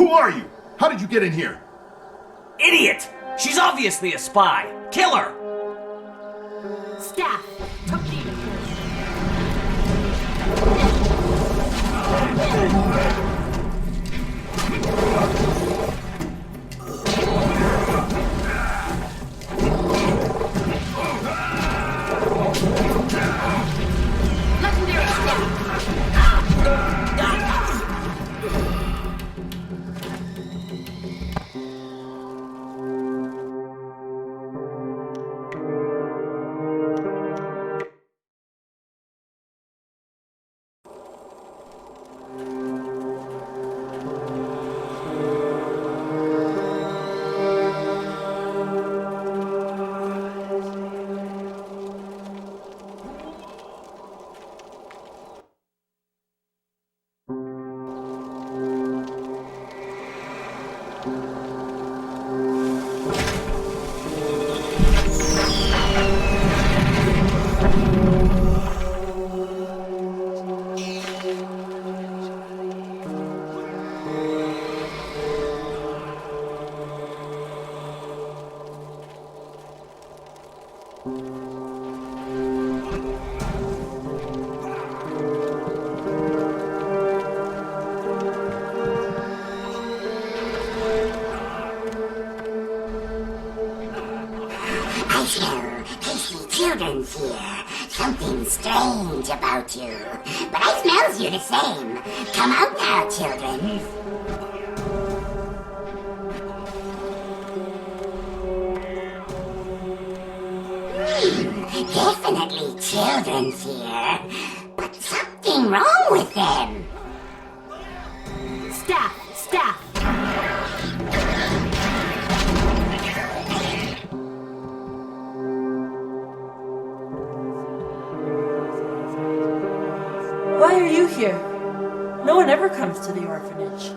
Who are you? How did you get in here? Idiot! She's obviously a spy! Kill her! Staff, took lead. Legendary staff. Children here. Something strange about you. But I smells you the same. Come out now, children. Definitely children here. But something wrong with them. Staff. Why are you here? No one ever comes to the orphanage.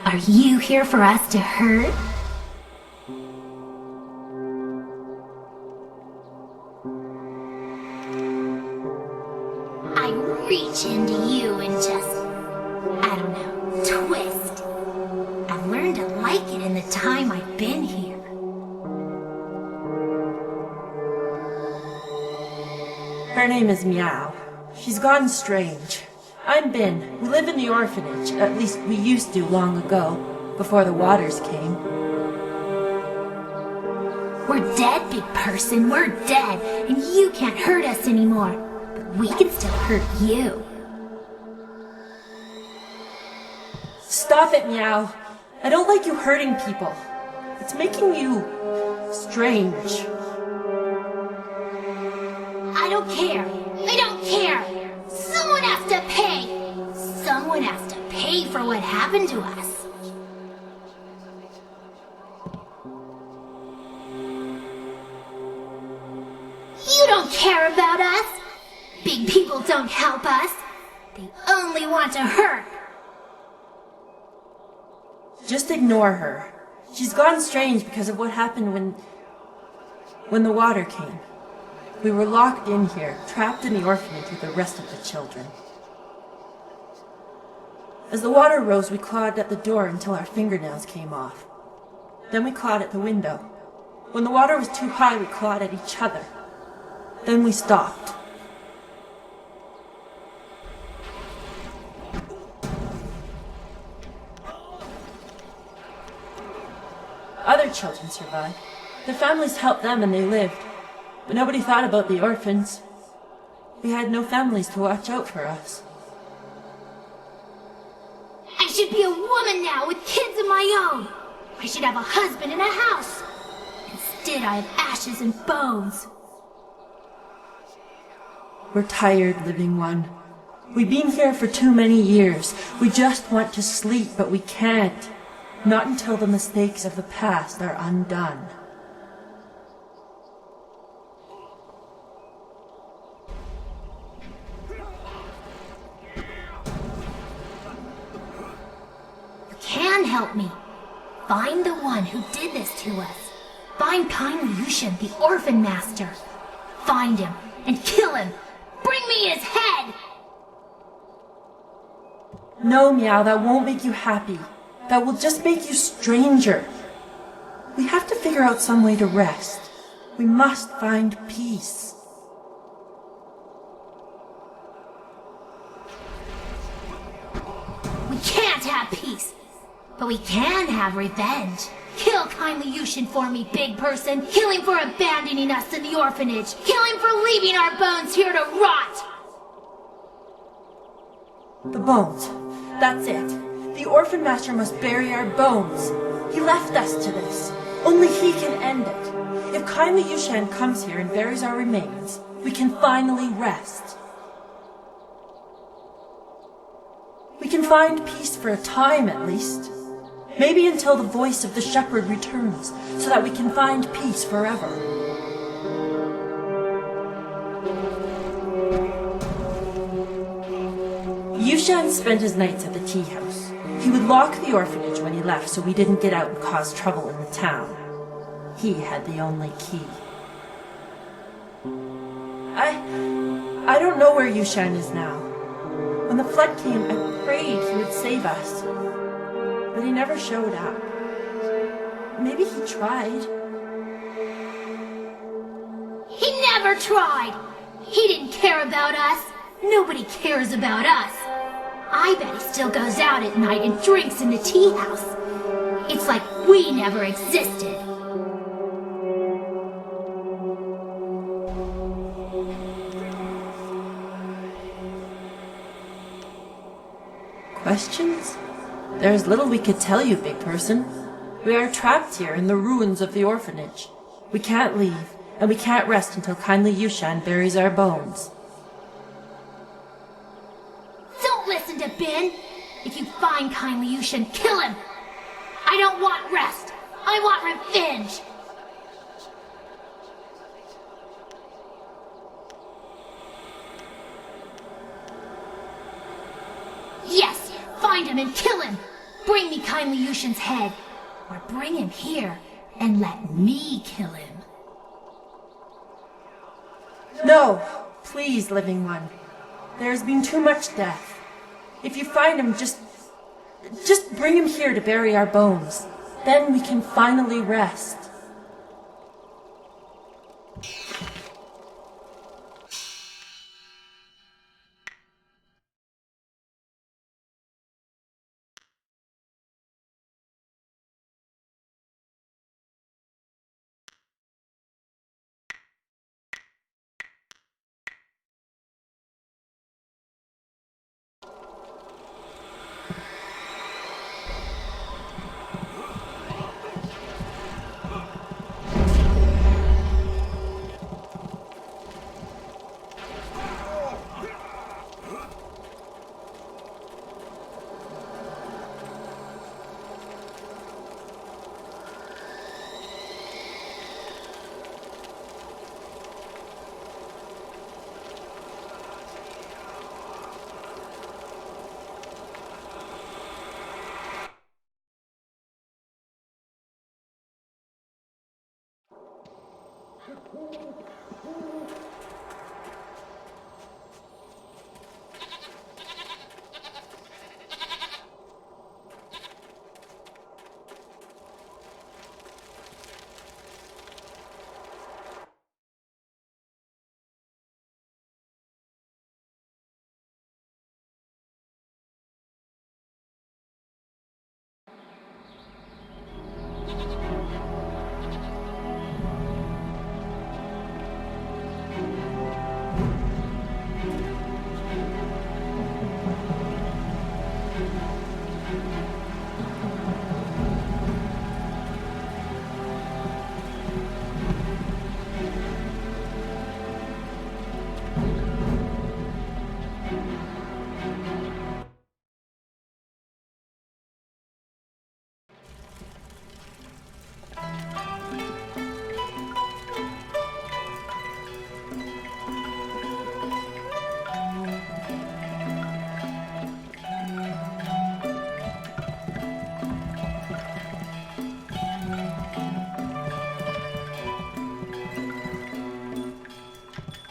Are you here for us to hurt? I reach into you and just, I don't know, twist. I've learned to like it in the time I've been here. Her name is Meow. She's gone strange. I'm Bin. We live in the orphanage. At least we used to long ago, before the waters came. We're dead, big person. We're dead, and you can't hurt us anymore. But we can still hurt you. Stop it, Meow. I don't like you hurting people. It's making you strange. I don't care. I don't care. Someone has to pay. Someone has to pay for what happened to us. You don't care about us. Big people don't help us. They only want to hurt. Just ignore her. She's gone strange because of what happened when the water came. We were locked in here, trapped in the orphanage with the rest of the children. As the water rose, we clawed at the door until our fingernails came off. Then we clawed at the window. When the water was too high, we clawed at each other. Then we stopped. Other children survived. Their families helped them and they lived. But nobody thought about the orphans. We had no families to watch out for us. I should be a woman now with kids of my own. I should have a husband and a house. Instead, I have ashes and bones. We're tired, living one. We've been here for too many years. We just want to sleep, but we can't. Not until the mistakes of the past are undone. You can help me. Find the one who did this to us. Find Kindly Yushin, the orphan master. Find him and kill him. Bring me his head! No, Meow, that won't make you happy. That will just make you stranger. We have to figure out some way to rest. We must find peace. We can't have peace, but we can have revenge. Kill kindly Yushin for me, big person. Kill him for abandoning us in the orphanage. Kill him for leaving our bones here to rot. The bones. That's it. The Orphan Master must bury our bones. He left us to this. Only he can end it. If kindly Yushan comes here and buries our remains, we can finally rest. We can find peace for a time at least. Maybe until the voice of the shepherd returns, so that we can find peace forever. Yushan spent his nights at the tea house. He would lock the orphanage when he left so we didn't get out and cause trouble in the town. He had the only key. I don't know where Yushan is now. When the flood came, I prayed he would save us. But he never showed up. Maybe he tried. He never tried. He didn't care about us. Nobody cares about us. I bet he still goes out at night and drinks in the tea house. It's like we never existed. Questions? There's little we could tell you, big person. We are trapped here in the ruins of the orphanage. We can't leave, and we can't rest until kindly Yushan buries our bones. Don't listen to Ben. If you find kindly Yushan, kill him. I don't want rest. I want revenge. Yes, find him and kill him. Bring me kindly Yushan's head. Or bring him here and let me kill him. No, please, living one. There has been too much death. If you find him, just bring him here to bury our bones. Then we can finally rest.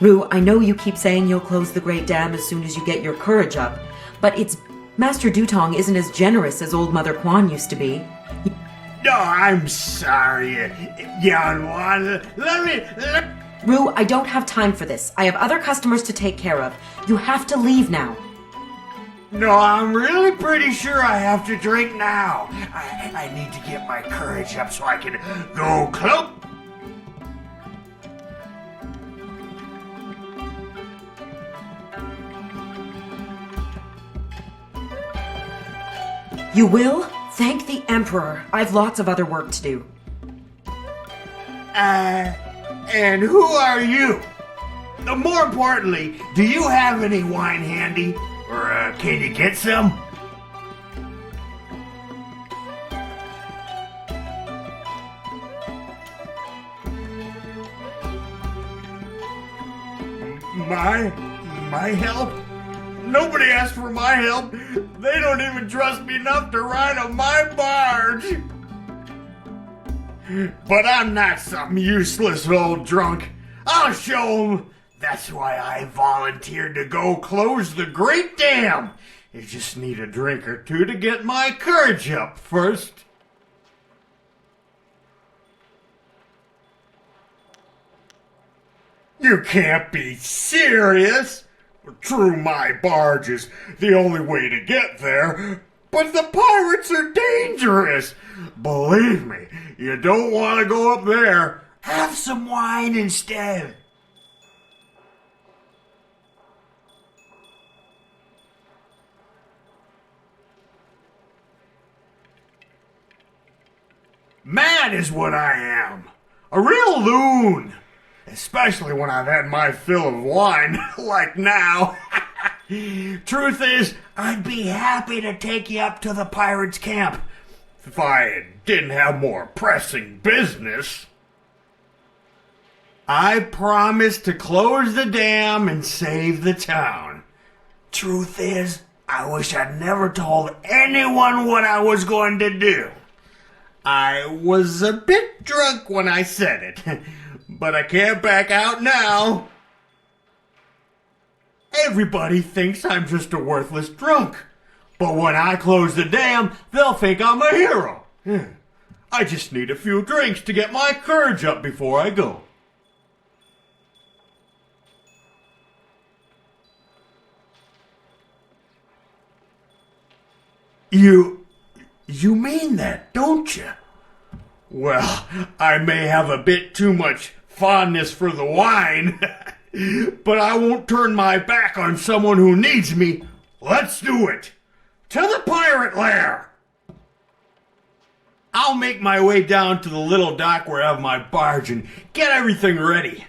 Rue, I know you keep saying you'll close the Great Dam as soon as you get your courage up, but it's Master Dutong isn't as generous as old Mother Quan used to be. No, I'm sorry, young one. Rue, I don't have time for this. I have other customers to take care of. You have to leave now. No, I'm really pretty sure I have to drink now. I need to get my courage up so I can go close. You will? Thank the Emperor. I've lots of other work to do. And who are you? More importantly, do you have any wine handy? Or can you get some? My help? Nobody asked for my help. They don't even trust me enough to ride on my barge. But I'm not some useless old drunk. I'll show 'em. That's why I volunteered to go close the Great Dam. You just need a drink or two to get my courage up first. You can't be serious. True, my barge is the only way to get there, but the pirates are dangerous. Believe me, you don't want to go up there. Have some wine instead. Mad is what I am. A real loon. Especially when I've had my fill of wine, like now. Truth is, I'd be happy to take you up to the pirates' camp if I didn't have more pressing business. I promise to close the dam and save the town. Truth is, I wish I'd never told anyone what I was going to do. I was a bit drunk when I said it, but I can't back out now. Everybody thinks I'm just a worthless drunk, but when I close the dam, they'll think I'm a hero. I just need a few drinks to get my courage up before I go. You mean that, don't you? Well, I may have a bit too much fondness for the wine, but I won't turn my back on someone who needs me. Let's do it! To the pirate lair! I'll make my way down to the little dock where I have my barge and get everything ready.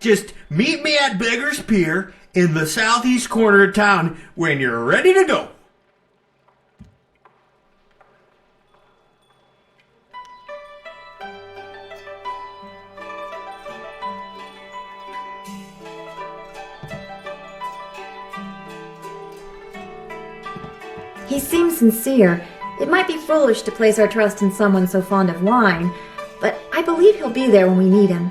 Just meet me at Beggar's Pier in the southeast corner of town when you're ready to go. He seems sincere. It might be foolish to place our trust in someone so fond of wine, but I believe he'll be there when we need him.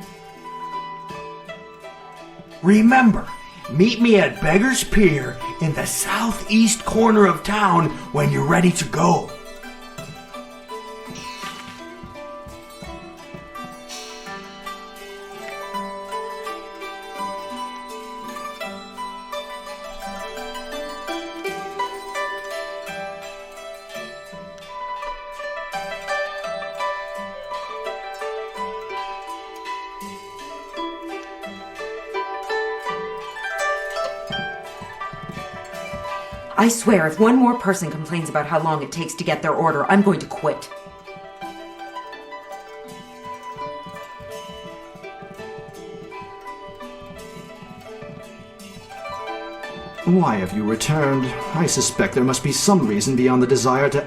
Remember, meet me at Beggar's Pier in the southeast corner of town when you're ready to go. I swear, if one more person complains about how long it takes to get their order, I'm going to quit. Why have you returned? I suspect there must be some reason beyond the desire to...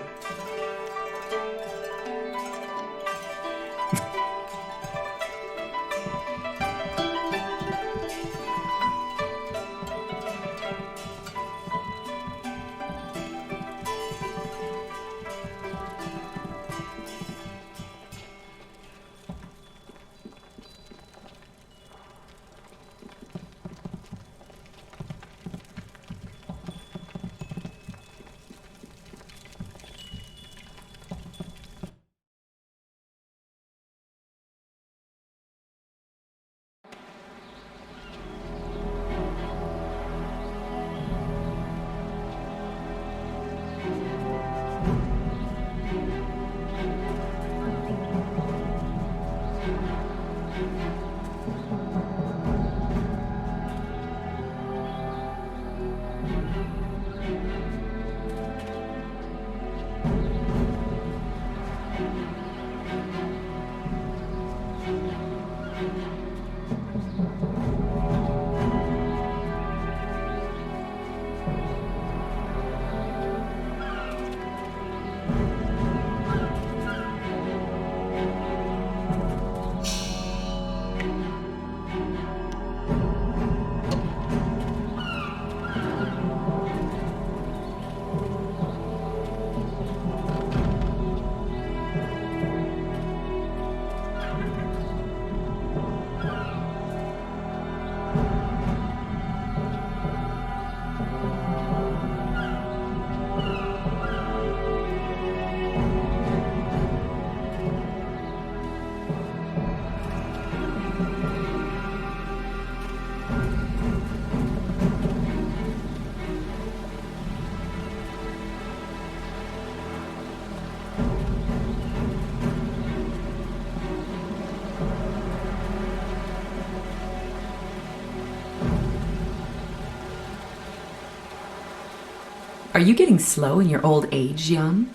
Are you getting slow in your old age, young?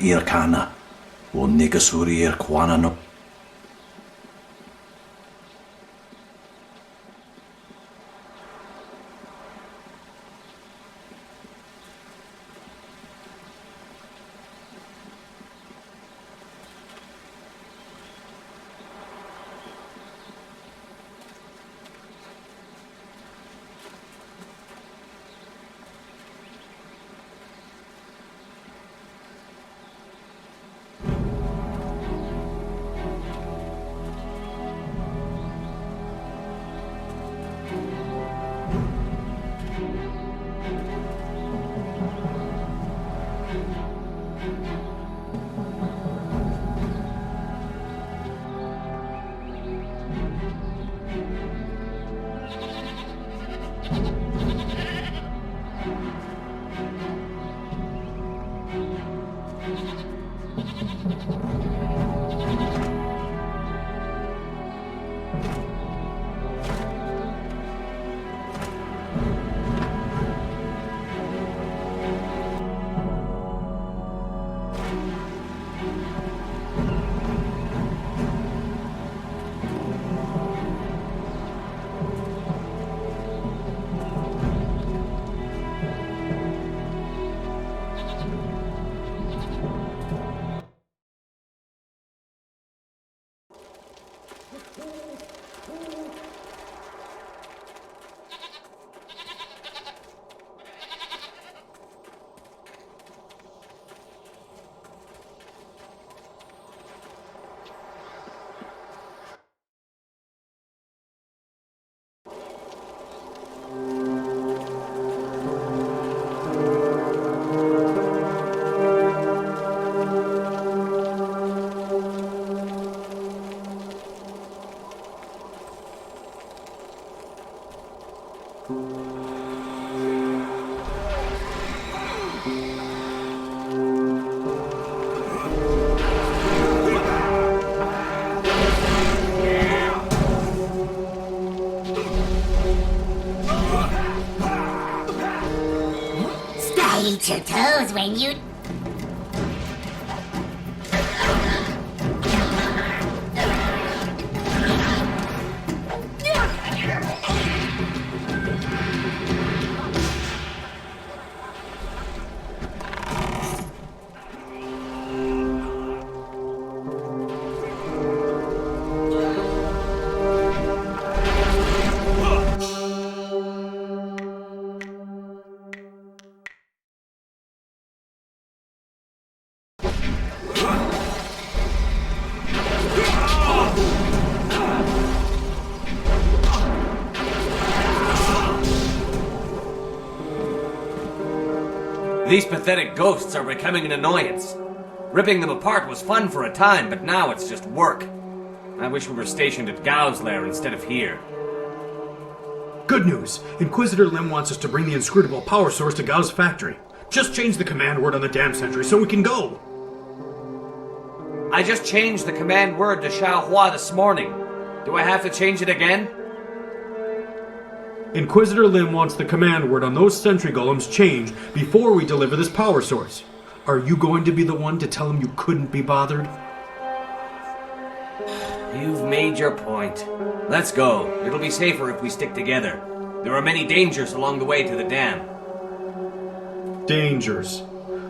Ir kana, o negasuri ir kwana no. Eat your toes when you These pathetic ghosts are becoming an annoyance. Ripping them apart was fun for a time, but now it's just work. I wish we were stationed at Gao's lair instead of here. Good news! Inquisitor Lim wants us to bring the inscrutable power source to Gao's factory. Just change the command word on the dam sentry so we can go! I just changed the command word to Xiaohua this morning. Do I have to change it again? Inquisitor Lim wants the command word on those sentry golems changed before we deliver this power source. Are you going to be the one to tell him you couldn't be bothered? You've made your point. Let's go. It'll be safer if we stick together. There are many dangers along the way to the dam. Dangers?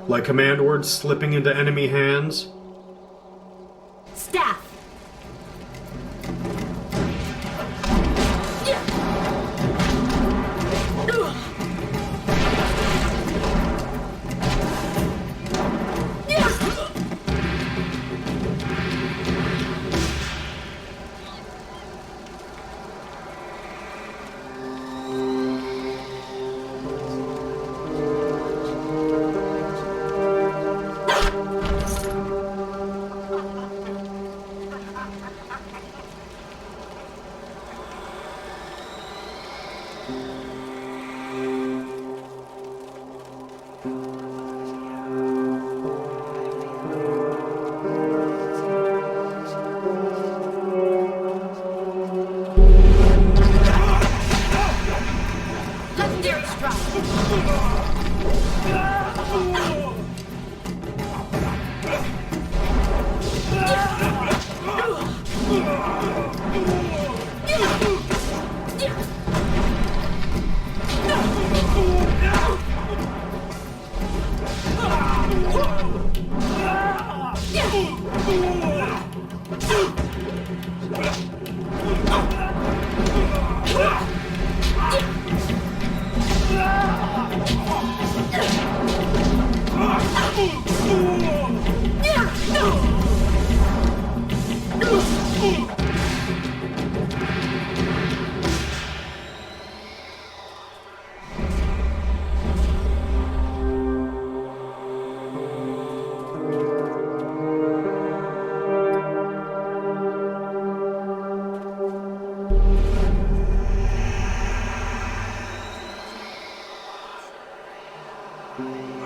Like command words slipping into enemy hands? Staff.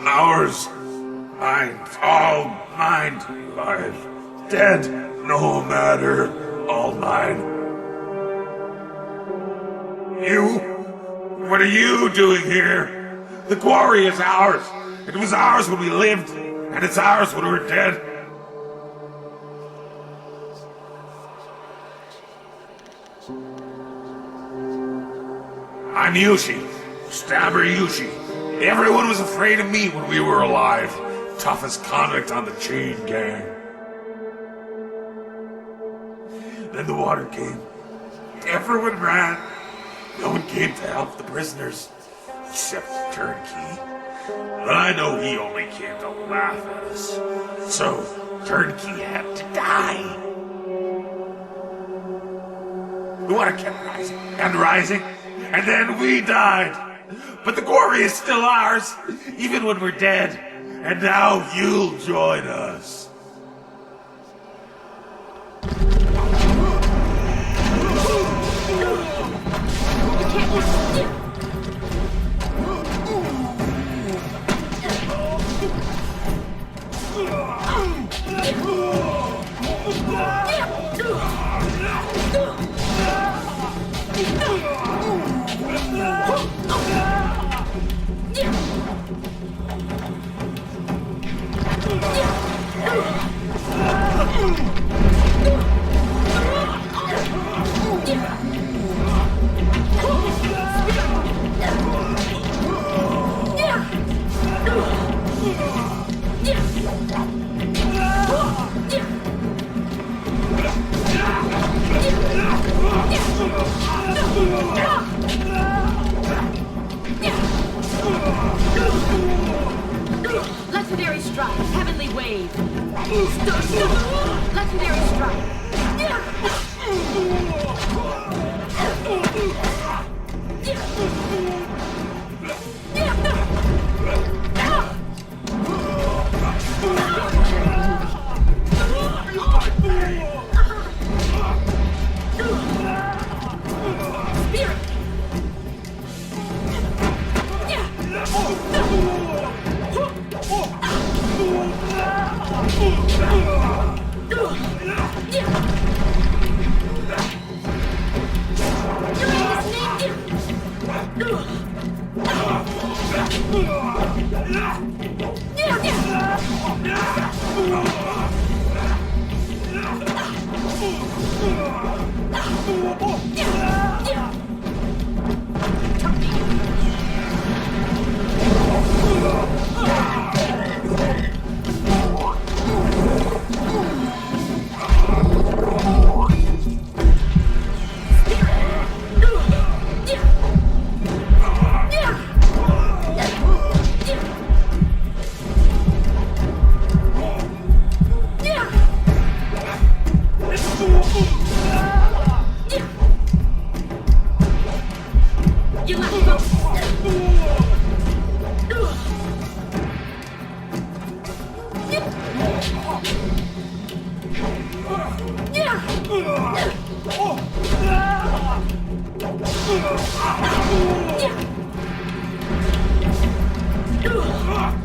Ours. Mine. All mine. Alive. Dead. No matter. All mine. You? What are you doing here? The quarry is ours. It was ours when we lived, and it's ours when we're dead. I'm Yushi. Stabber Yushi. Everyone was afraid of me when we were alive. Toughest convict on the chain gang. Then the water came. Everyone ran. No one came to help the prisoners. Except Turnkey. But I know he only came to laugh at us. So, Turnkey had to die. The water kept rising and rising. And then we died. But the quarry is still ours, even when we're dead. And now you'll join us. Legendary strike, heavenly wave. Legendary strike.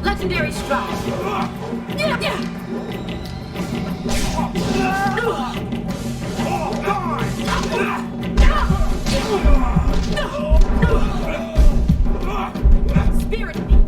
Legendary strike. Spirit beam.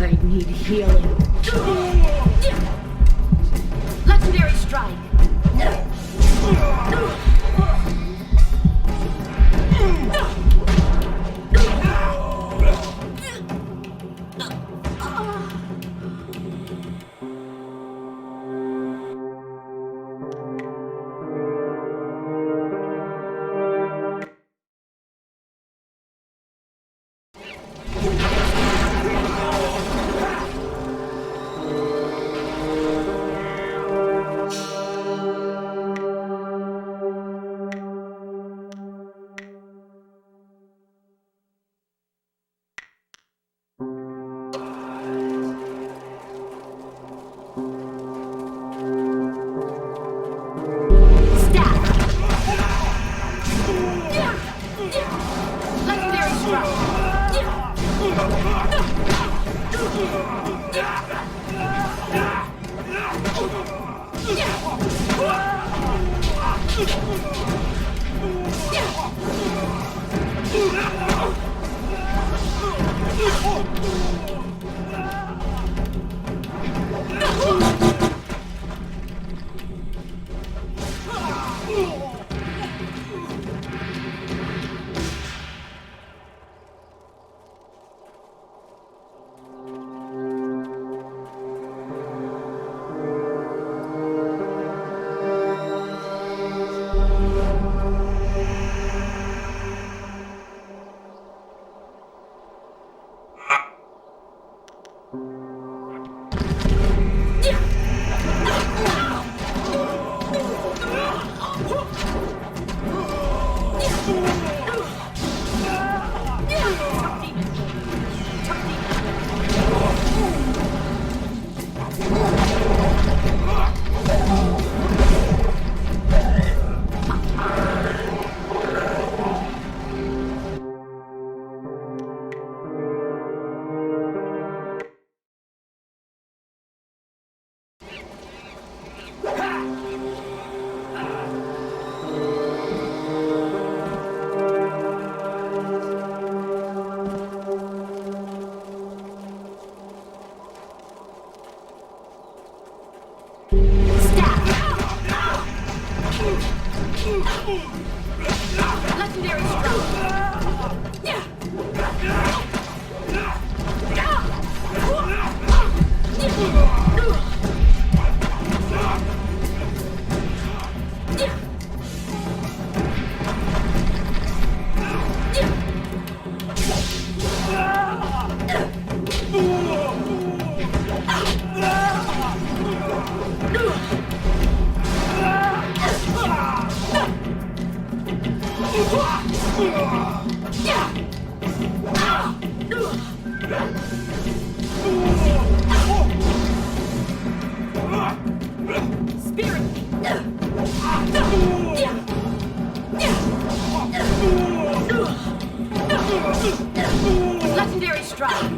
I need healing. Legendary strike. Legendary Legendary strike.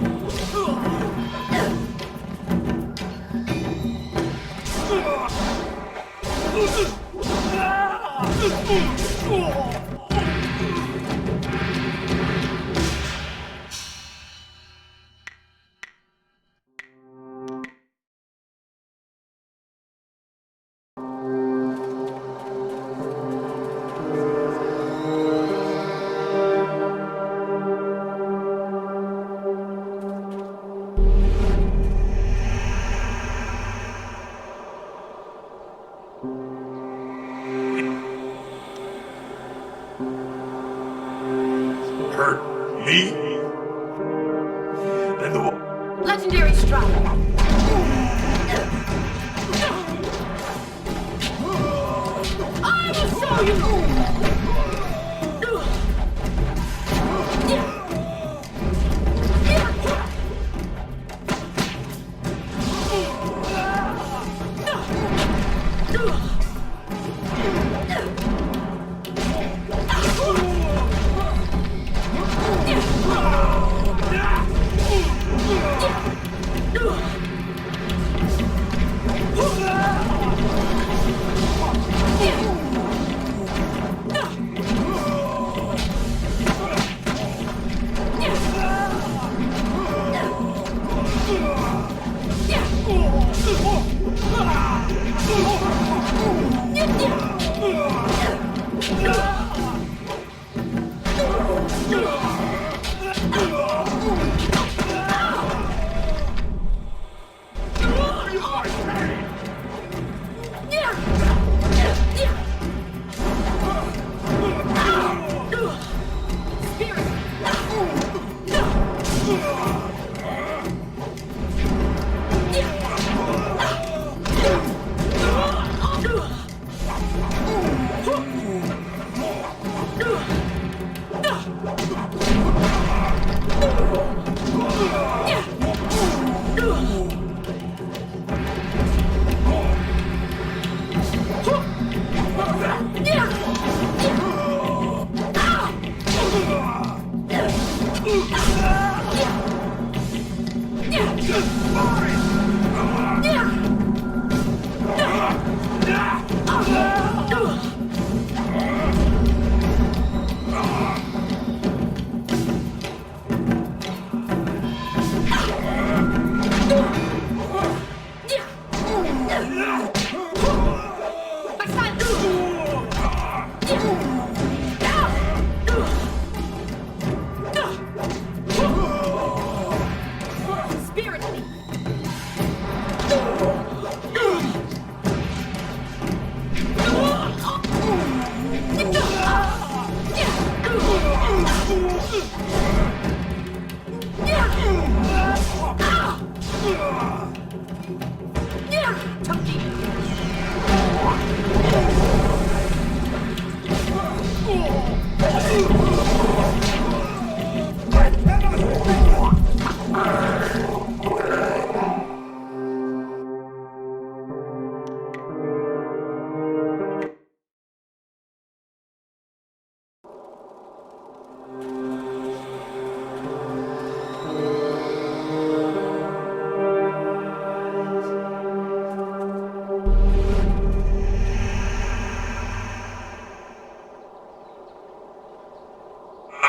Hurt me? Then the Legendary strike. I will show you!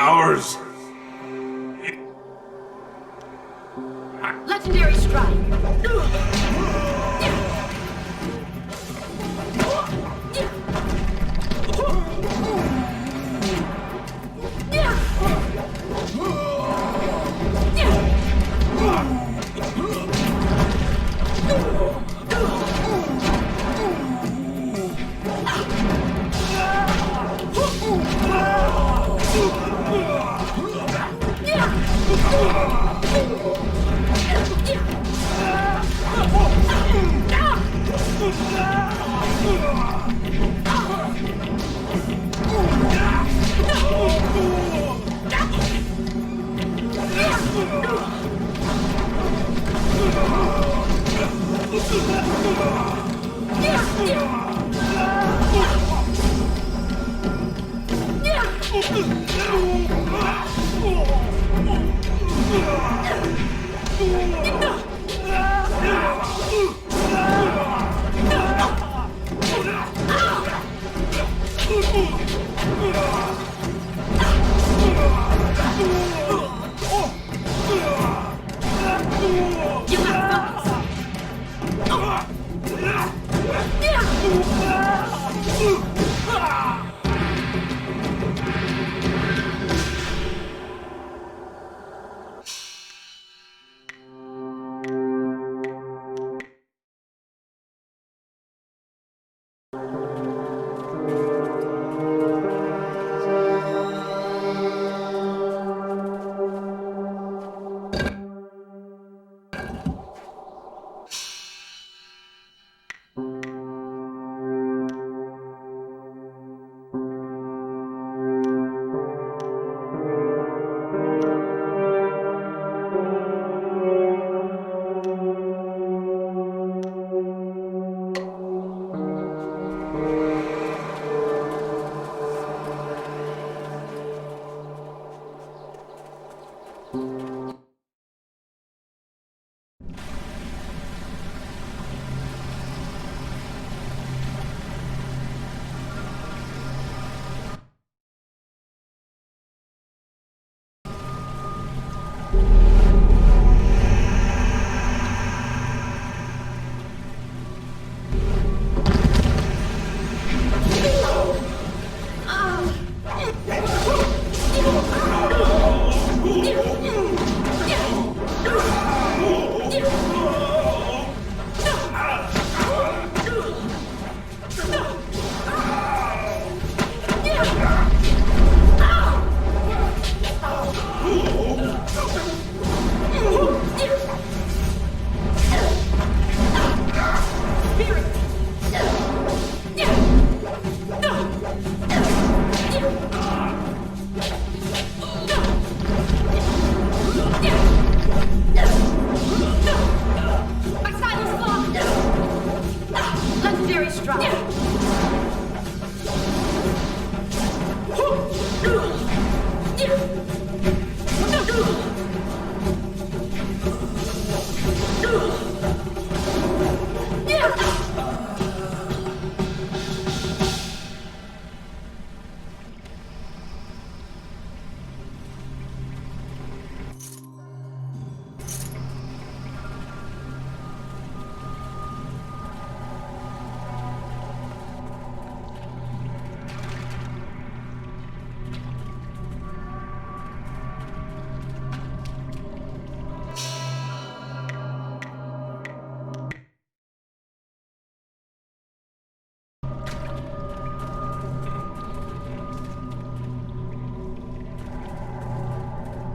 Ours. Legendary strike.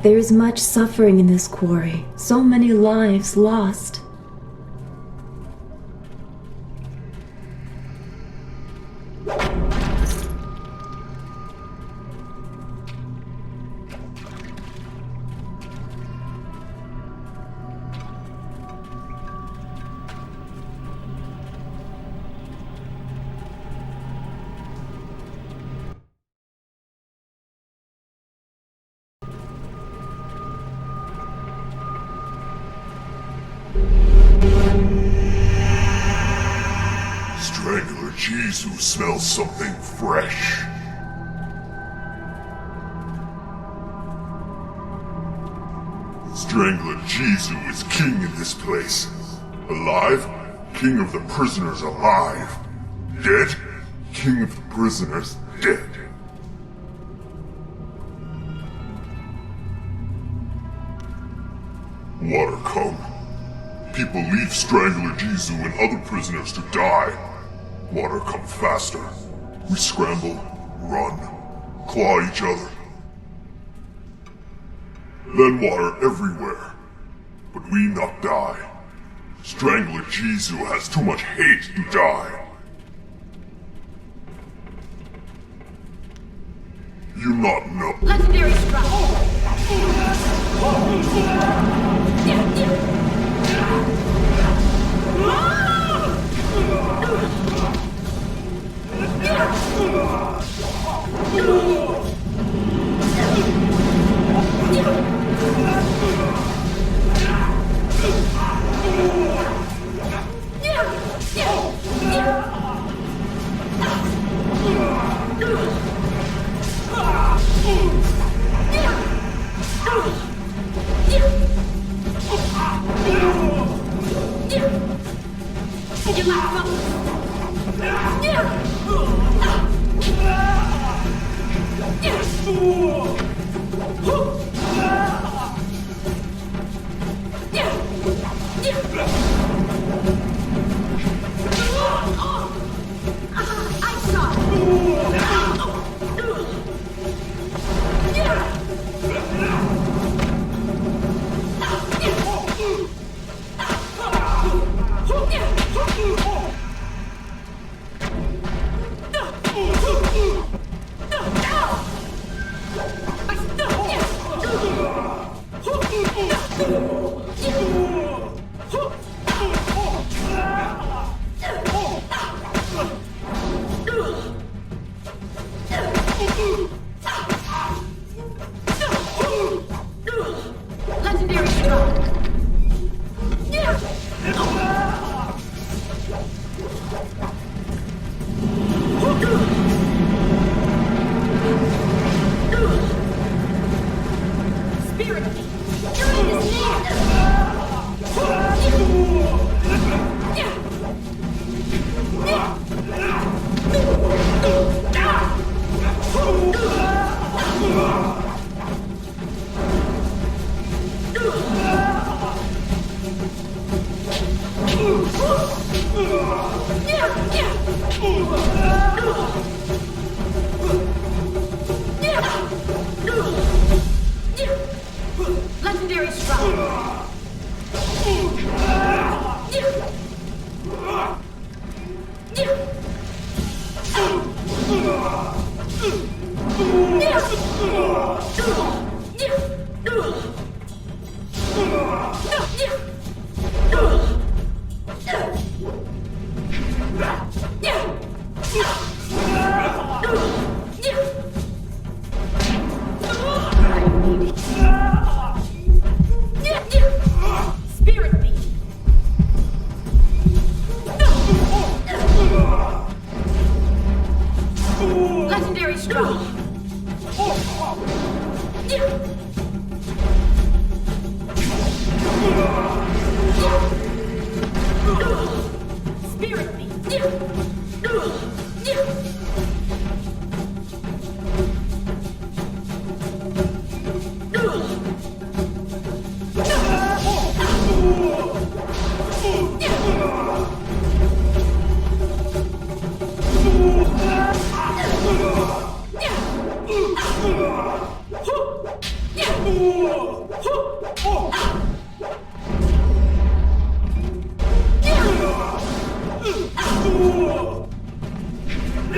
There is much suffering in this quarry, so many lives lost. Strangler Jesus smells something fresh. Strangler Jesus is king in this place. Alive? King of the prisoners alive. Dead? King of the prisoners dead. Water come. People leave Strangler Jesus and other prisoners to die. Water come faster. We scramble, run, claw each other. Then water everywhere. But we not die. Strangler Jesus has too much hate to die. You not know. Legendary strike. Spirit me! You're in this Legendary strike. Spirit beat. Legendary strike. Spirit beat.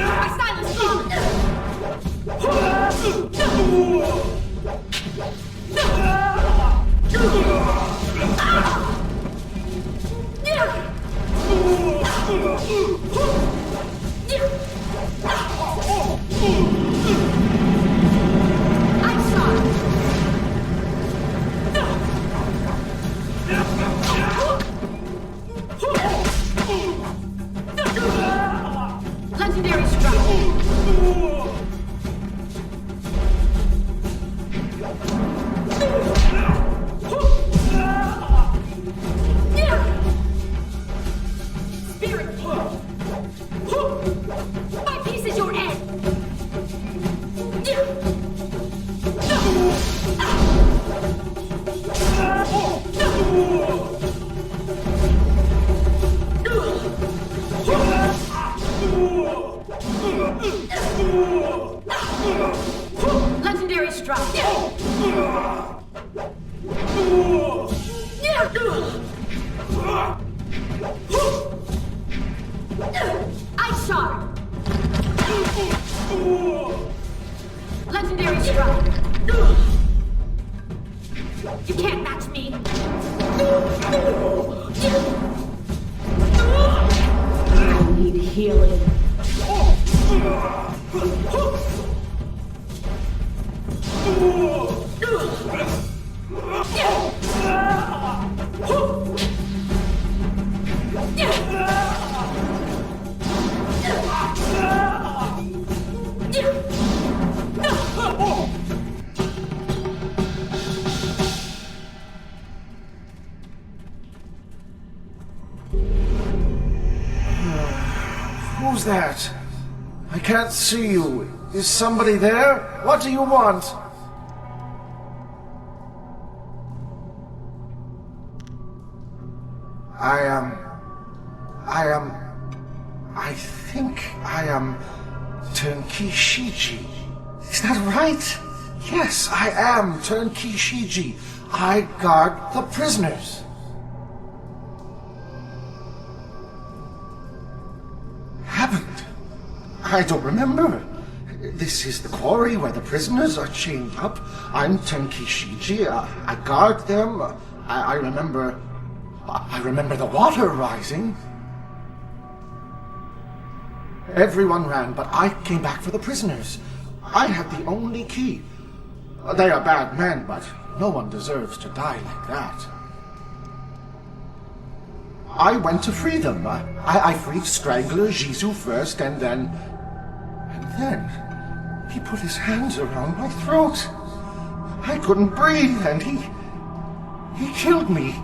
I silence Legendary strike. Spirit beat. My piece is your end. Legendary strike. Ice shard. Legendary strike. You can't match me. I need healing. Who's that? I can't see you. Is somebody there? What do you want? I think I am Turnkey Shiji. Is that right? Yes, I am Turnkey Shiji. I guard the prisoners. Happened? I don't remember. This is the quarry where the prisoners are chained up. I'm Turnkey Shiji. I guard them. I remember the water rising. Everyone ran, but I came back for the prisoners. I had the only key. They are bad men, but no one deserves to die like that. I went to free them. I freed Strangler Jisoo first, and then he put his hands around my throat. I couldn't breathe, and he killed me.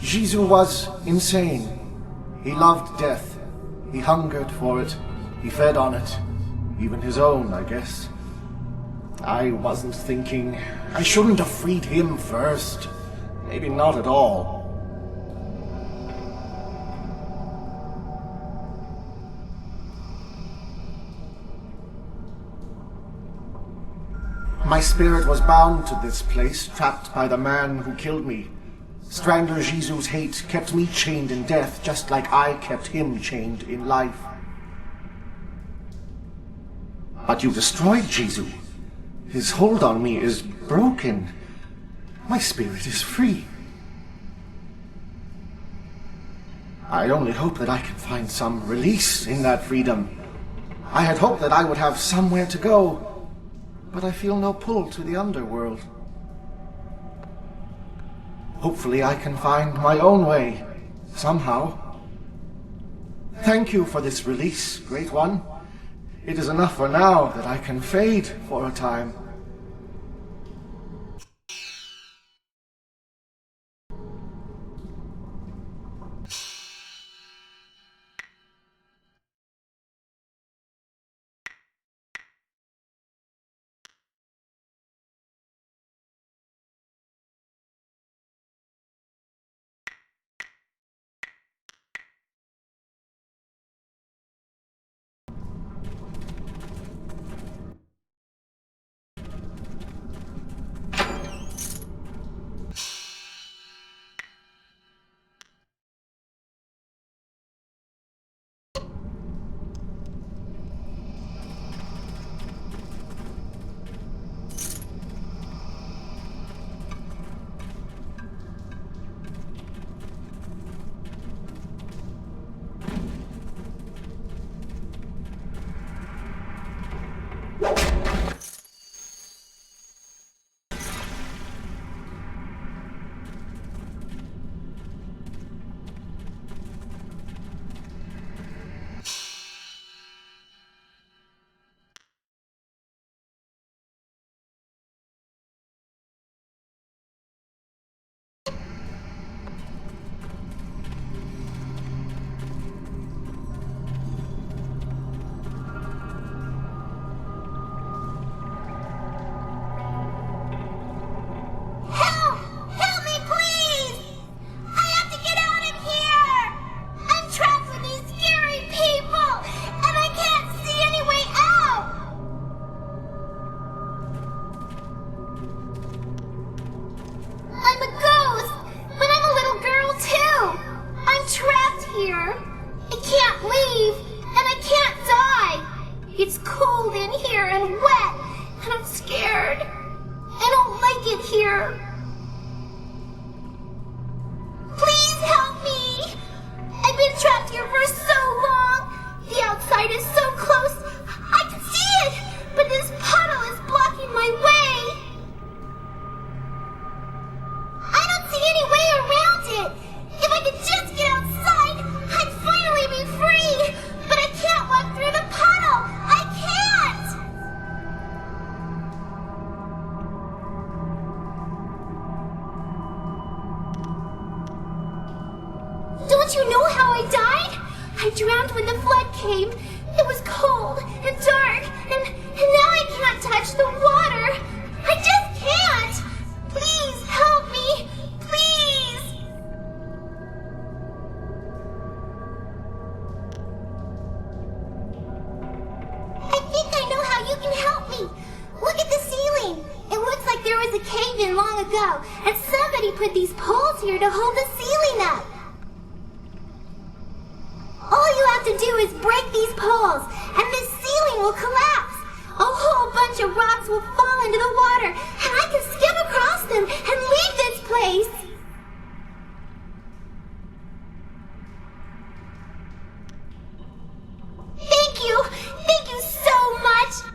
Jizu was insane. He loved death. He hungered for it. He fed on it. Even his own, I guess. I wasn't thinking. I shouldn't have freed him first. Maybe not at all. My spirit was bound to this place, trapped by the man who killed me. Strangler Jizu's hate kept me chained in death, just like I kept him chained in life. But you destroyed Jizu. His hold on me is broken. My spirit is free. I only hope that I can find some release in that freedom. I had hoped that I would have somewhere to go, but I feel no pull to the underworld. Hopefully I can find my own way, somehow. Thank you for this release, Great One. It is enough for now that I can fade for a time. Don't you know how I died? I drowned when the flood came. It was cold and dark, and now I can't touch the water. I just can't. Please help me. Please. I think I know how you can help me. Look at the ceiling. It looks like there was a cave-in long ago, and somebody put these poles here to hold the ceiling up. All you have to do is break these poles, and this ceiling will collapse. A whole bunch of rocks will fall into the water, and I can skim across them and leave this place. Thank you! Thank you so much!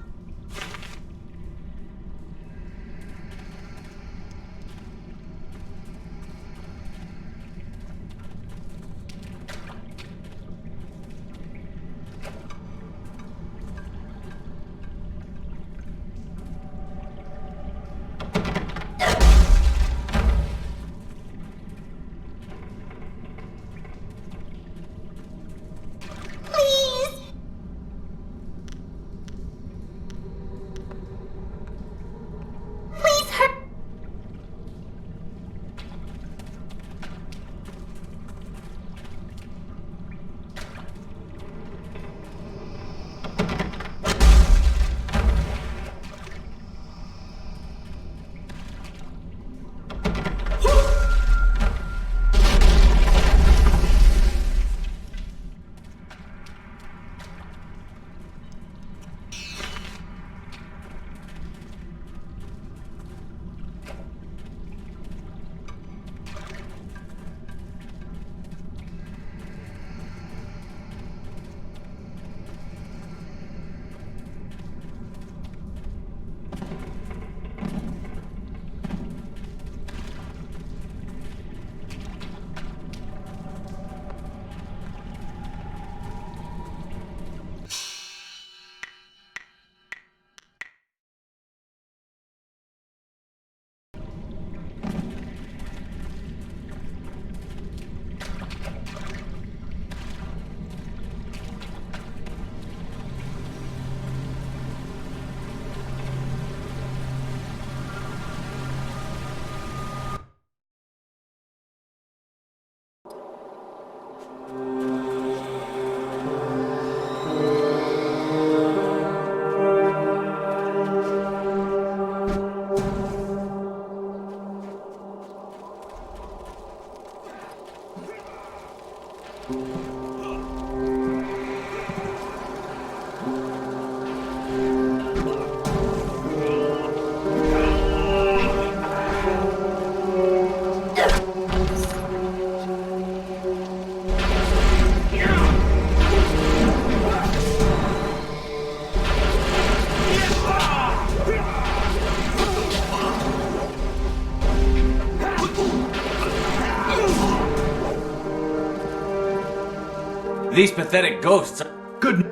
These pathetic ghosts are... Good.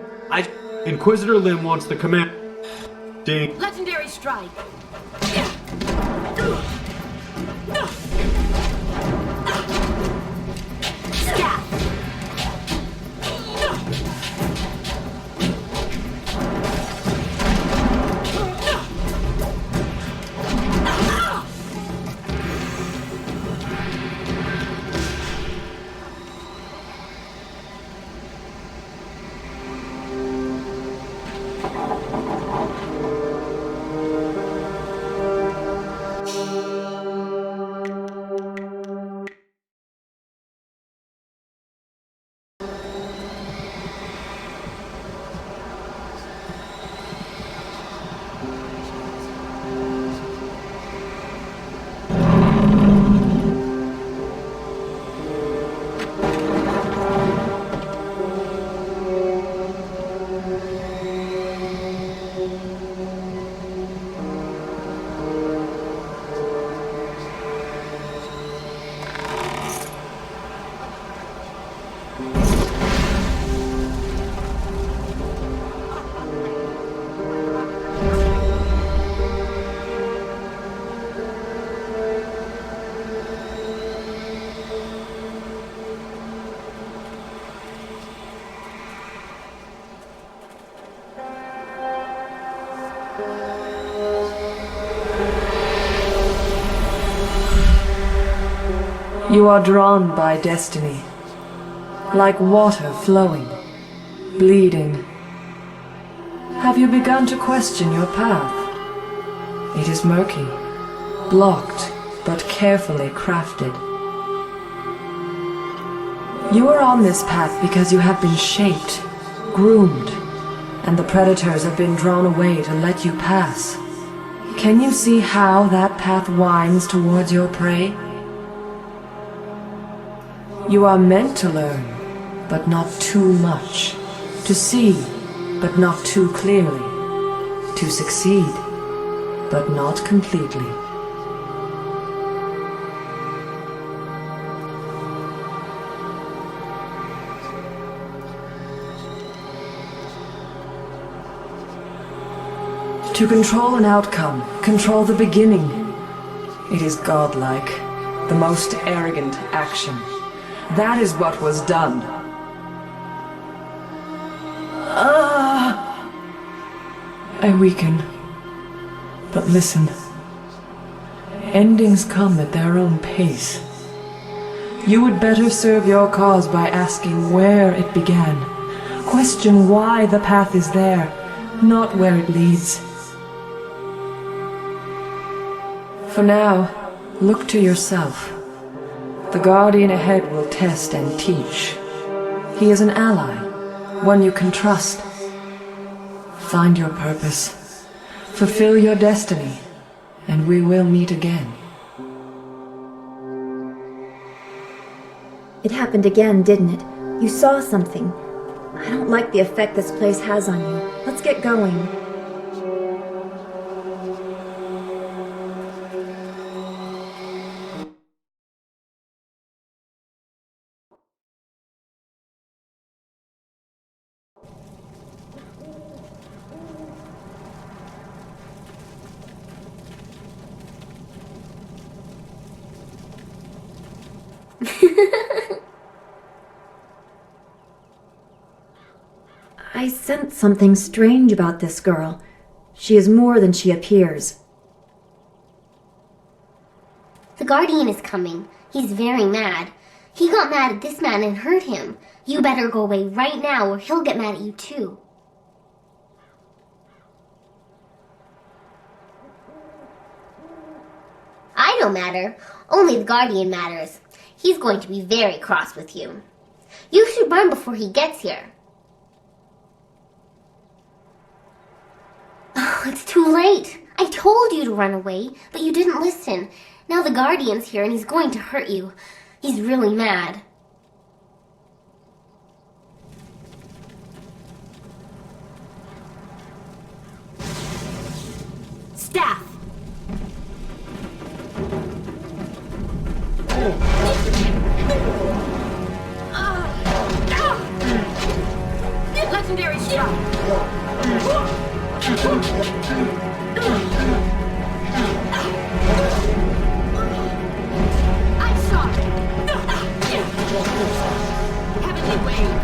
Inquisitor Lim wants the command. Ding. Legendary strike. You are drawn by destiny, like water flowing, bleeding. Have you begun to question your path? It is murky, blocked, but carefully crafted. You are on this path because you have been shaped, groomed, and the predators have been drawn away to let you pass. Can you see how that path winds towards your prey? You are meant to learn, but not too much. To see, but not too clearly. To succeed, but not completely. To control an outcome, control the beginning. It is godlike, the most arrogant action. That is what was done. I weaken. But listen. Endings come at their own pace. You would better serve your cause by asking where it began. Question why the path is there, not where it leads. For now, look to yourself. The Guardian ahead will test and teach. He is an ally, one you can trust. Find your purpose, fulfill your destiny, and we will meet again. It happened again, didn't it? You saw something. I don't like the effect this place has on you. Let's get going. I sense something strange about this girl. She is more than she appears. The Guardian is coming. He's very mad. He got mad at this man and hurt him. You better go away right now or he'll get mad at you too. I don't matter. Only the Guardian matters. He's going to be very cross with you. You should run before he gets here. Oh, it's too late. I told you to run away, but you didn't listen. Now the Guardian's here and he's going to hurt you. He's really mad. Staff! Legendary strike! Ice shot! Heavenly wave!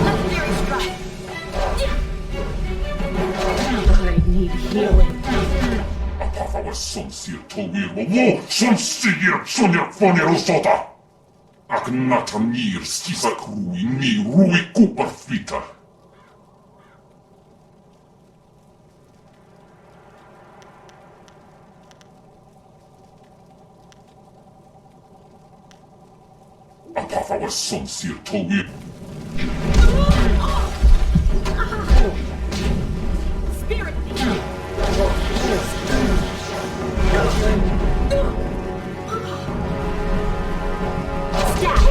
Legendary strike! I need healing. Apathała sąsier to wirło, sąsier sonia fanerosota! Ak natanir stisak rui ni rui kuparfita. Apathała sąsier to wirło. Spirit! Staff!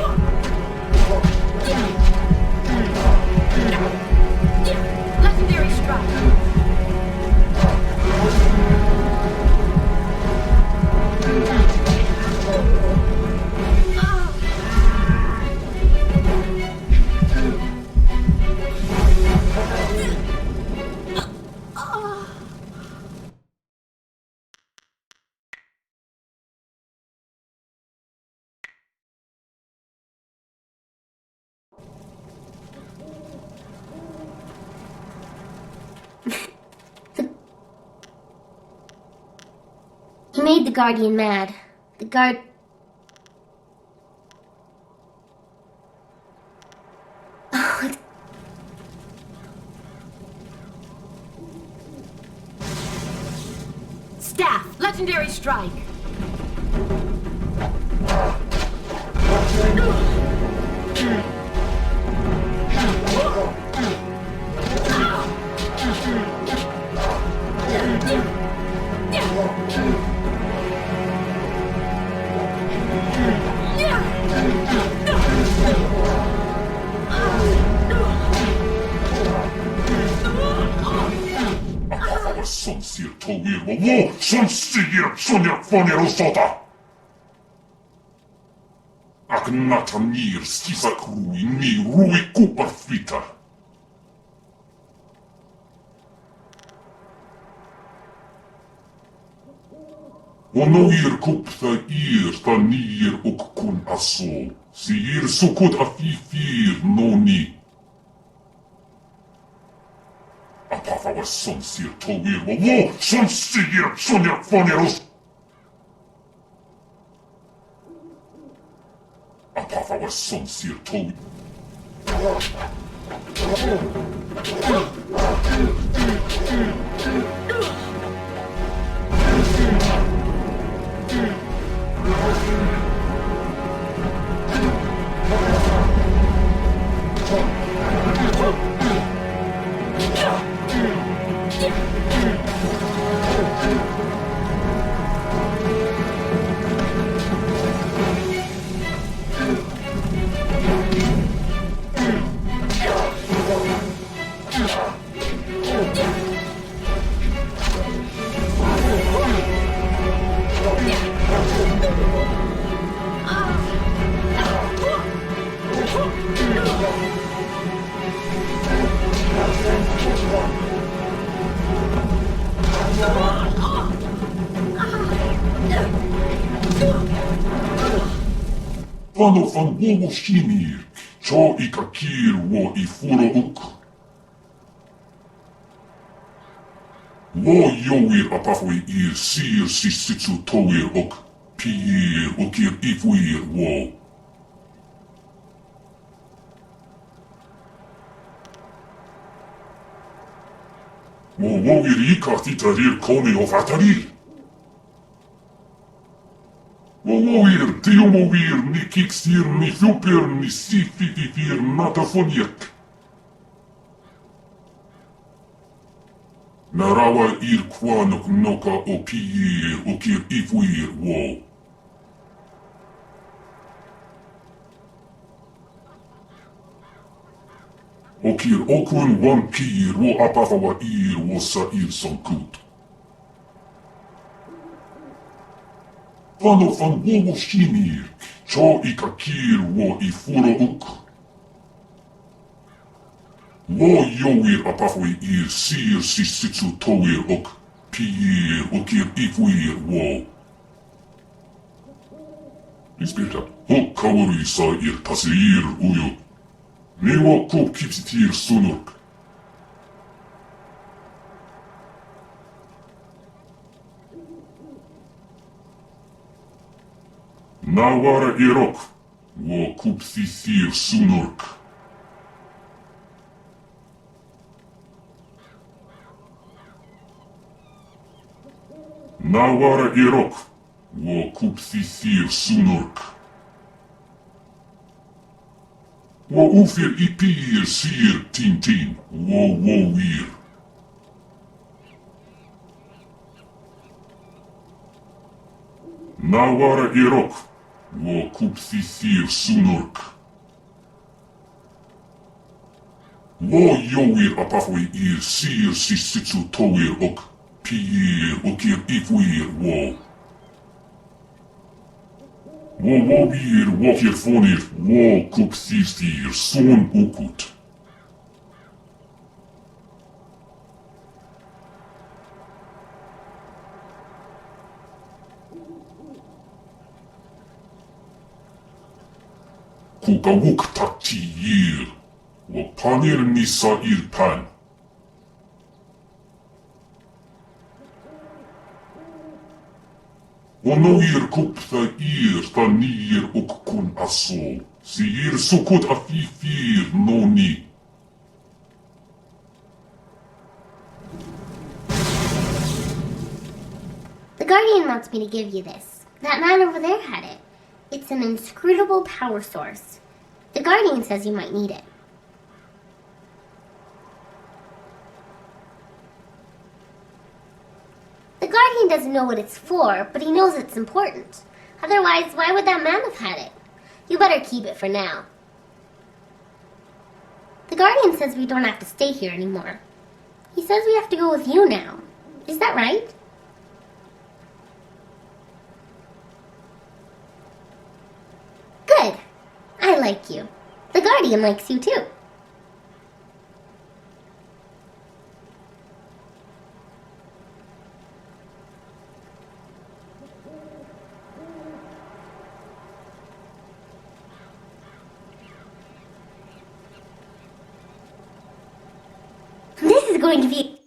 Legendary strike! He made the Guardian mad. The guard... Oh, it's... Staff! Legendary strike! Apathała sąsier to wirło, sąsier sonia fanerosota! Ak natanir stisak rui ni rui kuparfita. Onoir kupta tanir och kun aso. Siir sukut afifir noni. Apathała sąsier to wirło, sąsier sonia fanerosota! Apathała sąsier to Pano van wowo shimir, cho I kakir wo I furo uk. Wo yowir apafwe ir sir sisitsu towir ok, piir okir ifwir wo. Wo wowir ikatitarir kone of atarir. Wowir, Tiomovir, ni Kiksir, ni Super, ni Sifififir, Natafoniek. Narawa ir kwanok noka o piir, okir ifuir wo. Okir okun wan piir wo apafawa ir wo Sa'ir Sankut. Fano fan wowo shimir, cho ikakir wo ifuro uk. Wo yowir apafwe ir sir sisitsu towir uk, piir ukir ifwir wo. Ispirta, hok kawari Sa'ir tasir uyo. Niwa kop kipsitir sunurk. Nawara irok, wo kupsisir sunurk. Nawara irok, wo kupsisir sunurk. Wo ufir ipir sir tintin, wo wir. Nawara irok, wo kupsisir sunurk. Wo yowir apafwe ir sir sisitsu towir ok, piir okir ifwir wo. Wo wir wokir fonir, wo kupsisir son ukut. Kukawuk taktir, wo panir ni Sa'ir pan. Onoir kupthair tanir ok kun aso, siir sukut afifir noni. The Guardian wants me to give you this. That man over there had it. It's an inscrutable power source. The Guardian says you might need it. The Guardian doesn't know what it's for, but he knows it's important. Otherwise, why would that man have had it? You better keep it for now. The Guardian says we don't have to stay here anymore. He says we have to go with you now. Is that right? Good. I like you. The Guardian likes you too. This is going to be...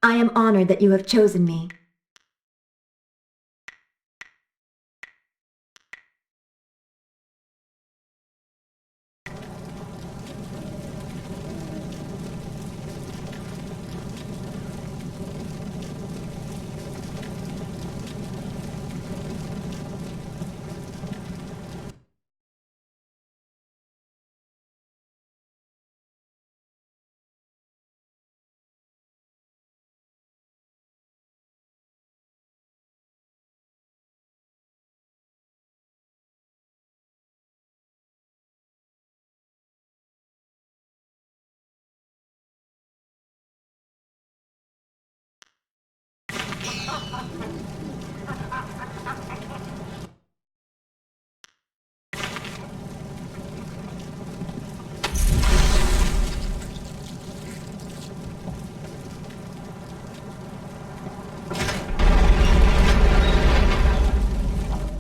I am honored that you have chosen me.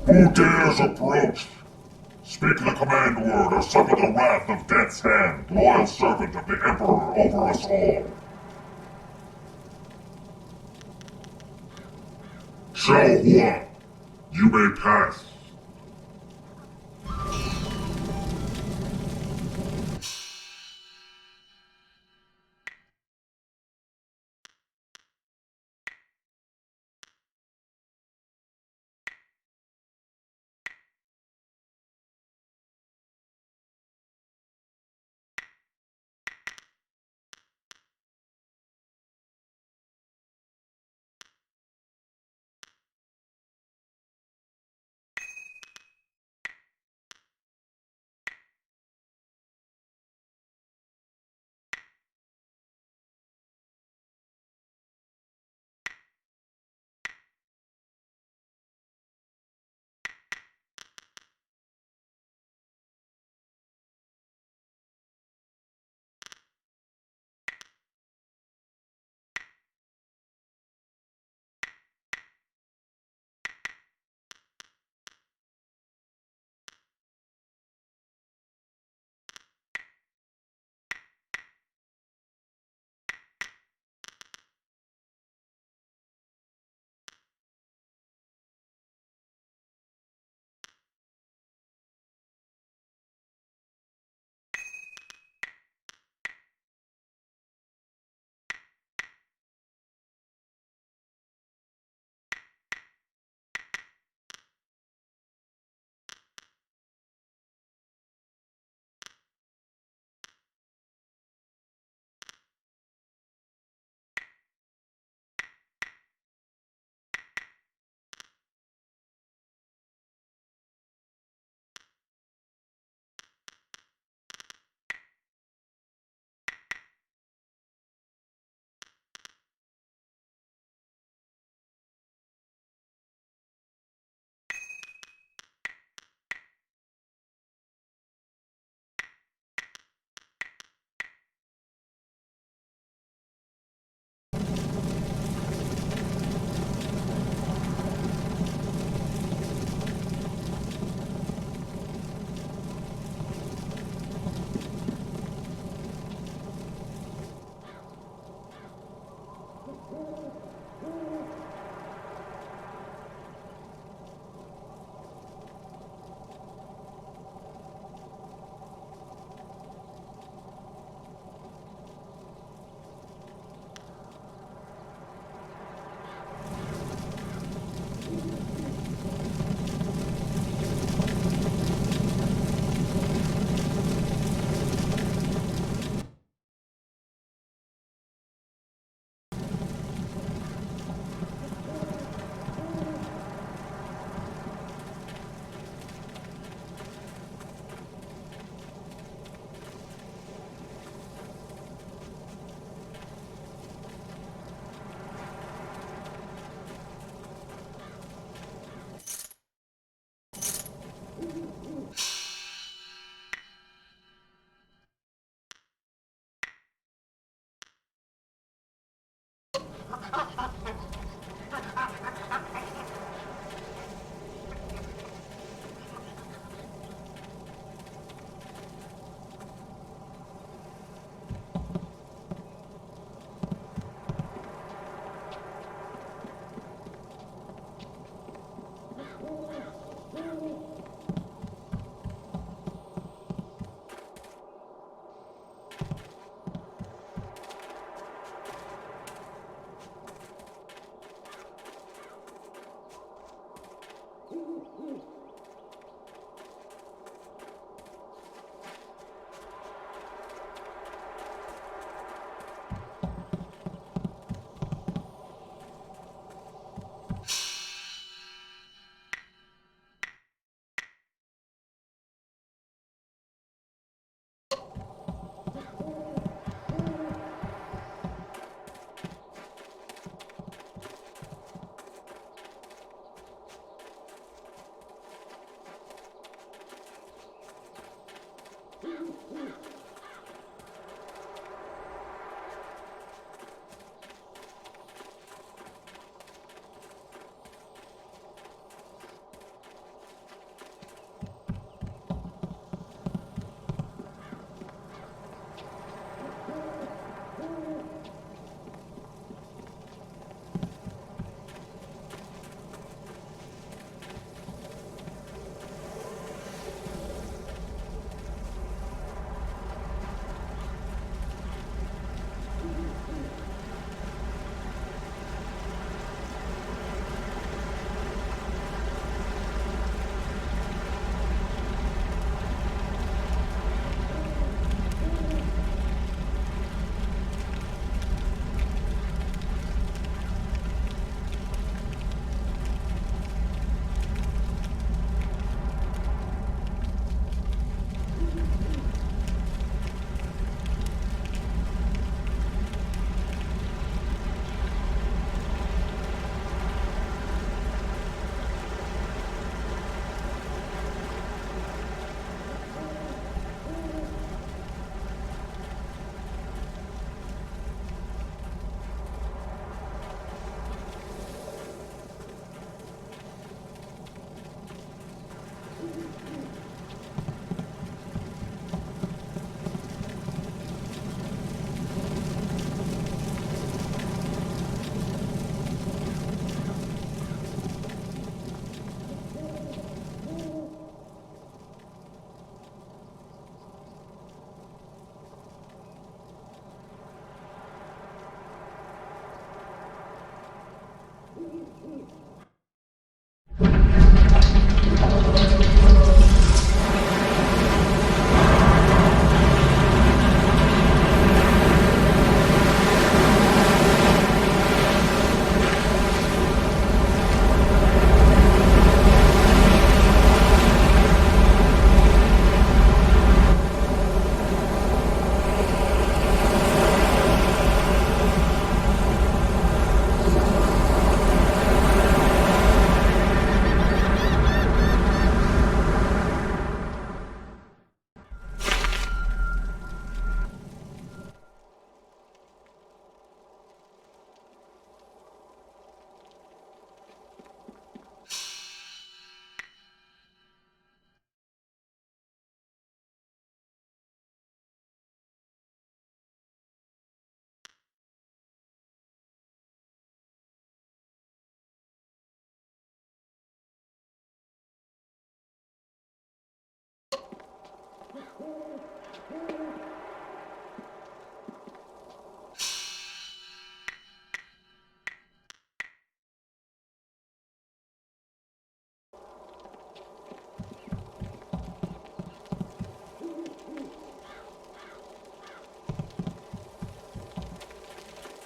Who dares approach? Speak the command word or suffer the wrath of Death's hand, loyal servant of the Emperor over us all. Xiao Hua, you may pass.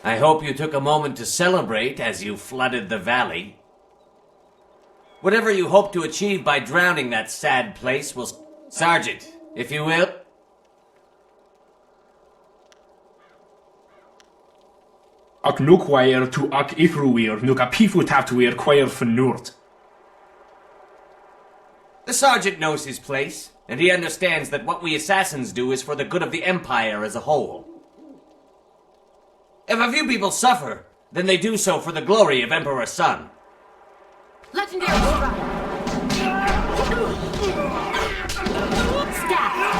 I hope you took a moment to celebrate as you flooded the valley. Whatever you hope to achieve by drowning that sad place will... Sergeant, if you will. Ac nukwair to ac ithruir nuk a pifu taftuir quair fenurt. The sergeant knows his place, and he understands that what we assassins do is for the good of the Empire as a whole. If a few people suffer, then they do so for the glory of Emperor Sun. Legendary strike. Staff.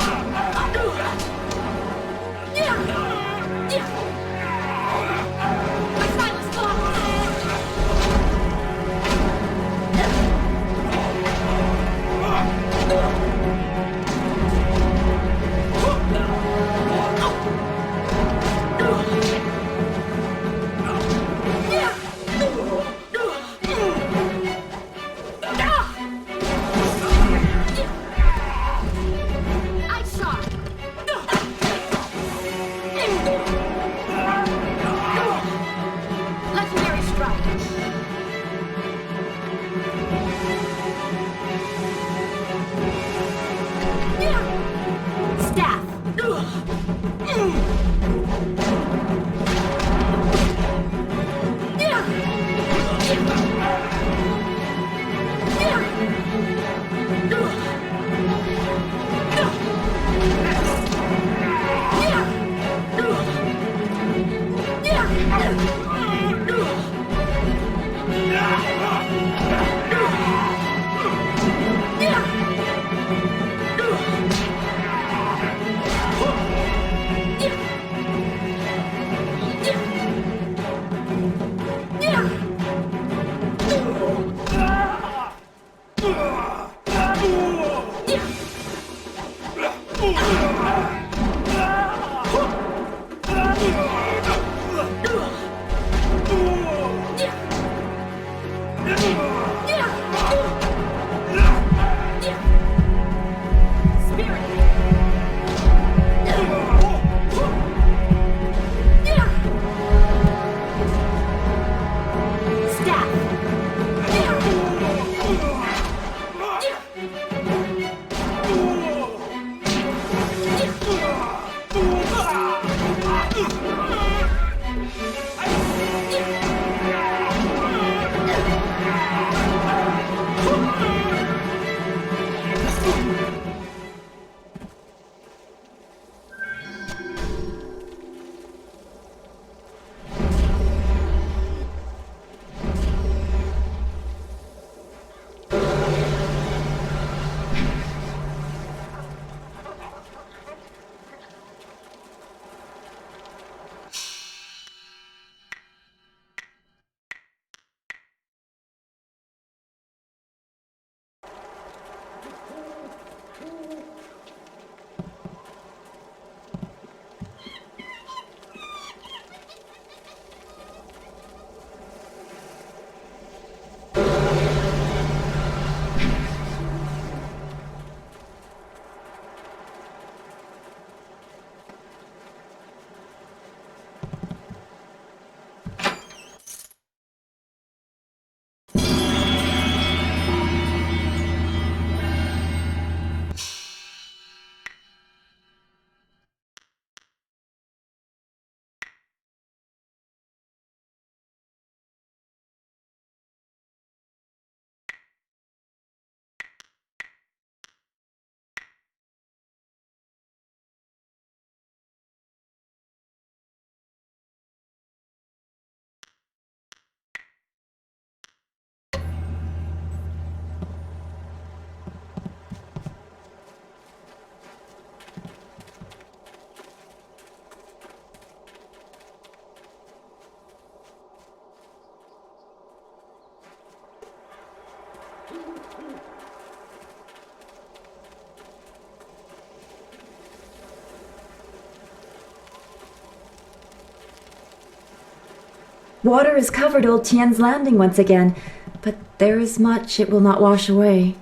Water has covered old Tien's landing once again, but there is much it will not wash away.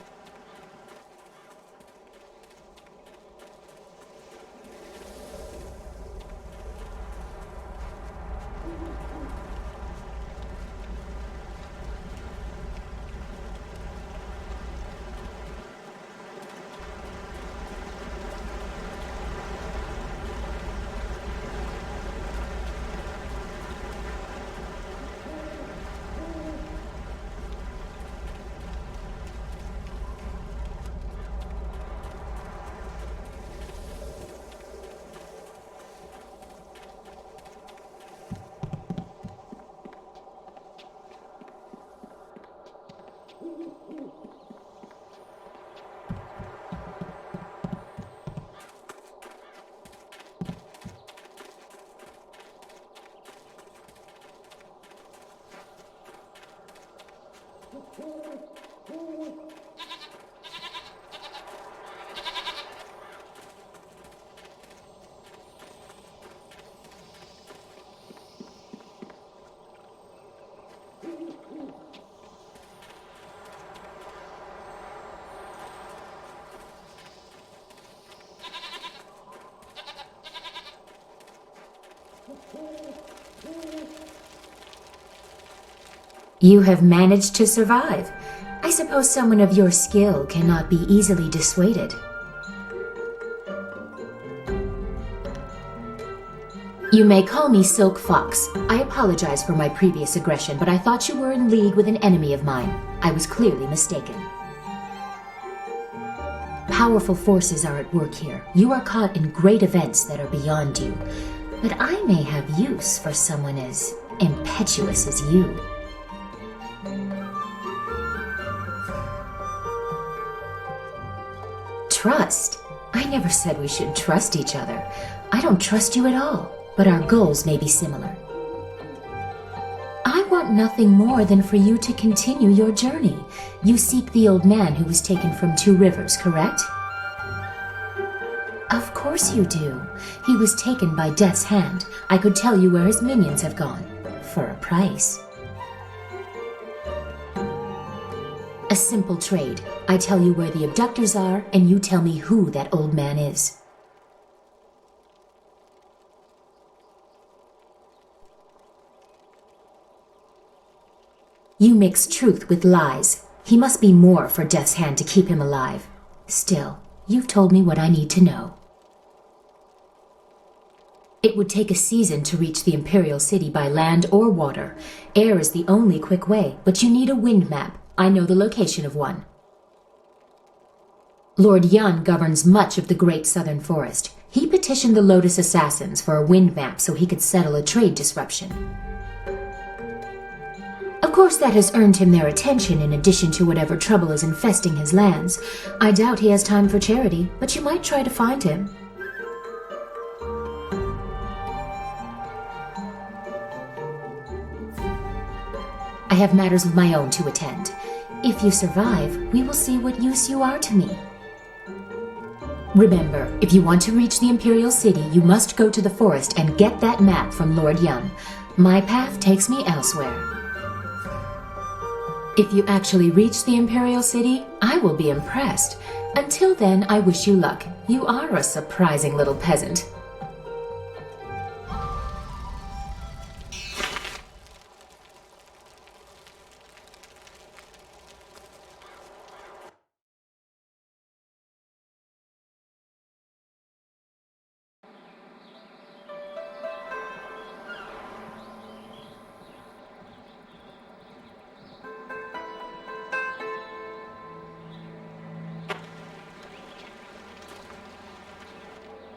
You have managed to survive. I suppose someone of your skill cannot be easily dissuaded. You may call me Silk Fox. I apologize for my previous aggression, but I thought you were in league with an enemy of mine. I was clearly mistaken. Powerful forces are at work here. You are caught in great events that are beyond you. But I may have use for someone as impetuous as you. Trust? I never said we should trust each other. I don't trust you at all, but our goals may be similar. I want nothing more than for you to continue your journey. You seek the old man who was taken from Two Rivers, correct? Of course you do. He was taken by Death's Hand. I could tell you where his minions have gone. For a price. A simple trade. I tell you where the abductors are, and you tell me who that old man is. You mix truth with lies. He must be more for Death's Hand to keep him alive. Still, you've told me what I need to know. It would take a season to reach the Imperial City by land or water. Air is the only quick way, but you need a wind map. I know the location of one. Lord Yun governs much of the Great Southern Forest. He petitioned the Lotus Assassins for a wind map so he could settle a trade disruption. Of course, that has earned him their attention in addition to whatever trouble is infesting his lands. I doubt he has time for charity, but you might try to find him. I have matters of my own to attend. If you survive, we will see what use you are to me. Remember, if you want to reach the Imperial City, you must go to the forest and get that map from Lord Yun. My path takes me elsewhere. If you actually reach the Imperial City, I will be impressed. Until then, I wish you luck. You are a surprising little peasant.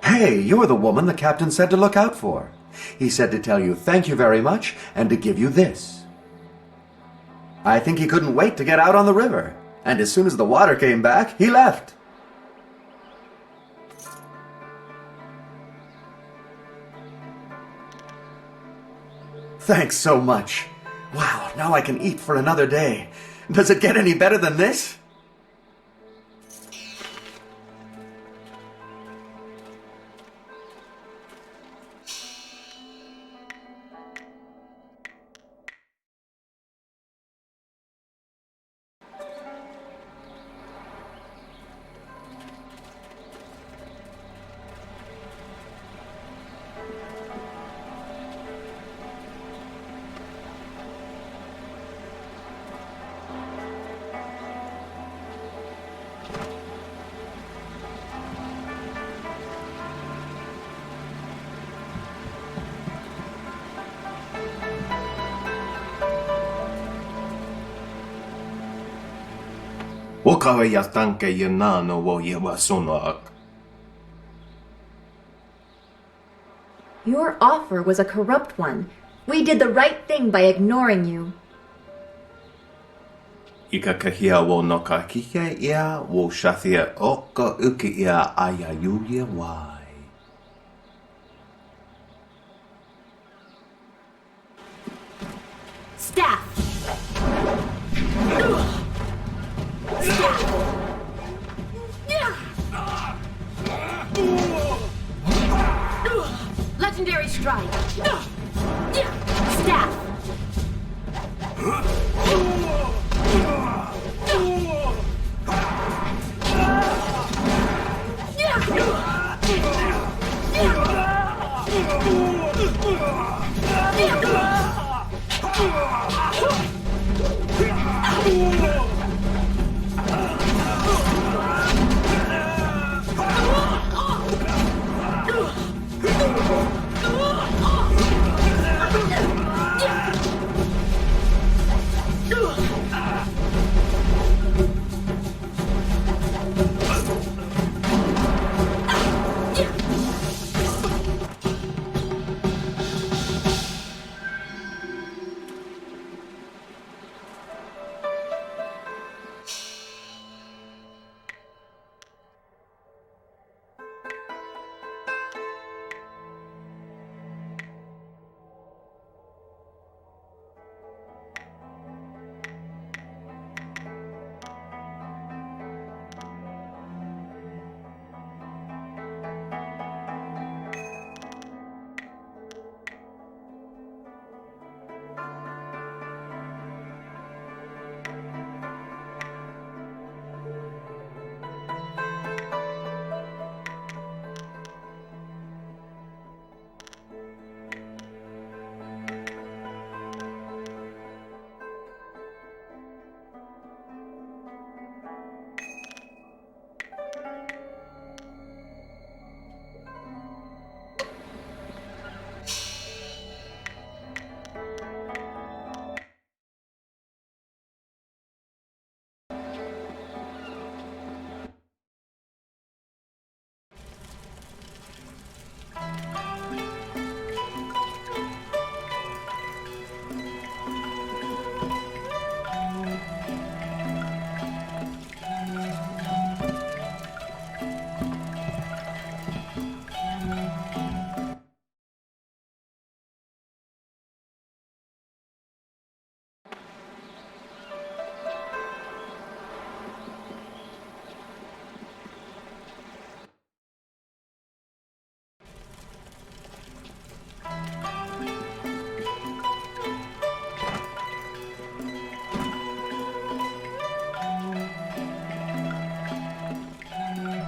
Hey, you're the woman the captain said to look out for. He said to tell you thank you very much and to give you this. I think he couldn't wait to get out on the river. And as soon as the water came back, he left. Thanks so much. Wow, now I can eat for another day. Does it get any better than this? Wakawe yatanke yanano wo yawasonak. Your offer was a corrupt one. We did the right thing by ignoring you. Ikakahia wo no kakihe ia wo shathia oka uki ia ayayuya wai. Staff! Legendary strike! Staff!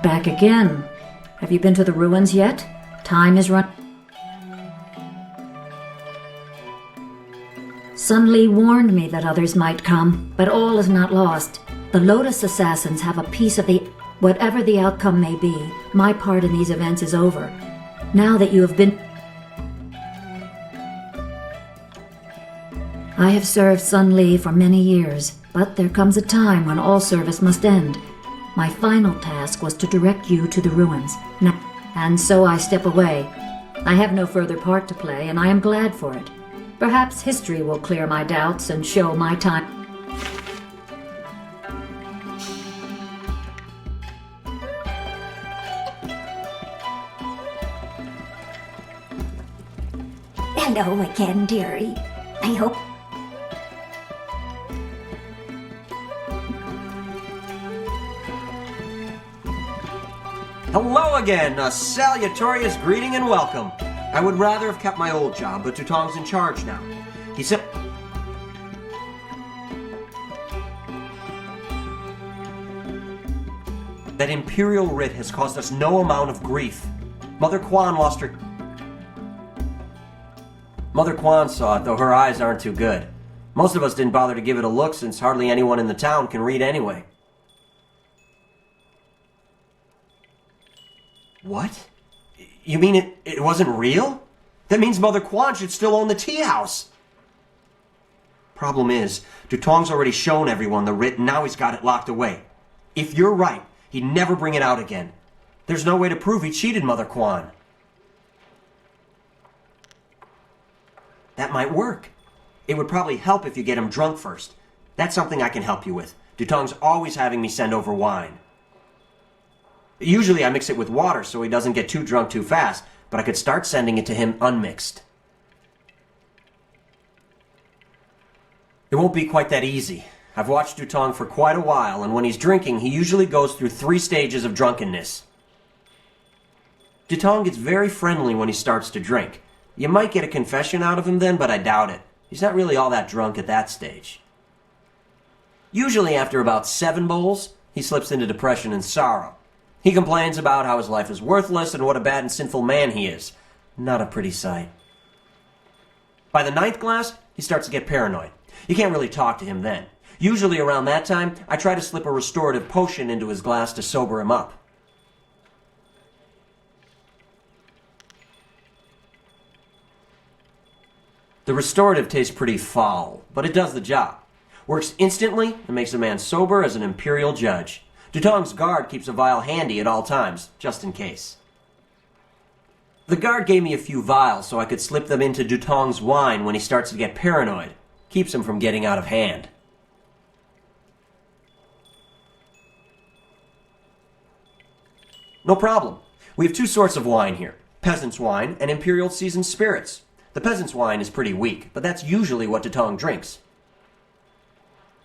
Back again. Have you been to the ruins yet? Time is run. Sun Li warned me that others might come, but all is not lost. The Lotus Assassins have a piece of the... Whatever the outcome may be, my part in these events is over. Now that you have been... I have served Sun Li for many years, but there comes a time when all service must end. My final task was to direct you to the ruins, and so I step away. I have no further part to play, and I am glad for it. Perhaps history will clear my doubts and show my time. Hello again, dearie. I hope... Hello again! A salutatorious greeting and welcome. I would rather have kept my old job, but Tutong's in charge now. He said... That Imperial writ has caused us no amount of grief. Mother Quan lost her... Mother Quan saw it, though her eyes aren't too good. Most of us didn't bother to give it a look since hardly anyone in the town can read anyway. What? You mean it wasn't real? That means Mother Quan should still own the tea house. Problem is, Dutong's already shown everyone the writ and now he's got it locked away. If you're right, he'd never bring it out again. There's no way to prove he cheated Mother Kwan. That might work. It would probably help if you get him drunk first. That's something I can help you with. Dutong's always having me send over wine. Usually I mix it with water so he doesn't get too drunk too fast, but I could start sending it to him unmixed. It won't be quite that easy. I've watched Dutong for quite a while, and when he's drinking, he usually goes through 3 stages of drunkenness. Dutong gets very friendly when he starts to drink. You might get a confession out of him then, but I doubt it. He's not really all that drunk at that stage. Usually after about 7 bowls, he slips into depression and sorrow. He complains about how his life is worthless and what a bad and sinful man he is. Not a pretty sight. By the 9th glass, he starts to get paranoid. You can't really talk to him then. Usually around that time, I try to slip a restorative potion into his glass to sober him up. The restorative tastes pretty foul, but it does the job. Works instantly and makes a man sober as an imperial judge. Dutong's guard keeps a vial handy at all times, just in case. The guard gave me a few vials so I could slip them into Dutong's wine when he starts to get paranoid. Keeps him from getting out of hand. No problem. We have 2 sorts of wine here. Peasant's wine and imperial seasoned spirits. The peasant's wine is pretty weak, but that's usually what Dutong drinks.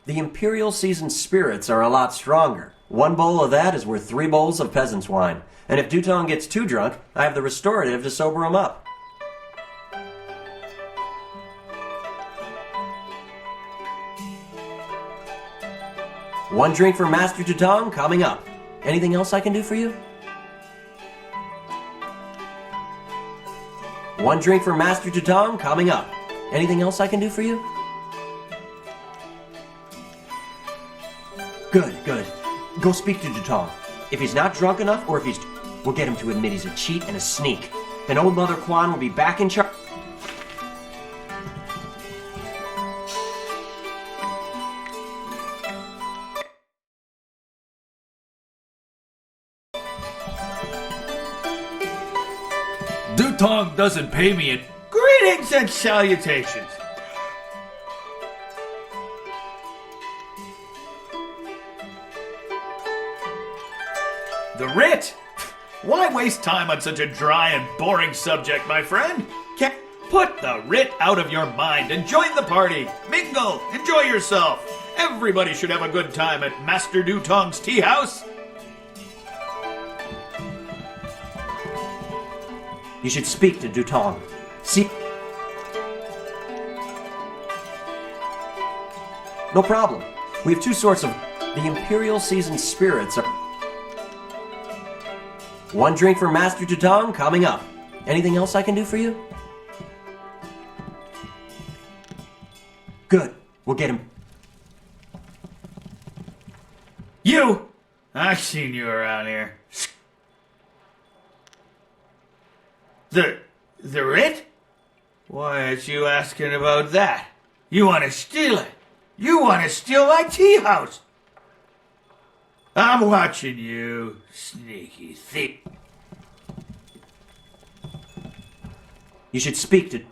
The imperial seasoned spirits are a lot stronger. 1 bowl of that is worth 3 bowls of peasant's wine. And if Dutong gets too drunk, I have the restorative to sober him up. One drink for Master Dutong coming up. Anything else I can do for you? One drink for Master Dutong coming up. Anything else I can do for you? Good, good. Go speak to Dutong. If he's not drunk enough, or if he's... we'll get him to admit he's a cheat and a sneak. Then old Mother Kwan will be back in charge. Dutong doesn't pay me in... Greetings and salutations! The writ? Why waste time on such a dry and boring subject, my friend? Put the writ out of your mind and join the party. Mingle, enjoy yourself. Everybody should have a good time at Master Dutong's tea house. You should speak to Dutong. See... No problem. We have 2 sorts of... The imperial seasoned spirits are... 1 drink for Master Dutong coming up. Anything else I can do for you? Good. We'll get him. You! I've seen you around here. The writ? Why aren't you asking about that? You want to steal it. You want to steal my tea house. I'm watching you, sneaky thief. You should speak to...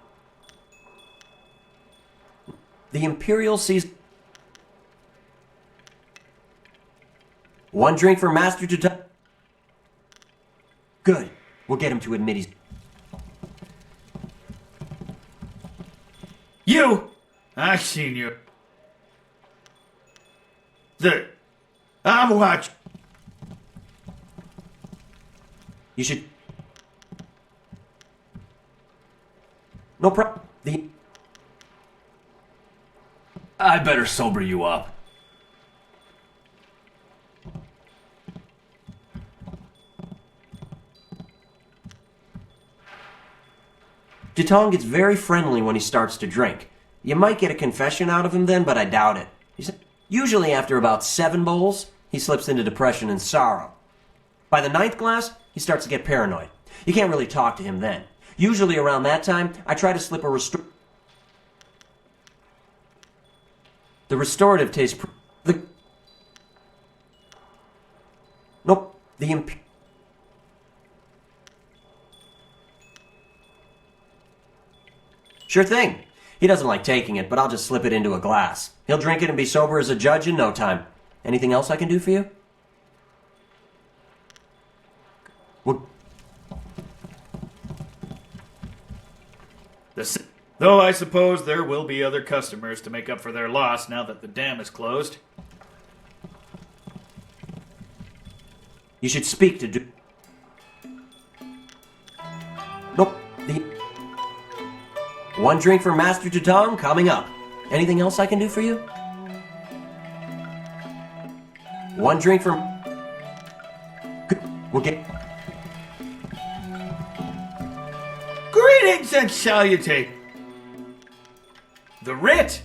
The imperial season... 1 drink for Master Dutong. Good. We'll get him to admit he's... You! I've seen you. I'm watching. You should... No problem. I better sober you up. Dutong gets very friendly when he starts to drink. You might get a confession out of him then, but I doubt it. Usually after about 7 bowls, he slips into depression and sorrow. By the 9th glass, he starts to get paranoid. You can't really talk to him then. Usually around that time, I try to slip a The restorative tastes... The imp... Sure thing. He doesn't like taking it, but I'll just slip it into a glass. He'll drink it and be sober as a judge in no time. Anything else I can do for you? Well, Though I suppose there will be other customers to make up for their loss now that the dam is closed. you should speak to Nope. One drink for Master Tutong coming up. Anything else I can do for you? One drink for... We'll get... Greetings and salutations. The writ!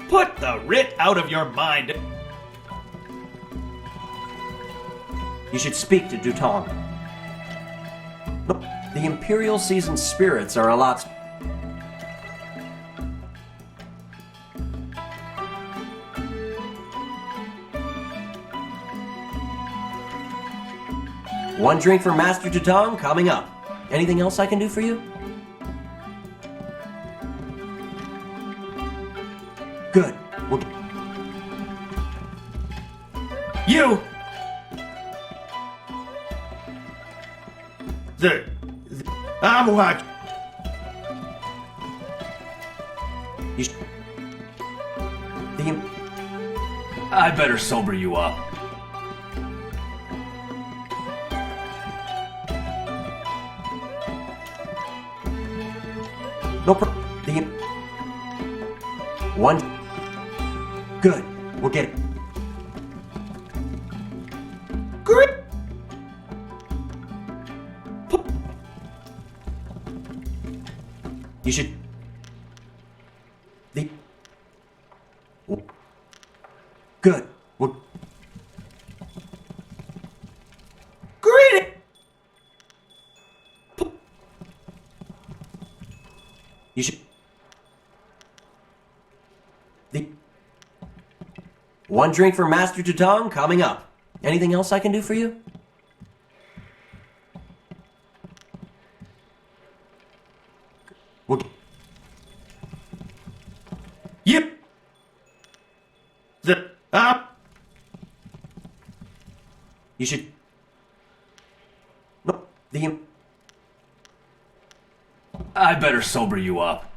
Put the writ out of your mind. You should speak to Dutong. Nope. The Imperial Seasoned Spirits are a lot... One drink for Master Tutong coming up. Anything else I can do for you? Good. We'll... You! I'm what? I better sober you up. No problem. One. Good. We'll get it. Great! You should... Good. We'll... Greeting! You should... One drink for Master Tutong coming up. Anything else I can do for you? We'll... Yep. You should... Nope. I better sober you up.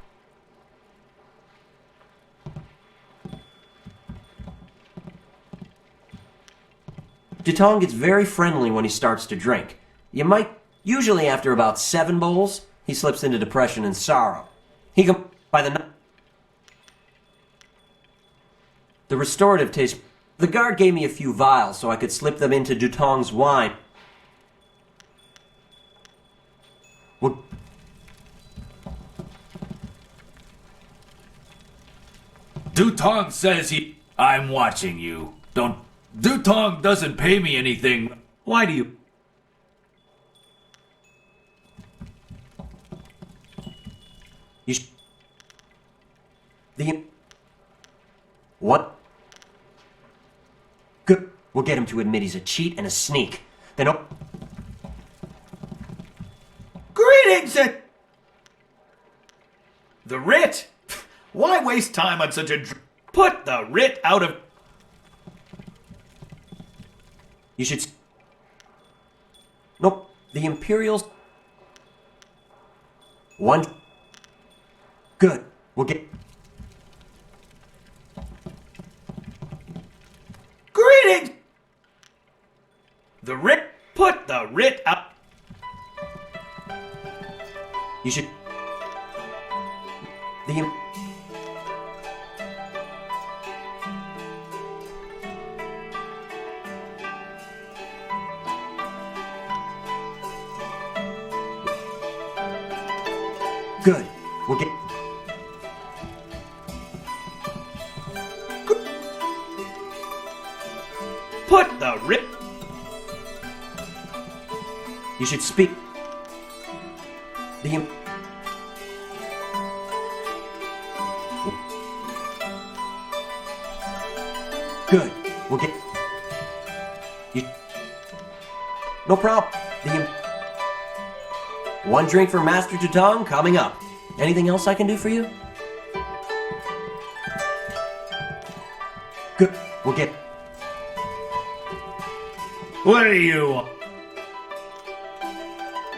Tutong gets very friendly when he starts to drink. You might... Usually after about 7 bowls, he slips into depression and sorrow. He can... By the... The restorative taste... The guard gave me a few vials so I could slip them into Dutong's wine. Well... Dutong says he... I'm watching you. Don't... Dutong doesn't pay me anything. Why do you... You sh... What? Good. We'll get him to admit he's a cheat and a sneak. Then... Greetings and... The writ! Why waste time on such a... Put the writ out of... You should... Nope. The Imperials... One... Good. We'll get... Greetings! The writ... Put the writ out... You should... The... Good. We'll get... Put the writ... You should speak... The... Good. We'll get... You... No problem. One drink for Master Jutong coming up. Anything else I can do for you? Good. We'll get... What are you?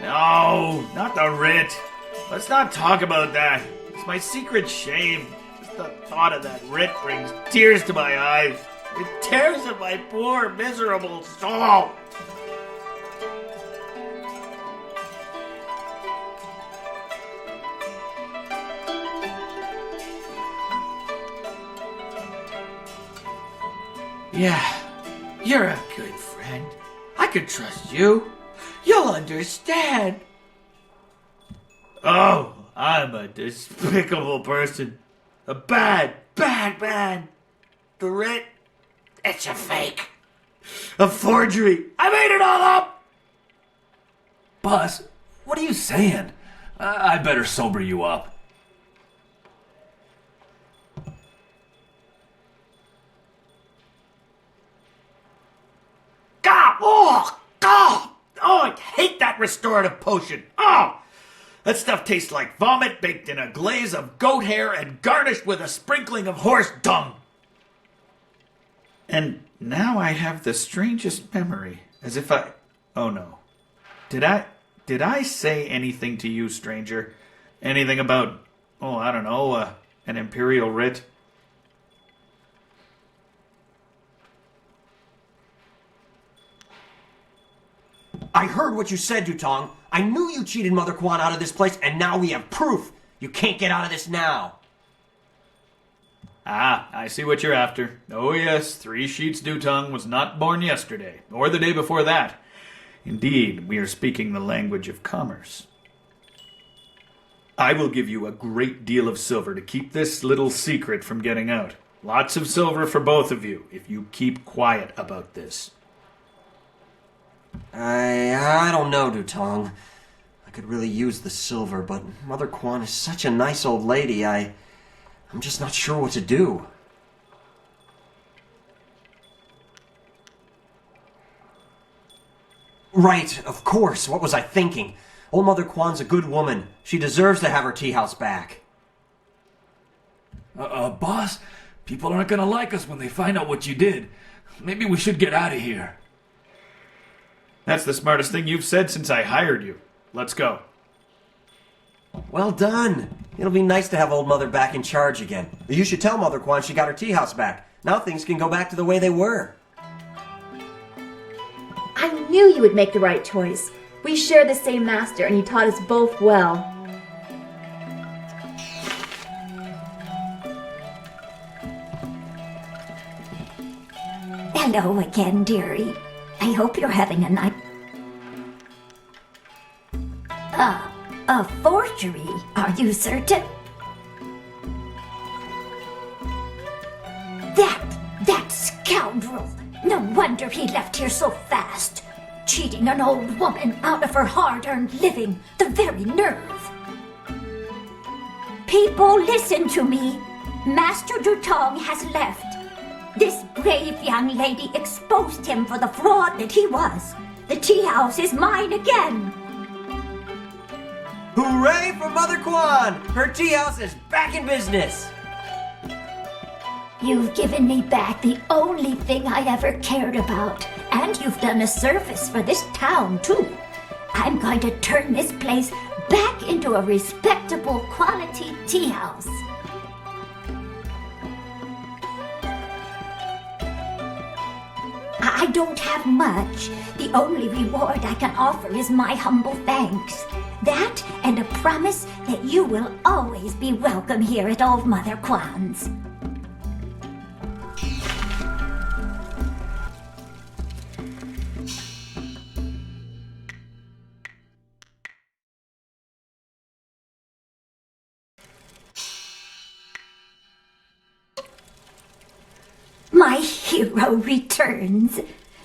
No, not the writ. Let's not talk about that. It's my secret shame. Just the thought of that writ brings tears to my eyes. It tears at my poor, miserable soul. Yeah, you're a good friend. I can trust you. You'll understand. Oh, I'm a despicable person. A bad, bad man. The writ, it's a fake. A forgery. I made it all up. Boss, what are you saying? I better sober you up. God! Oh! God! Oh, I hate that restorative potion. Oh! That stuff tastes like vomit baked in a glaze of goat hair and garnished with a sprinkling of horse dung. And now I have the strangest memory, as if I... Oh no. Did I say anything to you, stranger? Anything about, oh, I don't know, an imperial writ? I heard what you said, Jutong. I knew you cheated Mother Quan out of this place, and now we have proof. You can't get out of this now. Ah, I see what you're after. Oh yes, 3 Sheets Jutong was not born yesterday, or the day before that. Indeed, we are speaking the language of commerce. I will give you a great deal of silver to keep this little secret from getting out. Lots of silver for both of you, if you keep quiet about this. I don't know, Jutong. I could really use the silver, but Mother Quan is such a nice old lady, I'm just not sure what to do. Right, of course. What was I thinking? Old Mother Quan's a good woman. She deserves to have her tea house back. Boss, people aren't gonna like us when they find out what you did. Maybe we should get out of here. That's the smartest thing you've said since I hired you. Let's go. Well done. It'll be nice to have old Mother back in charge again. You should tell Mother Quan she got her tea house back. Now things can go back to the way they were. I knew you would make the right choice. We share the same master, and he taught us both well. Hello again, dearie. I hope you're having a nice... A forgery, are you certain? That scoundrel! No wonder he left here so fast. Cheating an old woman out of her hard-earned living. The very nerve. People, listen to me. Master Jutong has left. This brave young lady exposed him for the fraud that he was. The tea house is mine again. Hooray for Mother Quan! Her tea house is back in business. You've given me back the only thing I ever cared about, and you've done a service for this town, too. I'm going to turn this place back into a respectable quality tea house. I don't have much. The only reward I can offer is my humble thanks. That and a promise that you will always be welcome here at Old Mother Quan's. My hero returns.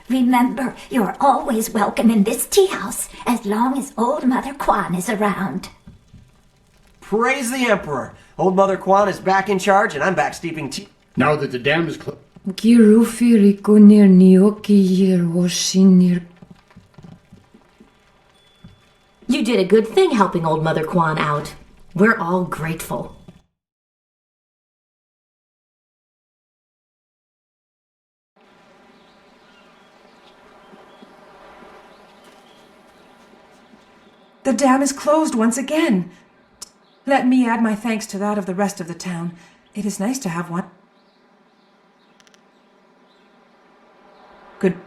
Remember, you're always welcome in this tea house as long as Old Mother Quan is around. Praise the Emperor! Old Mother Quan is back in charge, and I'm back steeping tea. Now that the dam is closed. You did a good thing helping old Mother Quan out. We're all grateful. The dam is closed once again. Let me add my thanks to that of the rest of the town. It is nice to have one. Good.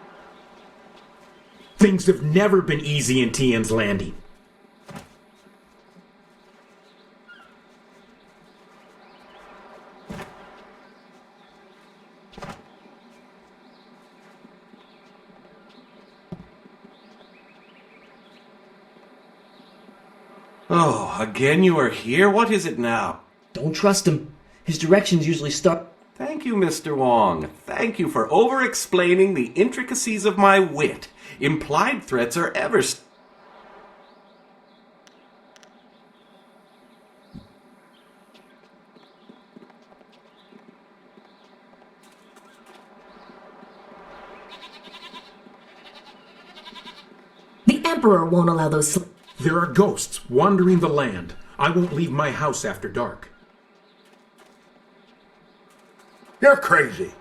Things have never been easy in Tian's Landing. Oh, again you are here? What is it now? Don't trust him. His directions usually start... Thank you, Mr. Wong. Thank you for over-explaining the intricacies of my wit. Implied threats are ever... The Emperor won't allow those... There are ghosts wandering the land. I won't leave my house after dark. You're crazy.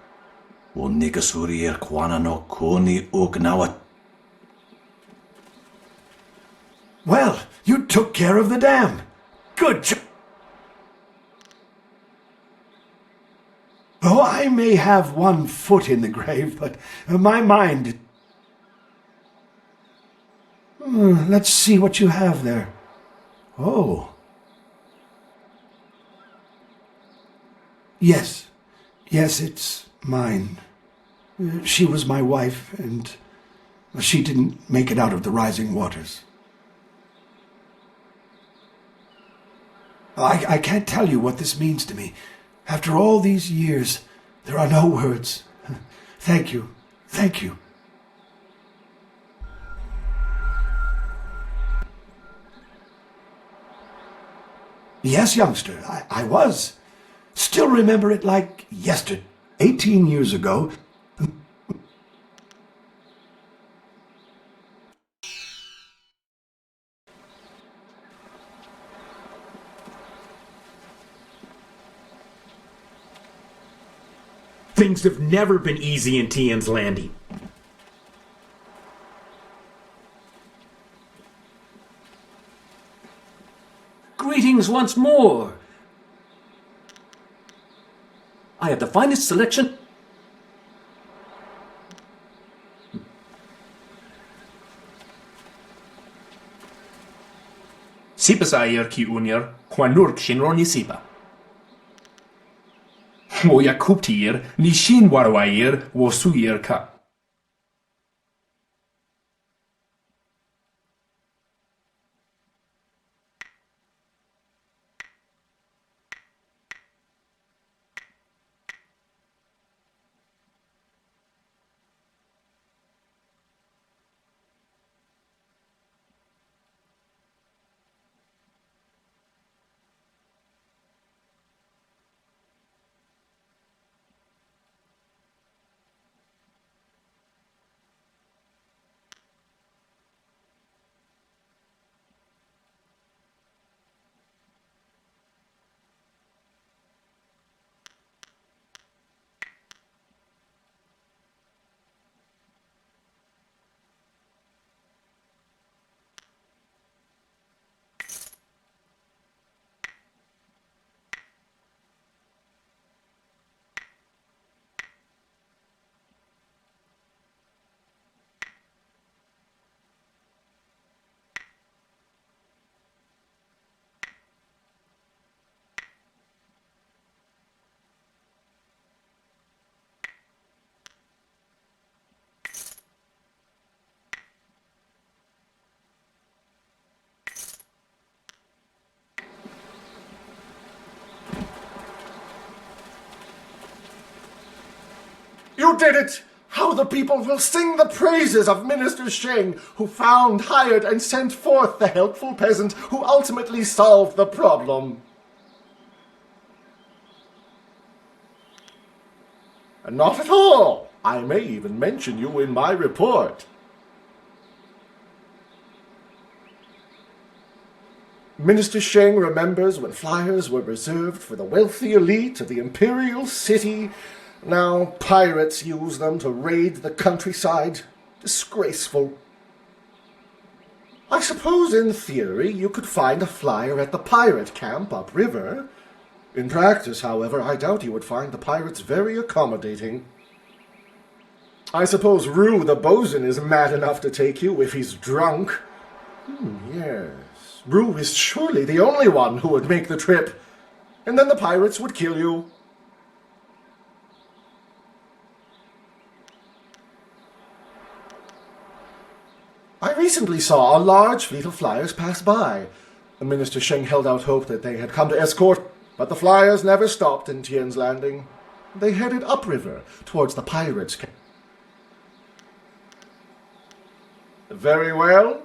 Well, you took care of the dam. Good job. Oh, I may have one foot in the grave, but my mind... Let's see what you have there. Oh. Yes, it's mine. She was my wife, and she didn't make it out of the rising waters. I can't tell you what this means to me. After all these years, there are no words. Thank you. Thank you. Yes, youngster, I was. Still remember it like yesterday. 18 years ago. Things have never been easy in Tian's Landing. Greetings once more. I have the finest selection. Sipa sa ayer ki unyer, kwanur kshinro ni sipa. Wo yakuptir, ni shin warwayer, wo suyer ka. You did it! How the people will sing the praises of Minister Sheng, who found, hired, and sent forth the helpful peasant who ultimately solved the problem. Not at all. I may even mention you in my report. Minister Sheng remembers when flyers were reserved for the wealthy elite of the Imperial City. Now pirates use them to raid the countryside. Disgraceful. I suppose in theory you could find a flyer at the pirate camp upriver. In practice, however, I doubt you would find the pirates very accommodating. I suppose Rue the bosun is mad enough to take you if he's drunk. Yes. Rue is surely the only one who would make the trip. And then the pirates would kill you. I recently saw a large fleet of flyers pass by. Minister Sheng held out hope that they had come to escort, but the flyers never stopped in Tian's Landing. They headed upriver towards the pirates' camp. Very well.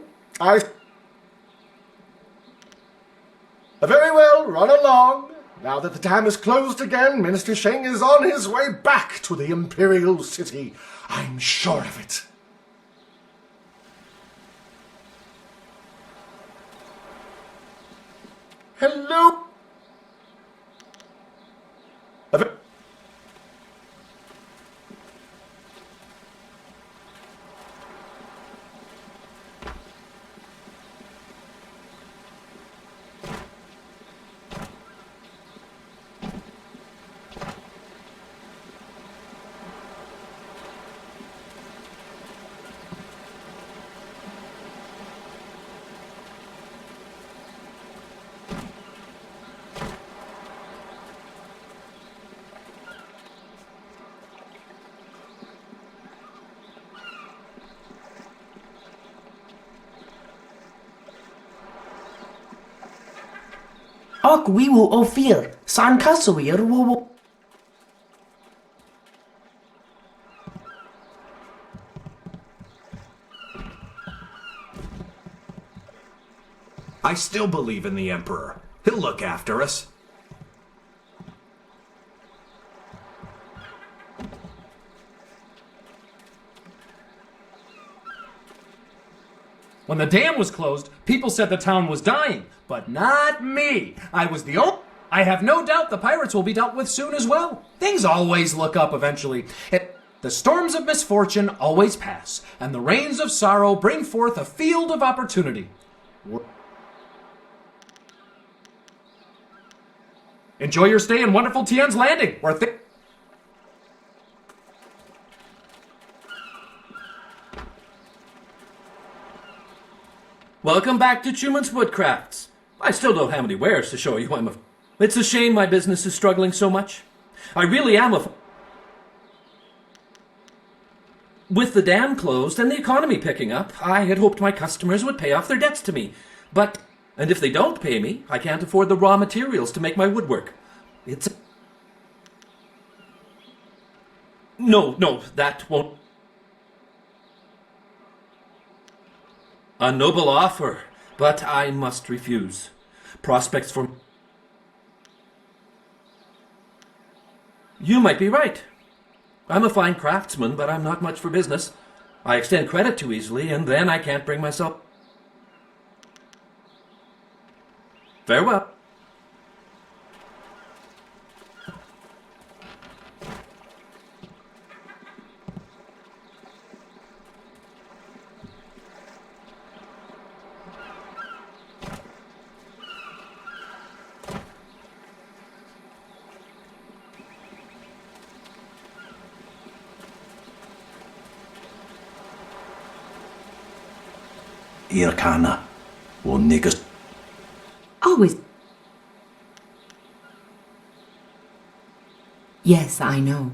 Very well, run along. Now that the dam is closed again, Minister Sheng is on his way back to the Imperial City. I'm sure of it. Hello? Och we will offer San Kasawir will. I still believe in the Emperor. He'll look after us. When the dam was closed, people said the town was dying, but not me. I was the only. I have no doubt the pirates will be dealt with soon as well. Things always look up eventually. The storms of misfortune always pass, and the rains of sorrow bring forth a field of opportunity. Enjoy your stay in wonderful Tian's Landing, where Welcome back to Truman's Woodcrafts. I still don't have any wares to show you. It's a shame my business is struggling so much. I really am With the dam closed and the economy picking up, I had hoped my customers would pay off their debts to me. And if they don't pay me, I can't afford the raw materials to make my woodwork. No, that won't... A noble offer, but I must refuse. Prospects for... You might be right. I'm a fine craftsman, but I'm not much for business. I extend credit too easily, and then I can't bring myself... Farewell. Irkana, or niggas. Always. Yes, I know.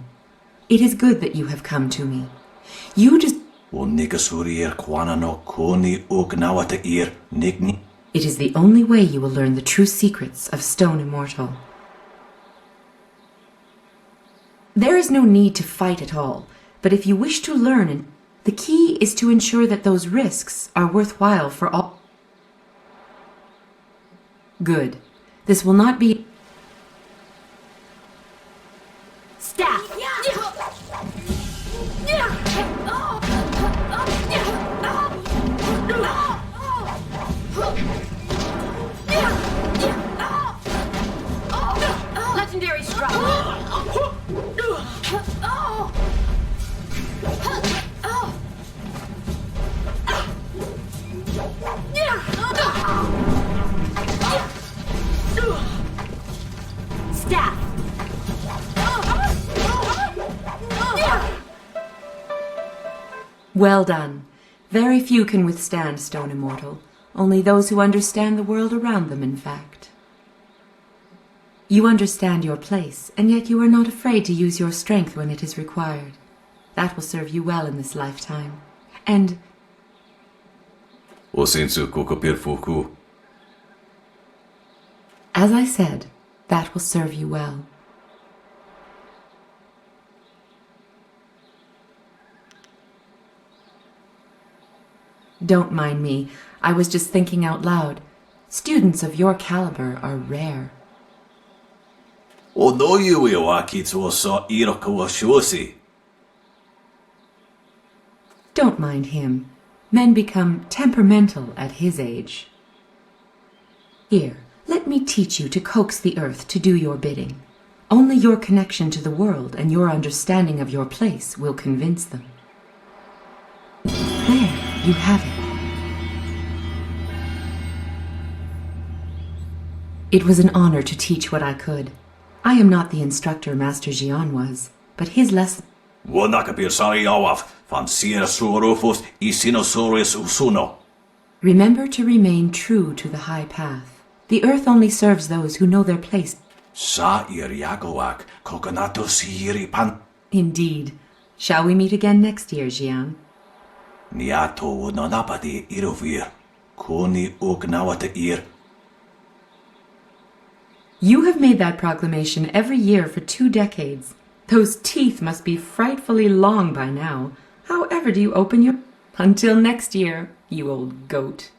It is good that you have come to me. You just... O niggas hurier kwana no koni ognawata ir nigni. It is the only way you will learn the true secrets of Stone Immortal. There is no need to fight at all, but if you wish to learn, the key is to ensure that those risks are worthwhile for all. Good. This will not be... Staff! legendary strike. Oh. Staff. Well done. Very few can withstand Stone Immortal. Only those who understand the world around them, in fact. You understand your place, and yet you are not afraid to use your strength when it is required. That will serve you well in this lifetime. And as I said, that will serve you well. Don't mind me. I was just thinking out loud. Students of your caliber are rare. Don't mind him. Men become temperamental at his age. Here, let me teach you to coax the earth to do your bidding. Only your connection to the world and your understanding of your place will convince them. There, you have it. It was an honor to teach what I could. I am not the instructor Master Jian was, but his lesson... Remember to remain true to the high path. The earth only serves those who know their place. Indeed. Shall we meet again next year, Jian? You have made that proclamation every year for 2 decades. Those teeth must be frightfully long by now. However do you open your... Until next year, you old goat.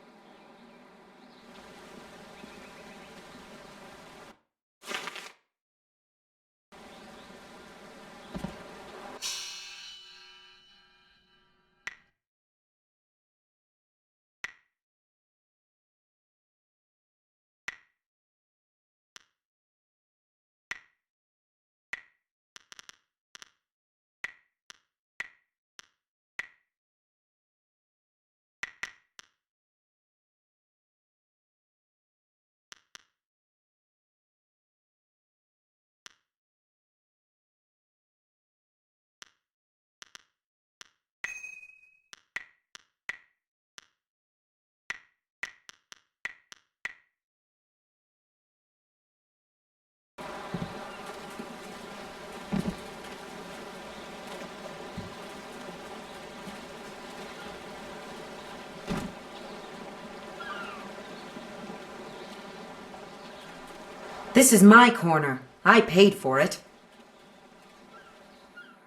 This is my corner. I paid for it.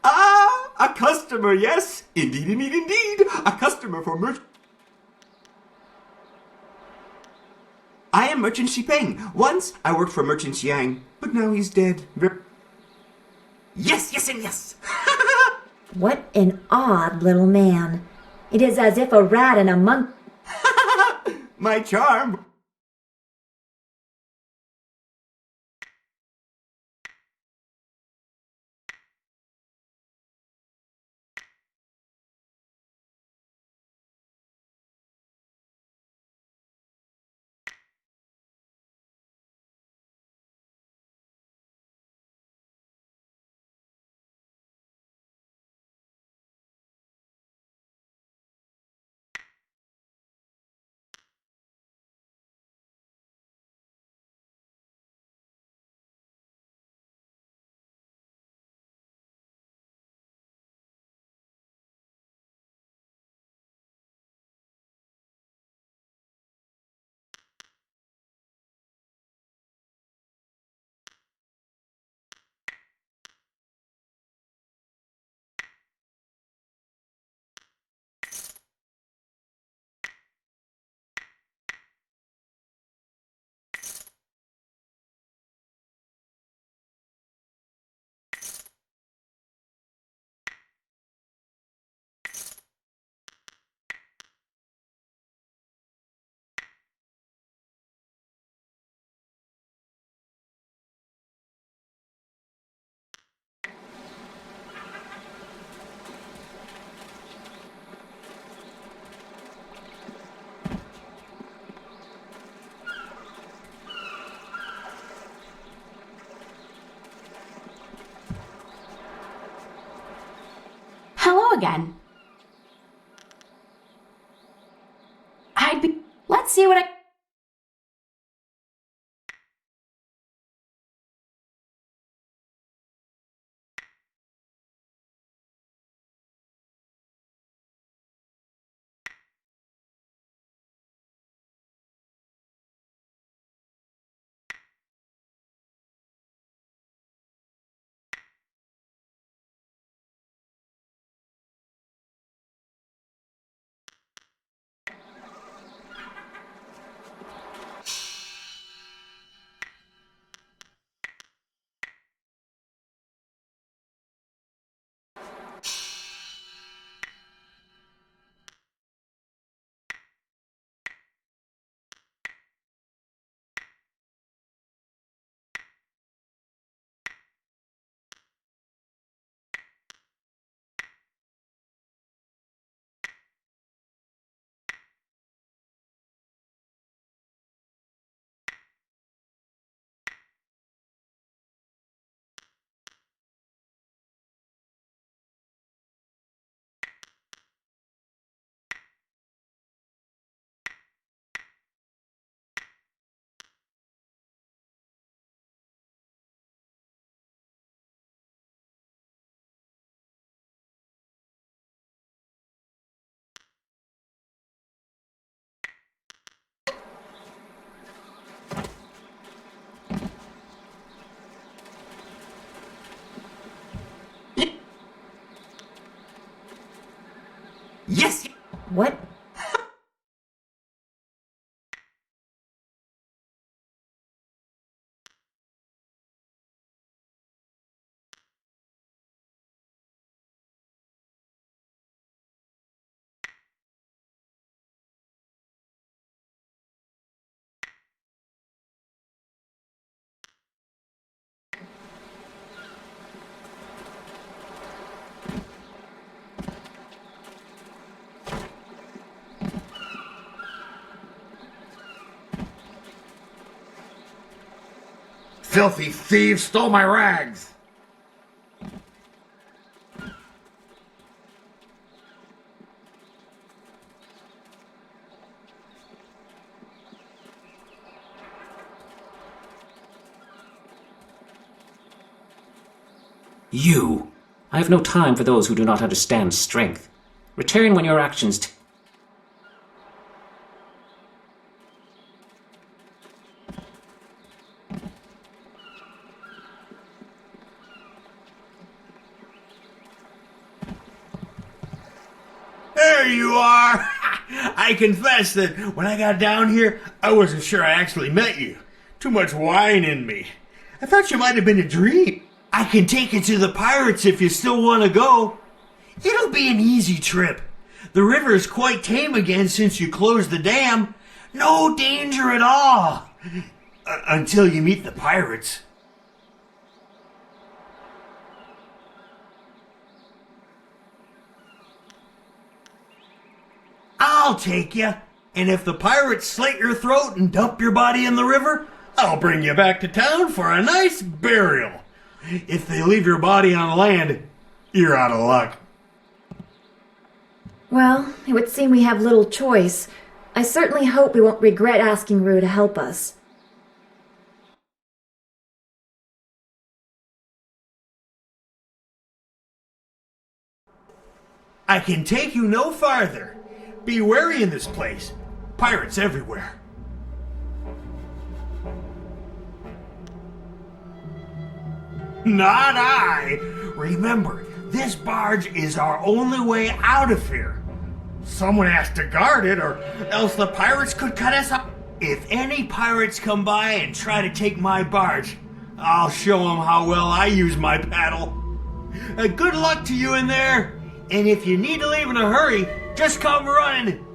Ah, a customer, yes. Indeed, indeed, indeed. A customer for merchant. I am Merchant Xipeng. Once I worked for Merchant Xiang, but now he's dead. Yes, yes, and yes. What an odd little man. It is as if a rat and a monk... My charm. go again. Let's see what I... Yes! What? Filthy thieves stole my rags! You! I have no time for those who do not understand strength. Return when your actions There you are! I confess that when I got down here, I wasn't sure I actually met you. Too much wine in me. I thought you might have been a dream. I can take you to the pirates if you still want to go. It'll be an easy trip. The river is quite tame again since you closed the dam. No danger at all. Until you meet the pirates. I'll take you. And if the pirates slit your throat and dump your body in the river, I'll bring you back to town for a nice burial. If they leave your body on land, you're out of luck. Well, it would seem we have little choice. I certainly hope we won't regret asking Rue to help us. I can take you no farther. Be wary in this place. Pirates everywhere. Not I! Remember, this barge is our only way out of here. Someone has to guard it, or else the pirates could cut us off. If any pirates come by and try to take my barge, I'll show them how well I use my paddle. Good luck to you in there, and if you need to leave in a hurry, just come running.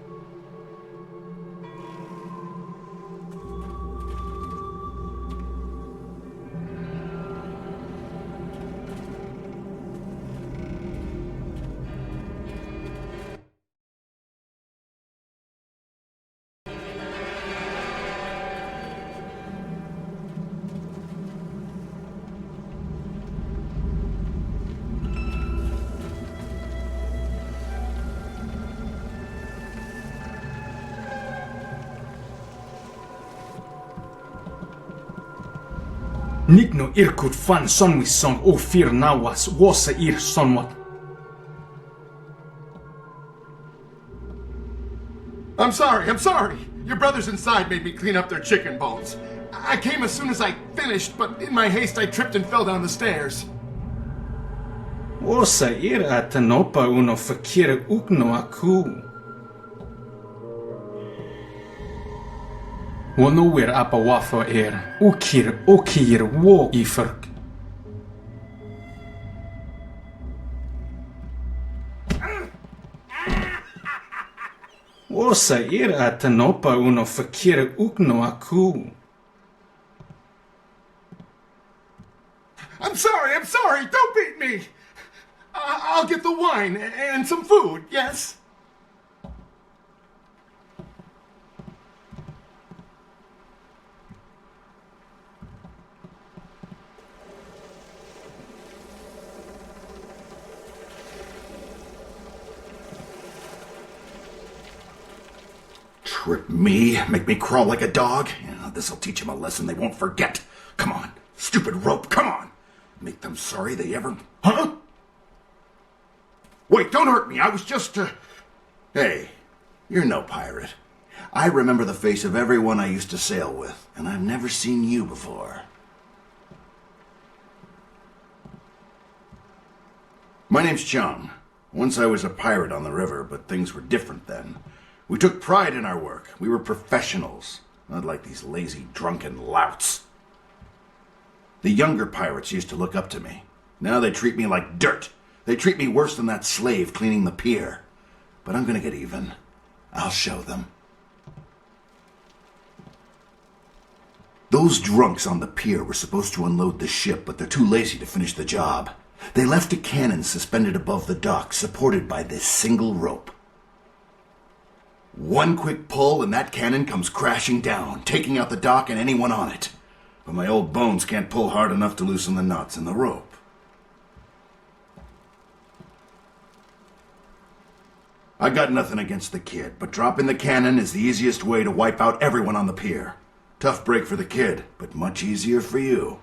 Nikno irkut fan sonwissong o fir nawas wasa ir sonwat. I'm sorry. Your brothers inside made me clean up their chicken bones. I came as soon as I finished, but in my haste I tripped and fell down the stairs. Wasa ir atanopa uno fakir ukno aku. Wano weer apa wafa okir wo ifirk. Wasa ir atanopa uno fakir ukno aku. I'm sorry, don't beat me! I'll get the wine and some food, yes? Trip me? Make me crawl like a dog? Yeah, this'll teach them a lesson they won't forget. Come on, stupid rope, come on! Make them sorry they ever... Huh? Wait, don't hurt me, I was just, Hey, you're no pirate. I remember the face of everyone I used to sail with, and I've never seen you before. My name's Chung. Once I was a pirate on the river, but things were different then. We took pride in our work. We were professionals, not like these lazy, drunken louts. The younger pirates used to look up to me. Now they treat me like dirt. They treat me worse than that slave cleaning the pier. But I'm gonna get even. I'll show them. Those drunks on the pier were supposed to unload the ship, but they're too lazy to finish the job. They left a cannon suspended above the dock, supported by this single rope. One quick pull and that cannon comes crashing down, taking out the dock and anyone on it. But my old bones can't pull hard enough to loosen the knots in the rope. I got nothing against the kid, but dropping the cannon is the easiest way to wipe out everyone on the pier. Tough break for the kid, but much easier for you.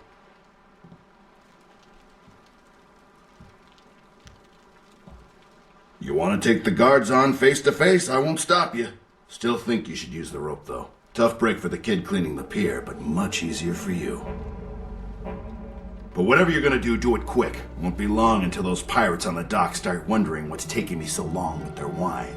You want to take the guards on face to face? I won't stop you. Still think you should use the rope, though. Tough break for the kid cleaning the pier, but much easier for you. But whatever you're gonna do, do it quick. Won't be long until those pirates on the dock start wondering what's taking me so long with their wine.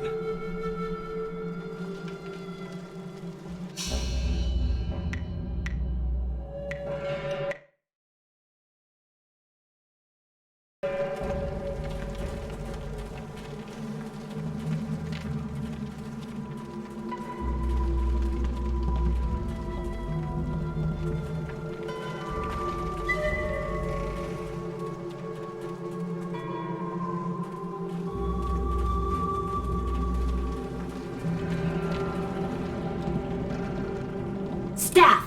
Staff!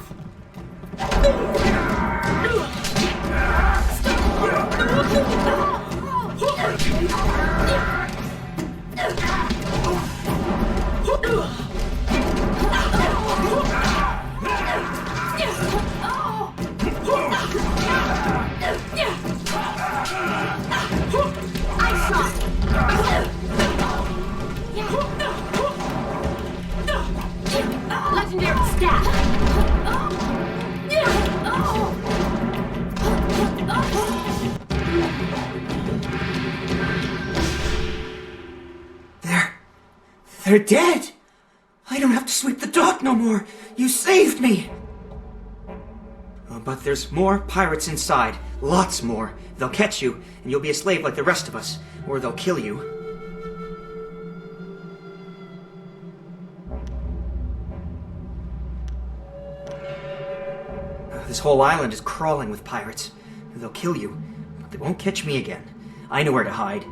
Legendary staff! They're dead! I don't have to sweep the dock no more! You saved me! But there's more pirates inside. Lots more. They'll catch you, and you'll be a slave like the rest of us. Or they'll kill you. This whole island is crawling with pirates. They'll kill you, but they won't catch me again. I know where to hide.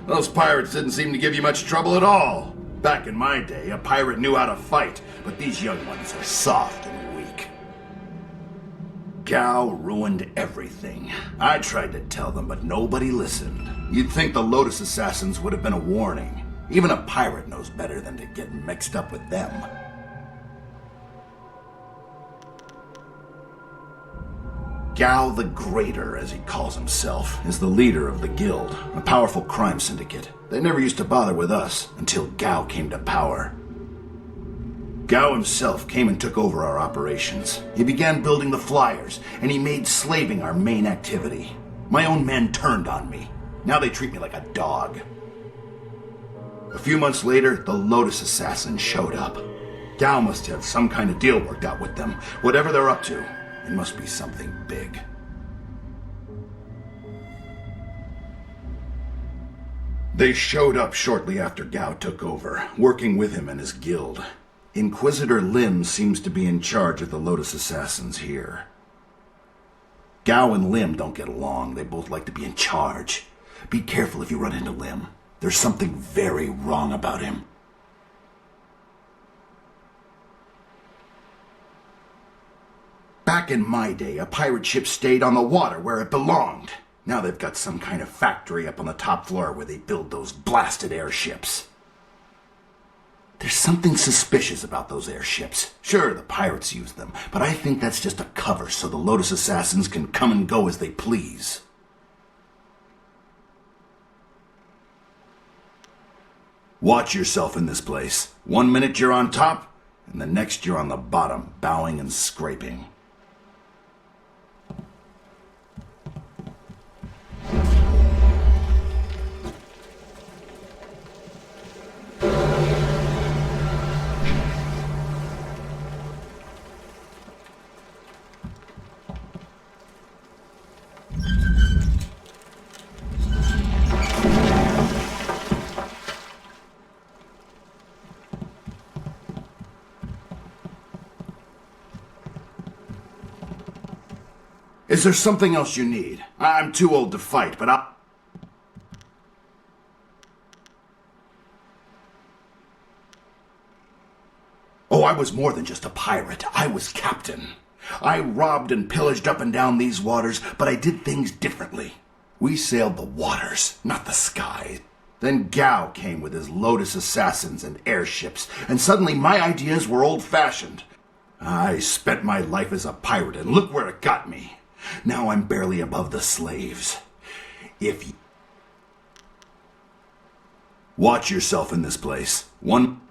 Those pirates didn't seem to give you much trouble at all. Back in my day, a pirate knew how to fight, but these young ones are soft and weak. Gao ruined everything. I tried to tell them, but nobody listened. You'd think the Lotus Assassins would have been a warning. Even a pirate knows better than to get mixed up with them. Gao the Greater, as he calls himself, is the leader of the guild, a powerful crime syndicate. They never used to bother with us until Gao came to power. Gao himself came and took over our operations. He began building the flyers, and he made slaving our main activity. My own men turned on me. Now they treat me like a dog. A few months later, the Lotus Assassins showed up. Gao must have some kind of deal worked out with them. Whatever they're up to, it must be something big. They showed up shortly after Gao took over, working with him and his guild. Inquisitor Lim seems to be in charge of the Lotus Assassins here. Gao and Lim don't get along. They both like to be in charge. Be careful if you run into Lim. There's something very wrong about him. Back in my day, a pirate ship stayed on the water where it belonged. Now they've got some kind of factory up on the top floor where they build those blasted airships. There's something suspicious about those airships. Sure, the pirates use them, but I think that's just a cover so the Lotus Assassins can come and go as they please. Watch yourself in this place. 1 minute you're on top, and the next you're on the bottom, bowing and scraping. Is there something else you need? I'm too old to fight, but Oh, I was more than just a pirate. I was captain. I robbed and pillaged up and down these waters, but I did things differently. We sailed the waters, not the skies. Then Gao came with his Lotus Assassins and airships, and suddenly my ideas were old-fashioned. I spent my life as a pirate, and look where it got me. Now I'm barely above the slaves. If you... Watch yourself in this place. One...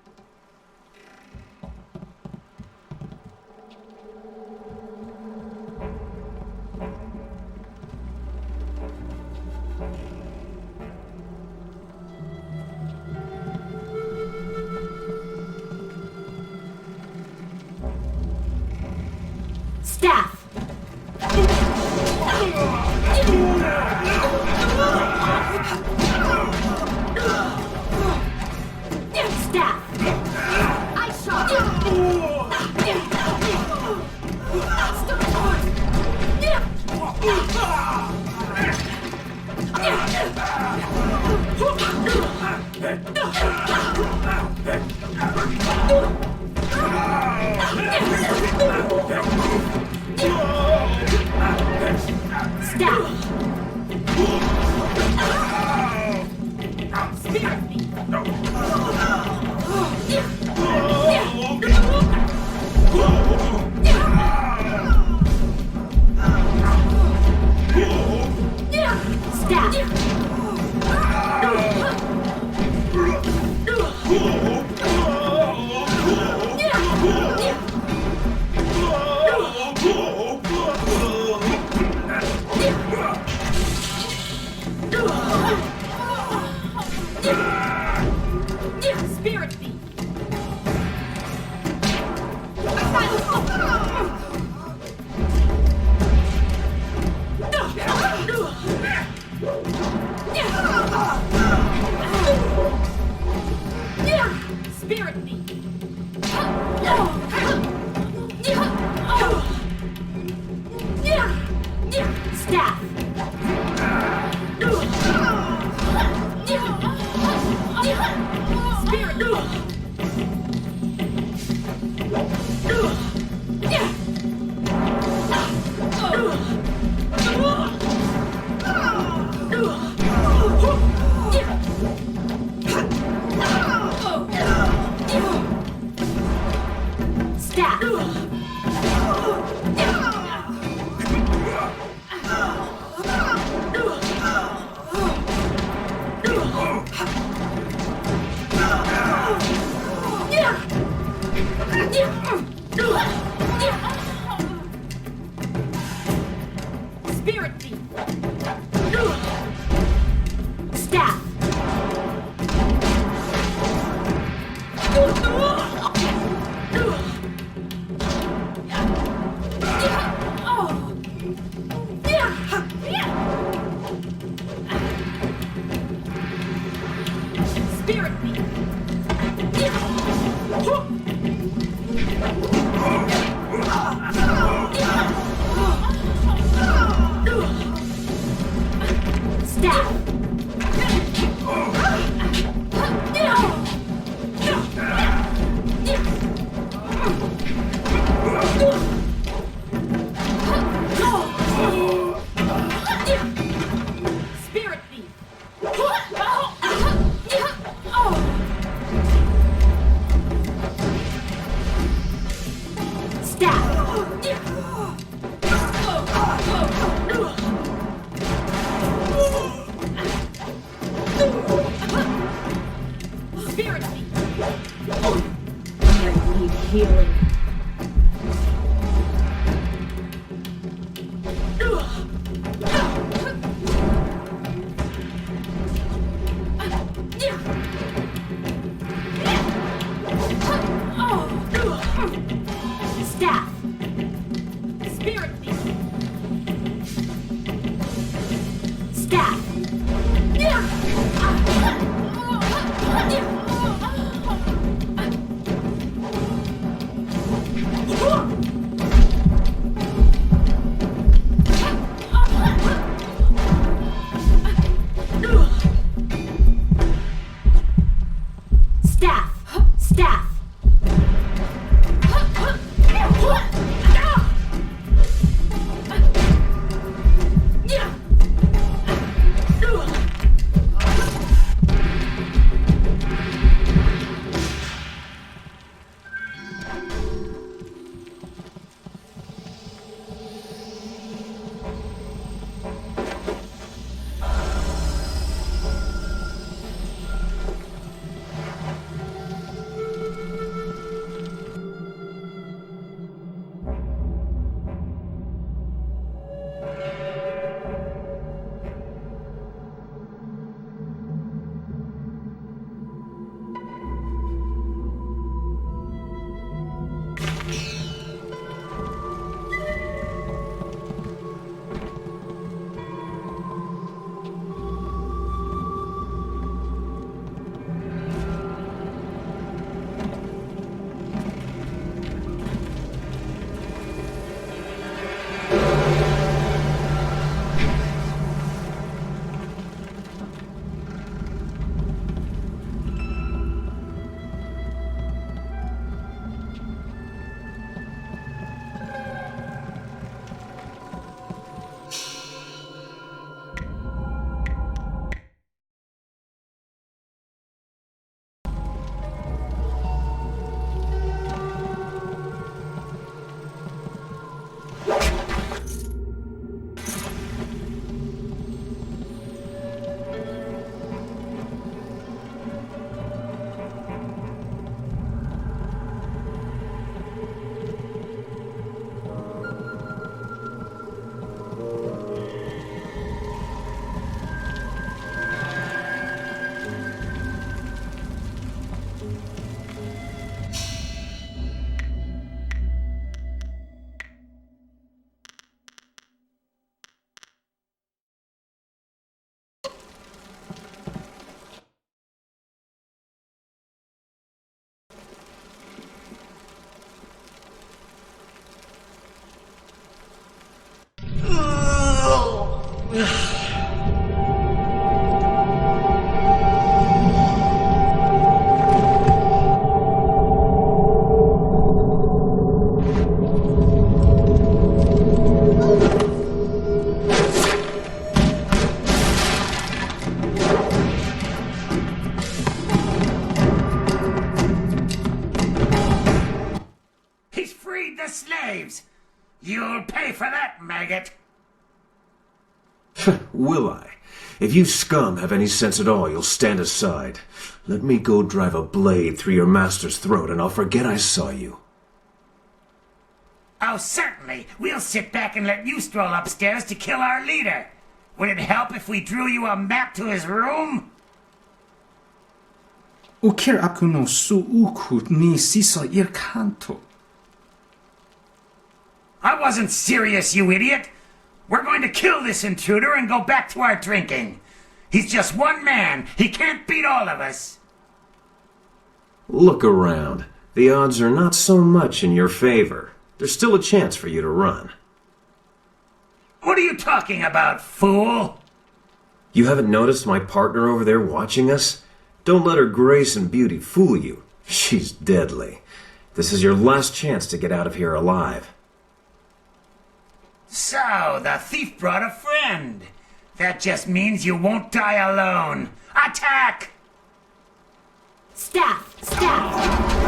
Staff! Staff! I shot Spirit me! Spirit me! Spirit me! Staff! Spirit me! Staff. Spirit me. Staff. Spirit me. Spirit me. I need healing. Staff. Spirit me. Staff. Staff. Staff. slaves! You'll pay for that, maggot! Will I? If you scum have any sense at all, you'll stand aside. Let me go drive a blade through your master's throat, and I'll forget I saw you. Oh, certainly. We'll sit back and let you stroll upstairs to kill our leader. Would it help if we drew you a map to his room? Ukir aku no su'uku ni siso ir kanto. I wasn't serious, you idiot! We're going to kill this intruder and go back to our drinking. He's just one man. He can't beat all of us. Look around. The odds are not so much in your favor. There's still a chance for you to run. What are you talking about, fool? You haven't noticed my partner over there watching us? Don't let her grace and beauty fool you. She's deadly. This is your last chance to get out of here alive. So, the thief brought a friend. That just means you won't die alone. Attack! Staff! Staff!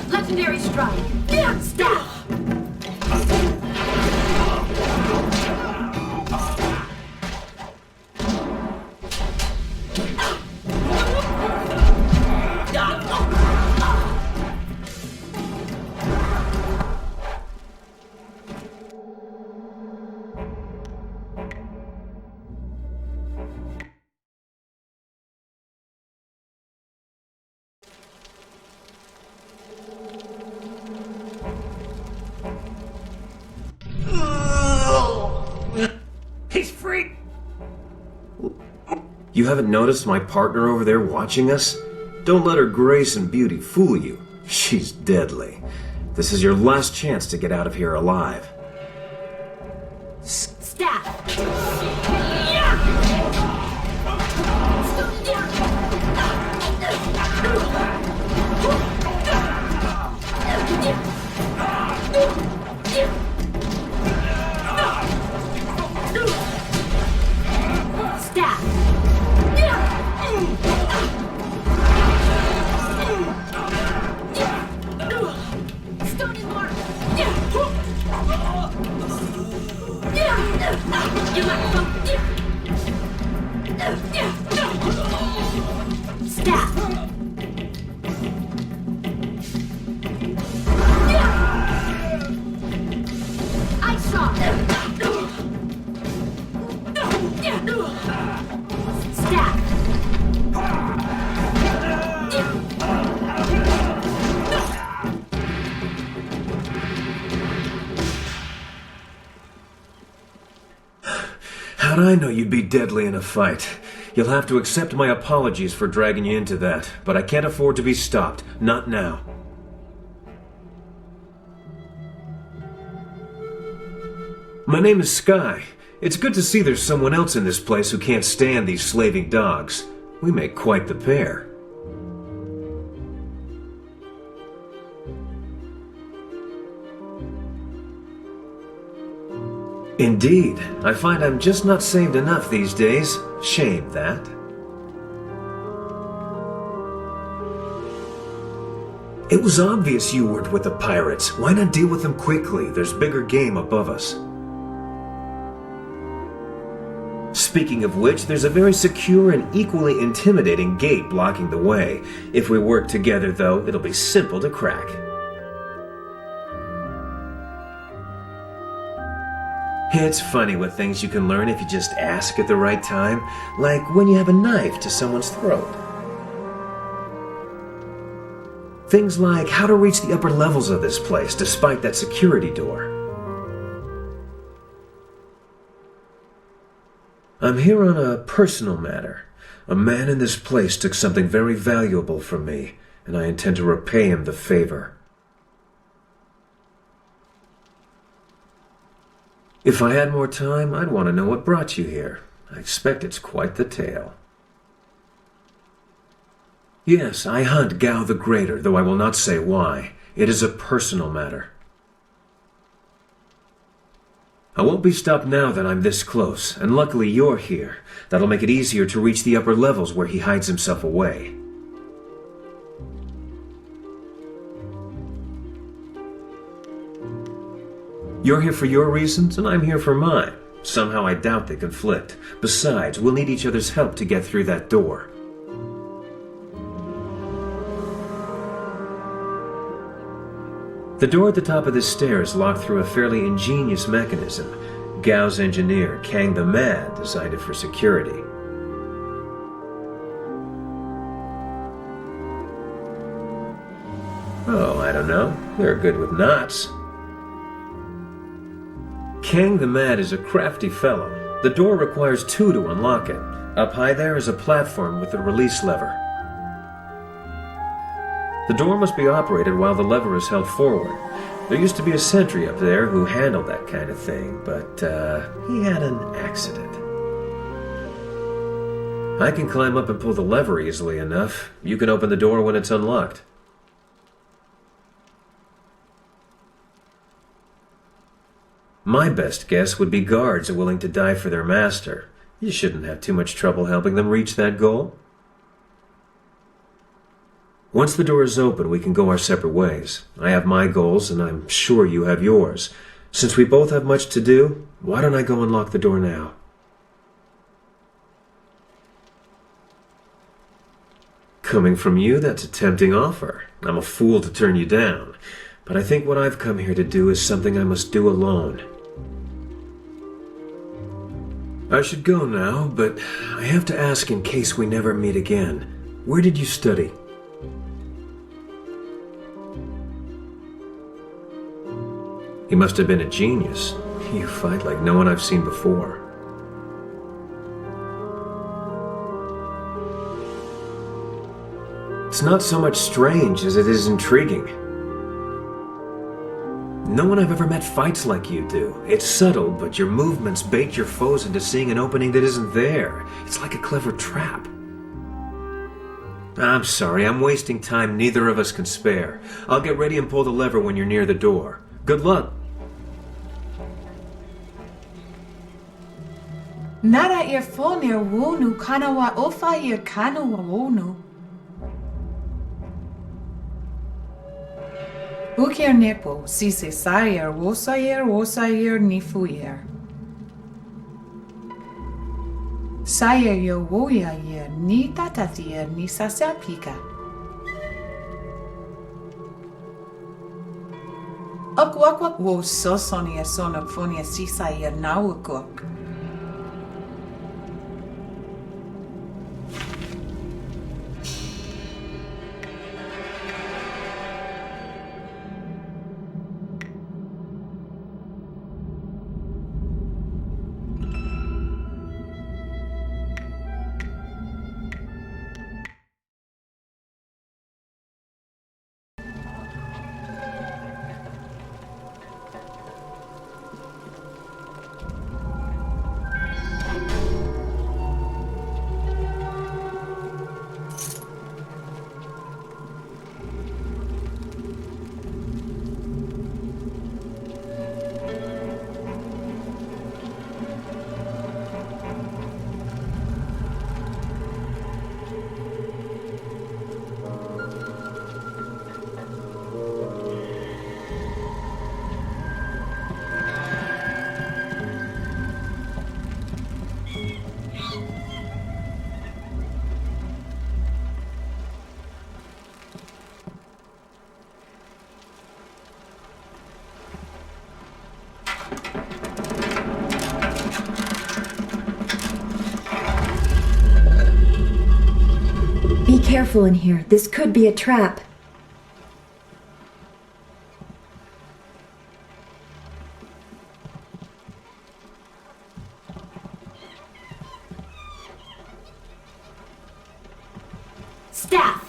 Legendary strike. Staff. He's free. You haven't noticed my partner over there watching us? Don't let her grace and beauty fool you. She's deadly. This is your last chance to get out of here alive. Staff. How'd I know you'd be deadly in a fight? You'll have to accept my apologies for dragging you into that, but I can't afford to be stopped. Not now. My name is Sky. It's good to see there's someone else in this place who can't stand these slaving dogs. We make quite the pair. Indeed. I find I'm just not saved enough these days. Shame that. It was obvious you weren't with the pirates. Why not deal with them quickly? There's bigger game above us. Speaking of which, there's a very secure and equally intimidating gate blocking the way. If we work together, though, it'll be simple to crack. It's funny what things you can learn if you just ask at the right time, like when you have a knife to someone's throat. Things like how to reach the upper levels of this place despite that security door. I'm here on a personal matter. A man in this place took something very valuable from me, and I intend to repay him the favor. If I had more time, I'd want to know what brought you here. I expect it's quite the tale. Yes, I hunt Gao the Greater, though I will not say why. It is a personal matter. I won't be stopped now that I'm this close, and luckily you're here. That'll make it easier to reach the upper levels where he hides himself away. You're here for your reasons, and I'm here for mine. Somehow I doubt they conflict. Besides, we'll need each other's help to get through that door. The door at the top of this stair is locked through a fairly ingenious mechanism. Gao's engineer, Kang the Mad, designed it for security. Oh, I don't know. They're good with knots. Kang the Mad is a crafty fellow. The door requires 2 to unlock it. Up high there is a platform with a release lever. The door must be operated while the lever is held forward. There used to be a sentry up there who handled that kind of thing, but he had an accident. I can climb up and pull the lever easily enough. You can open the door when it's unlocked. My best guess would be guards willing to die for their master. You shouldn't have too much trouble helping them reach that goal. Once the door is open, we can go our separate ways. I have my goals, and I'm sure you have yours. Since we both have much to do, why don't I go and lock the door now? Coming from you, that's a tempting offer. I'm a fool to turn you down. But I think what I've come here to do is something I must do alone. I should go now, but I have to ask in case we never meet again. Where did you study? He must have been a genius. You fight like no one I've seen before. It's not so much strange as it is intriguing. No one I've ever met fights like you do. It's subtle, but your movements bait your foes into seeing an opening that isn't there. It's like a clever trap. I'm sorry, I'm wasting time neither of us can spare. I'll get ready and pull the lever when you're near the door. Good luck. Nara irfonir wonu kanawa ofair kanawa wonu. Ukir nepo, sise sayer wosayer nifuyer. Sayer yo woya yer ni tatatier ni sasapika. Okwakwak wo sosonia sonophonia sisayer nawukok. Be careful in here. This could be a trap. Staff!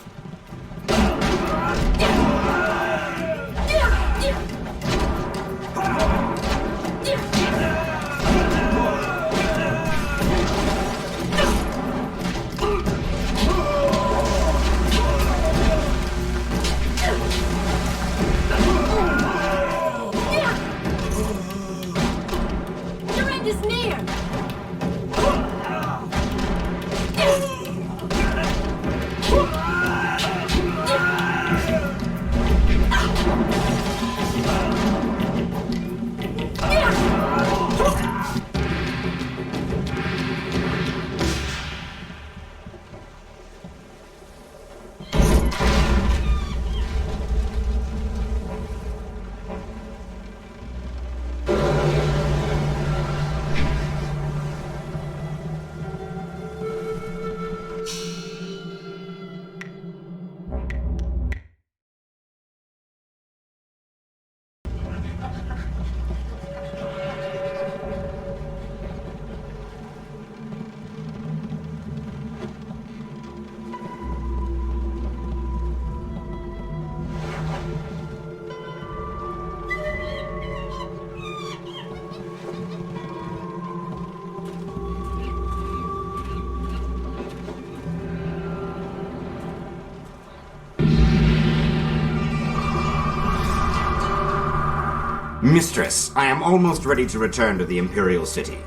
Mistress, I am almost ready to return to the Imperial City.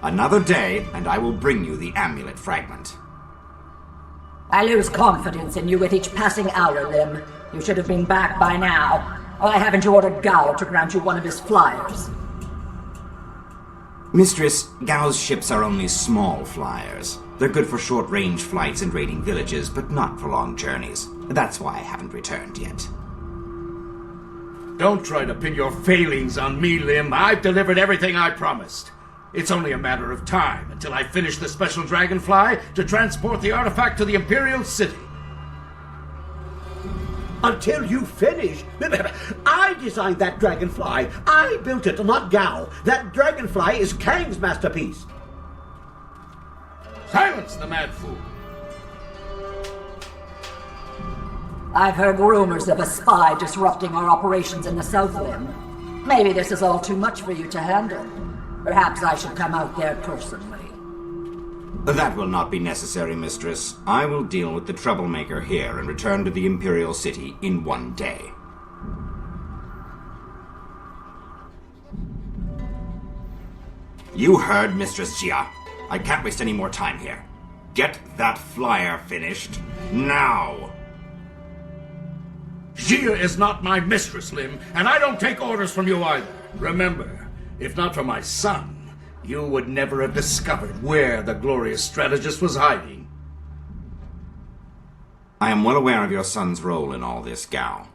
Another day, and I will bring you the amulet fragment. I lose confidence in you with each passing hour, Lim. You should have been back by now. Why haven't you ordered Gao to grant you one of his flyers? Mistress, Gao's ships are only small flyers. They're good for short-range flights and raiding villages, but not for long journeys. That's why I haven't returned yet. Don't try to pin your failings on me, Lim. I've delivered everything I promised. It's only a matter of time until I finish the special dragonfly to transport the artifact to the Imperial City. Until you finish? I designed that dragonfly. I built it, not Gao. That dragonfly is Kang's masterpiece. Silence the mad fool. I've heard rumors of a spy disrupting our operations in the South Rim. Maybe this is all too much for you to handle. Perhaps I should come out there personally. That will not be necessary, Mistress. I will deal with the troublemaker here and return to the Imperial City in one day. You heard, Mistress Jia. I can't waste any more time here. Get that flyer finished now! Jia is not my mistress, Lim, and I don't take orders from you either. Remember, if not for my son, you would never have discovered where the glorious strategist was hiding. I am well aware of your son's role in all this, Gao.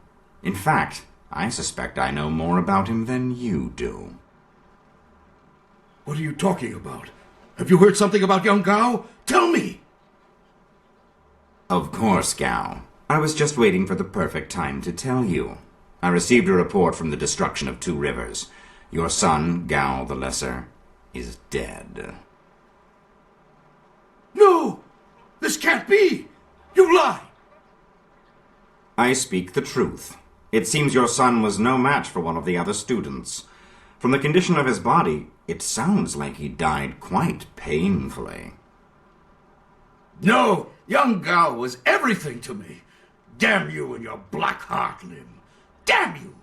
In fact, I suspect I know more about him than you do. What are you talking about? Have you heard something about young Gao? Tell me! Of course, Gao. I was just waiting for the perfect time to tell you. I received a report from the destruction of 2 rivers. Your son, Gao the Lesser, is dead. No! This can't be! You lie! I speak the truth. It seems your son was no match for one of the other students. From the condition of his body, it sounds like he died quite painfully. No! Young Gao was everything to me. Damn you and your black heart, Lim. Damn you!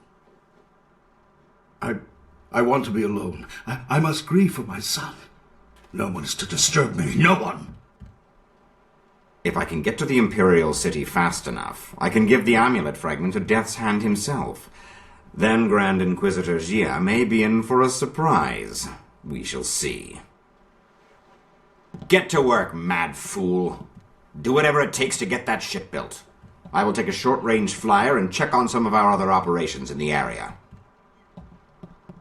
I want to be alone. I must grieve for my son. No one is to disturb me. No one! If I can get to the Imperial City fast enough, I can give the amulet fragment to Death's Hand himself. Then Grand Inquisitor Jia may be in for a surprise. We shall see. Get to work, mad fool. Do whatever it takes to get that ship built. I will take a short-range flyer and check on some of our other operations in the area.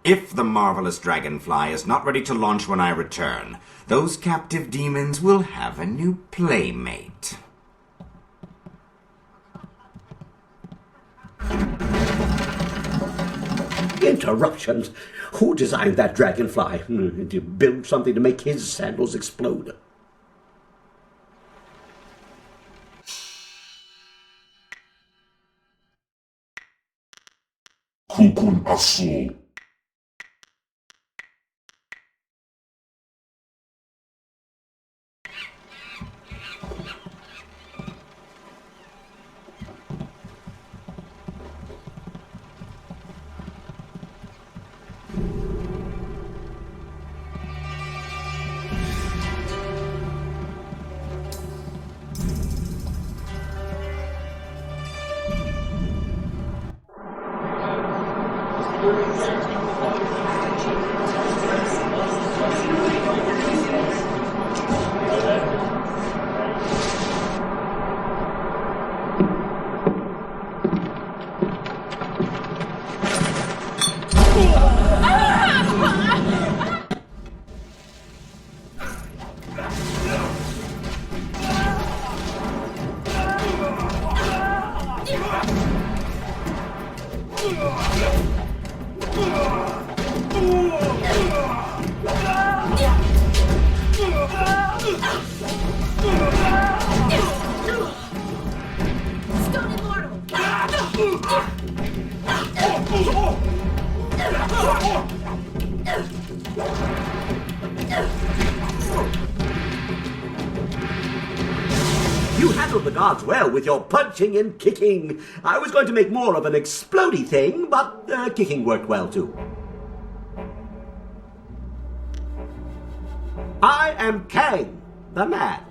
If the marvelous dragonfly is not ready to launch when I return, those captive demons will have a new playmate. Interruptions? Who designed that dragonfly? Did you build something to make his sandals explode? Kukun Asul. You handled the guards well with your punching and kicking. I was going to make more of an explodey thing, but kicking worked well too. I am Kang, the man.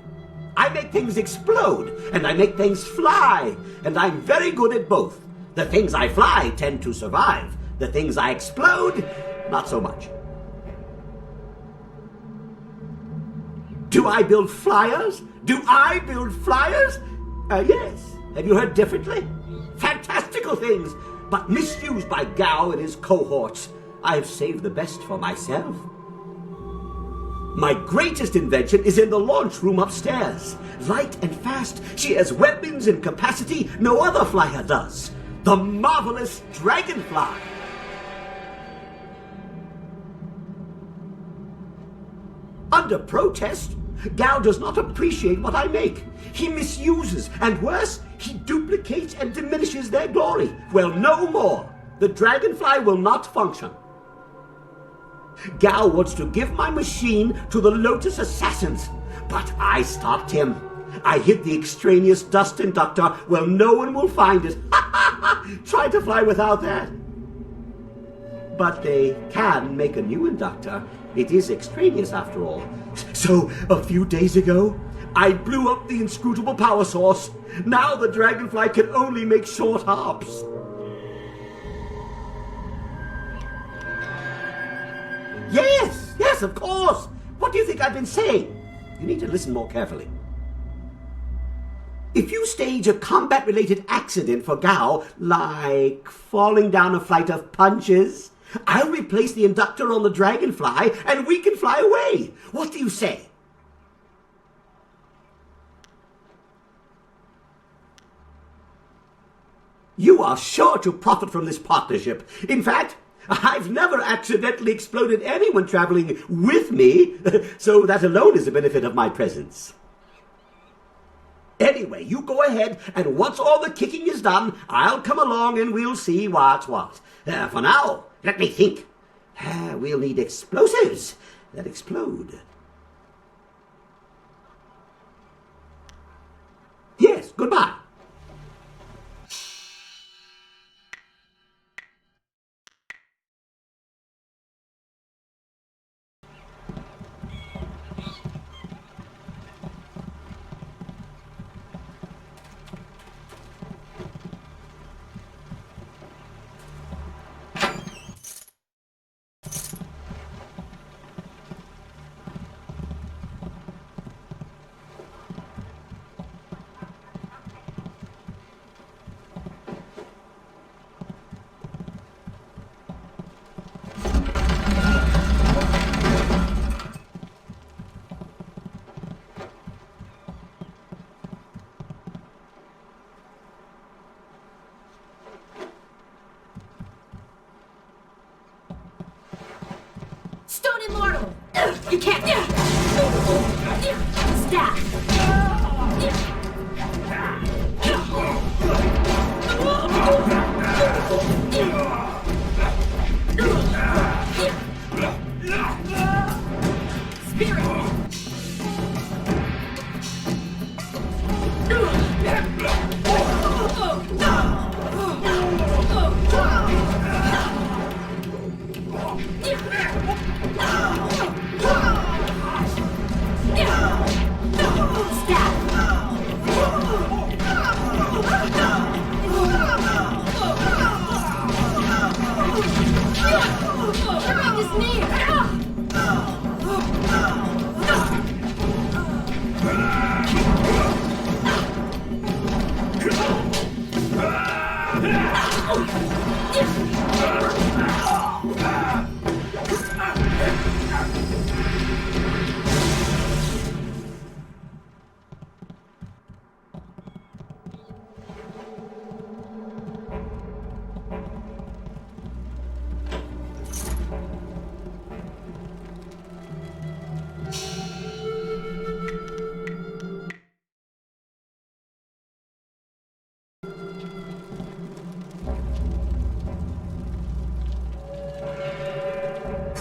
I make things explode, and I make things fly, and I'm very good at both. The things I fly tend to survive. The things I explode, not so much. Do I build flyers? Do I build flyers? Yes. Have you heard differently? Fantastical things, but misused by Gao and his cohorts. I have saved the best for myself. My greatest invention is in the launch room upstairs. Light and fast, she has weapons and capacity no other flyer does. The marvelous Dragonfly. Under protest, Gao does not appreciate what I make. He misuses, and worse, he duplicates and diminishes their glory. Well, no more. The Dragonfly will not function. Gao wants to give my machine to the Lotus Assassins, but I stopped him. I hid the extraneous dust inductor where no one will find it. Try to fly without that. But they can make a new inductor. It is extraneous after all. So, a few days ago, I blew up the inscrutable power source. Now the Dragonfly can only make short hops. Yes, of course. What do you think I've been saying? You need to listen more carefully. If you stage a combat-related accident for Gao, like falling down a flight of punches, I'll replace the inductor on the Dragonfly and we can fly away. What do you say? You are sure to profit from this partnership. In fact, I've never accidentally exploded anyone traveling with me, so that alone is a benefit of my presence. Anyway, you go ahead, and once all the kicking is done, I'll come along and we'll see what's what. For now, let me think. We'll need explosives that explode. Yes, goodbye. Stone Immortal! You can't... Staff!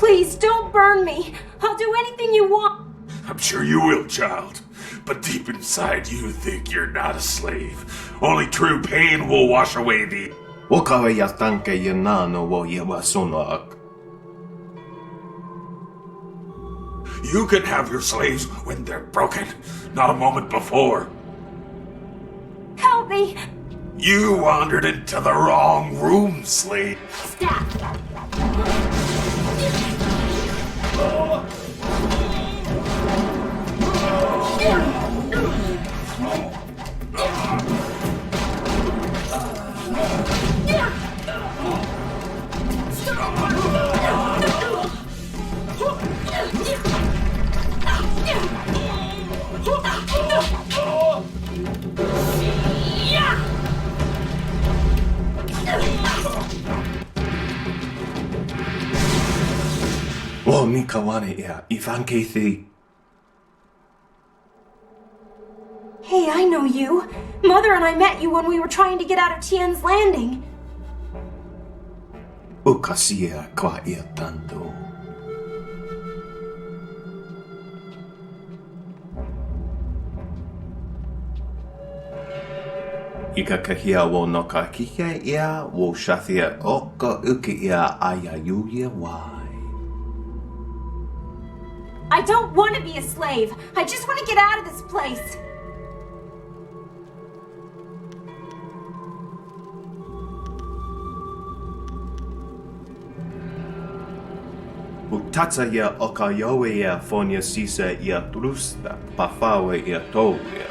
Please, don't burn me. I'll do anything you want. I'm sure you will, child. But deep inside you think you're not a slave. Only true pain will wash away the... You can have your slaves when they're broken, not a moment before. Help me. You wandered into the wrong room, slave. Stop. Hey, I know you. Mother and I met you when we were trying to get out of Tien's Landing. Ikakahia wo no kakihe ia wo shathia oka uki ia ayayuya wai. I don't want to be a slave. I just want to get out of this place. Utatsa ia oka yowe ia fonia sisa ia trusta pafawe ia toia.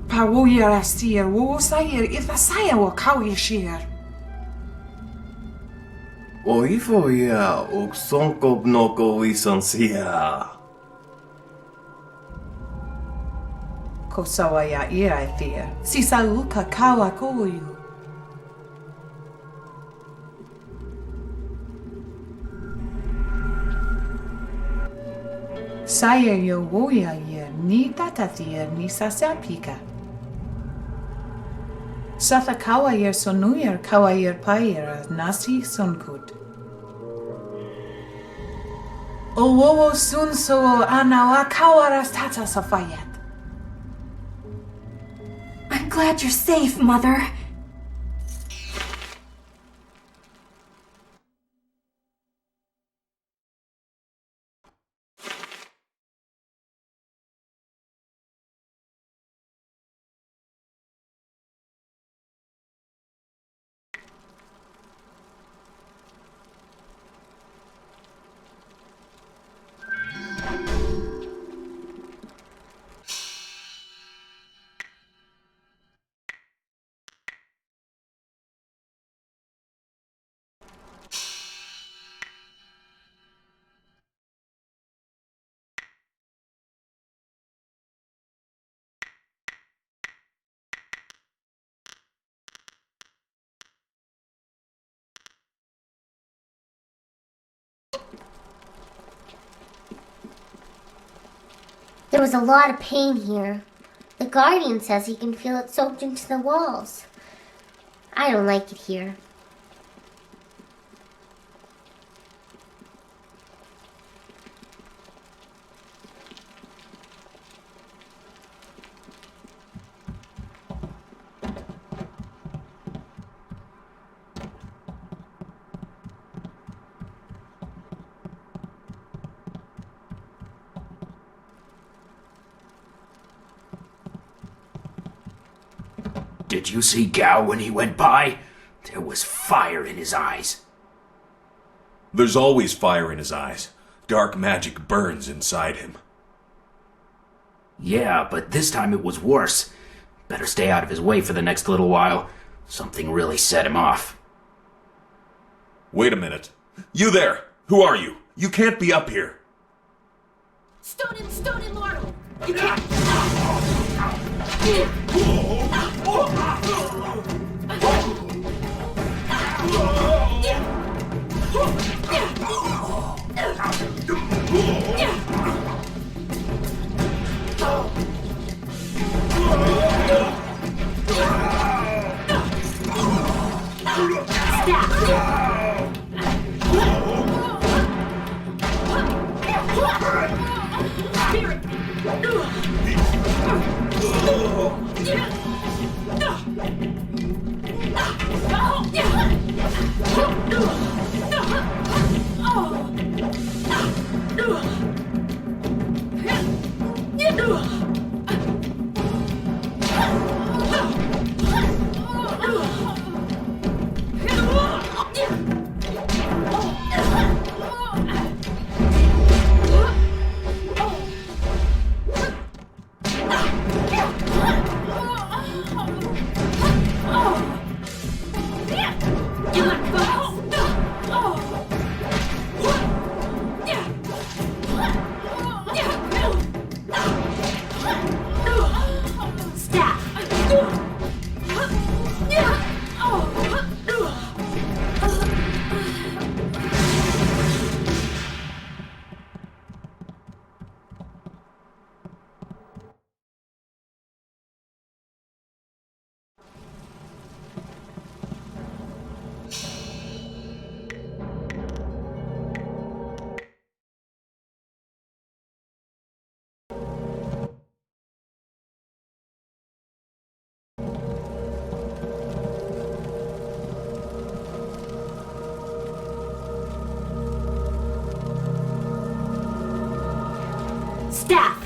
Pawuya astir, wo sair, ithasaya wa kawishir. O ifo ia o sonko noko isansia. Kosawa ya ia ithir, sisauka kawa koyu. Saya yo woya ye ni tatathir ni sasapika. Satha kawayer sonuyer kawayer payer nasi sonkut. O wowo sun so anawa kawaras tata safayat. I'm glad you're safe, Mother. There was a lot of pain here. The Guardian says he can feel it soaked into the walls. I don't like it here. Did you see Gao when he went by? There was fire in his eyes. There's always fire in his eyes. Dark magic burns inside him. Yeah, but this time it was worse. Better stay out of his way for the next little while. Something really set him off. Wait a minute. You there! Who are you? You can't be up here. Stone immortal! You can't... Staff.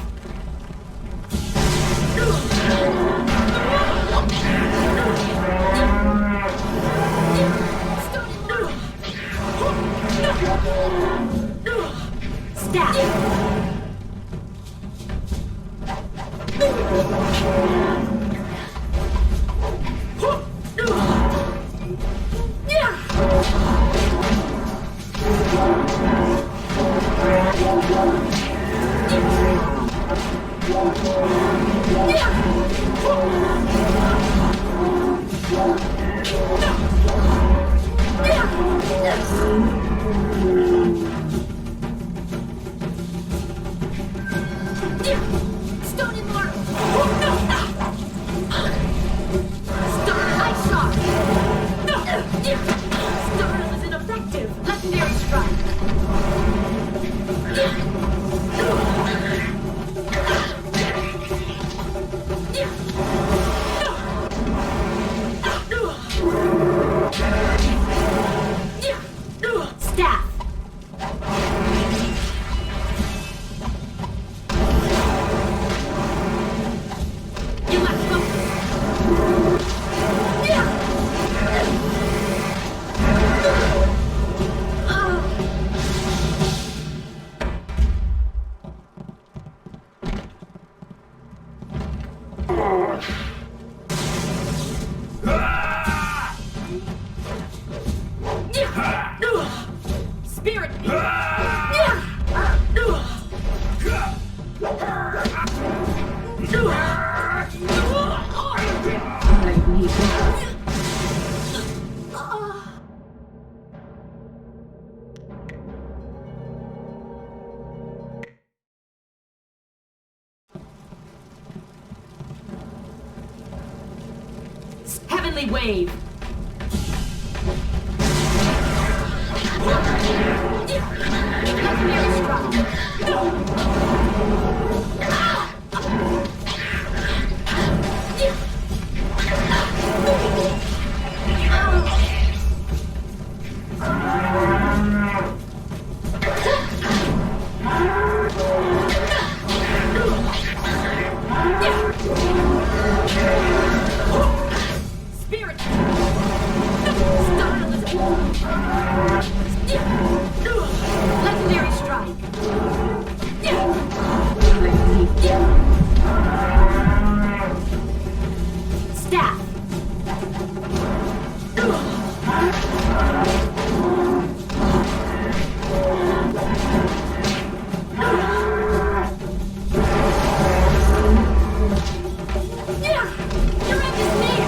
Spirit. Heavenly wave. Legendary strike. Spirit. Legendary strike. Staff. Your end is near.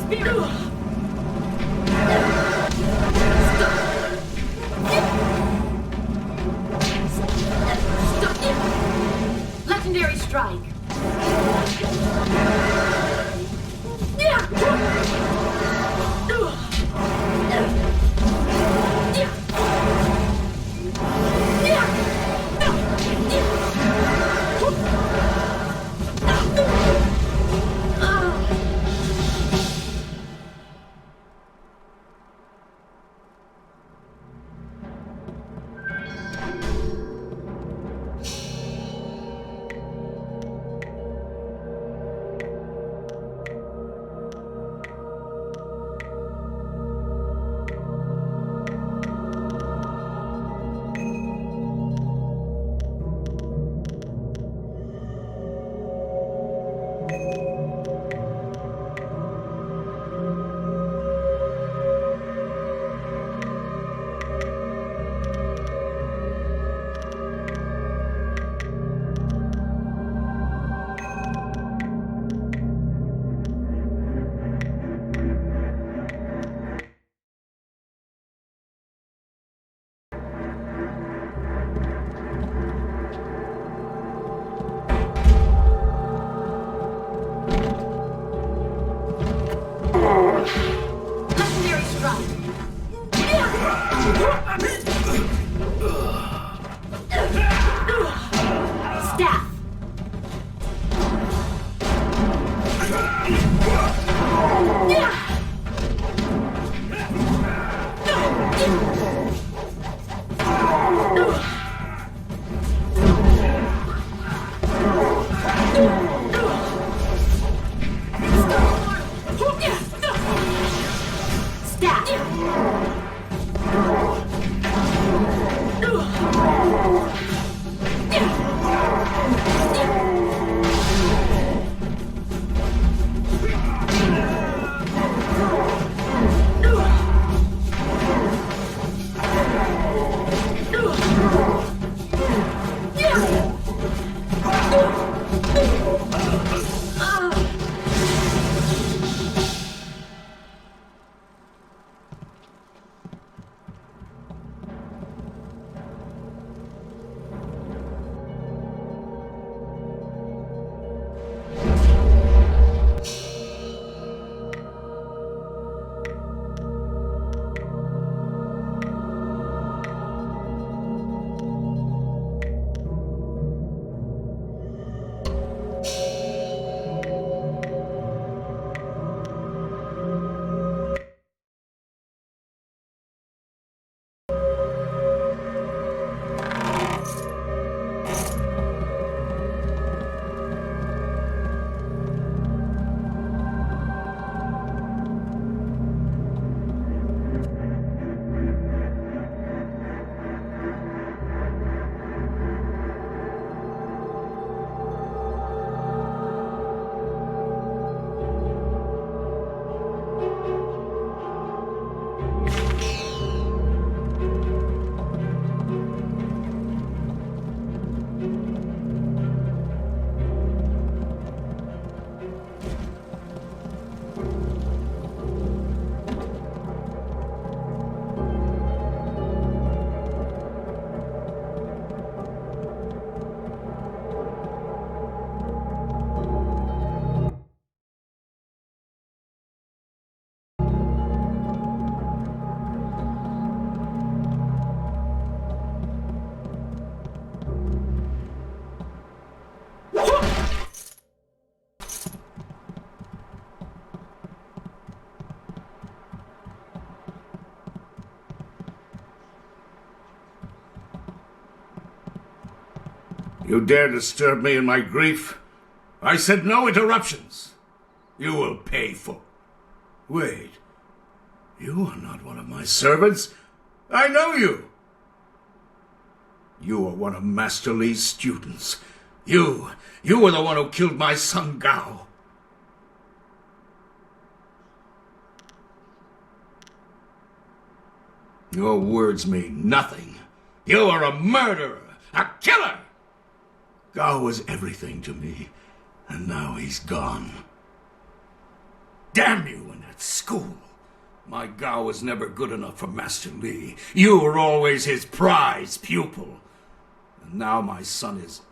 Spirit. Legendary strike. Legendary strike. Staff. You dare disturb me in my grief? I said no interruptions. You will pay for... Wait. You are not one of my servants. I know you. You are one of Master Li's students. You were the one who killed my son Gao. Your words mean nothing. You are a murderer, a killer. Gao was everything to me, and now he's gone. Damn you and that school. My Gao was never good enough for Master Li. You were always his prize pupil. And now my son is...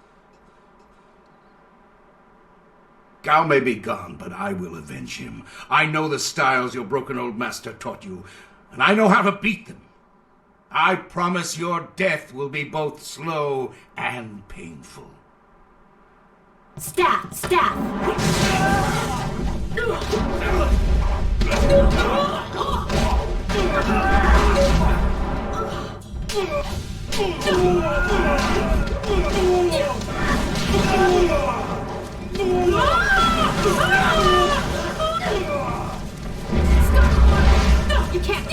Gao may be gone, but I will avenge him. I know the styles your broken old master taught you, and I know how to beat them. I promise your death will be both slow and painful. Stab! Stab! You can't.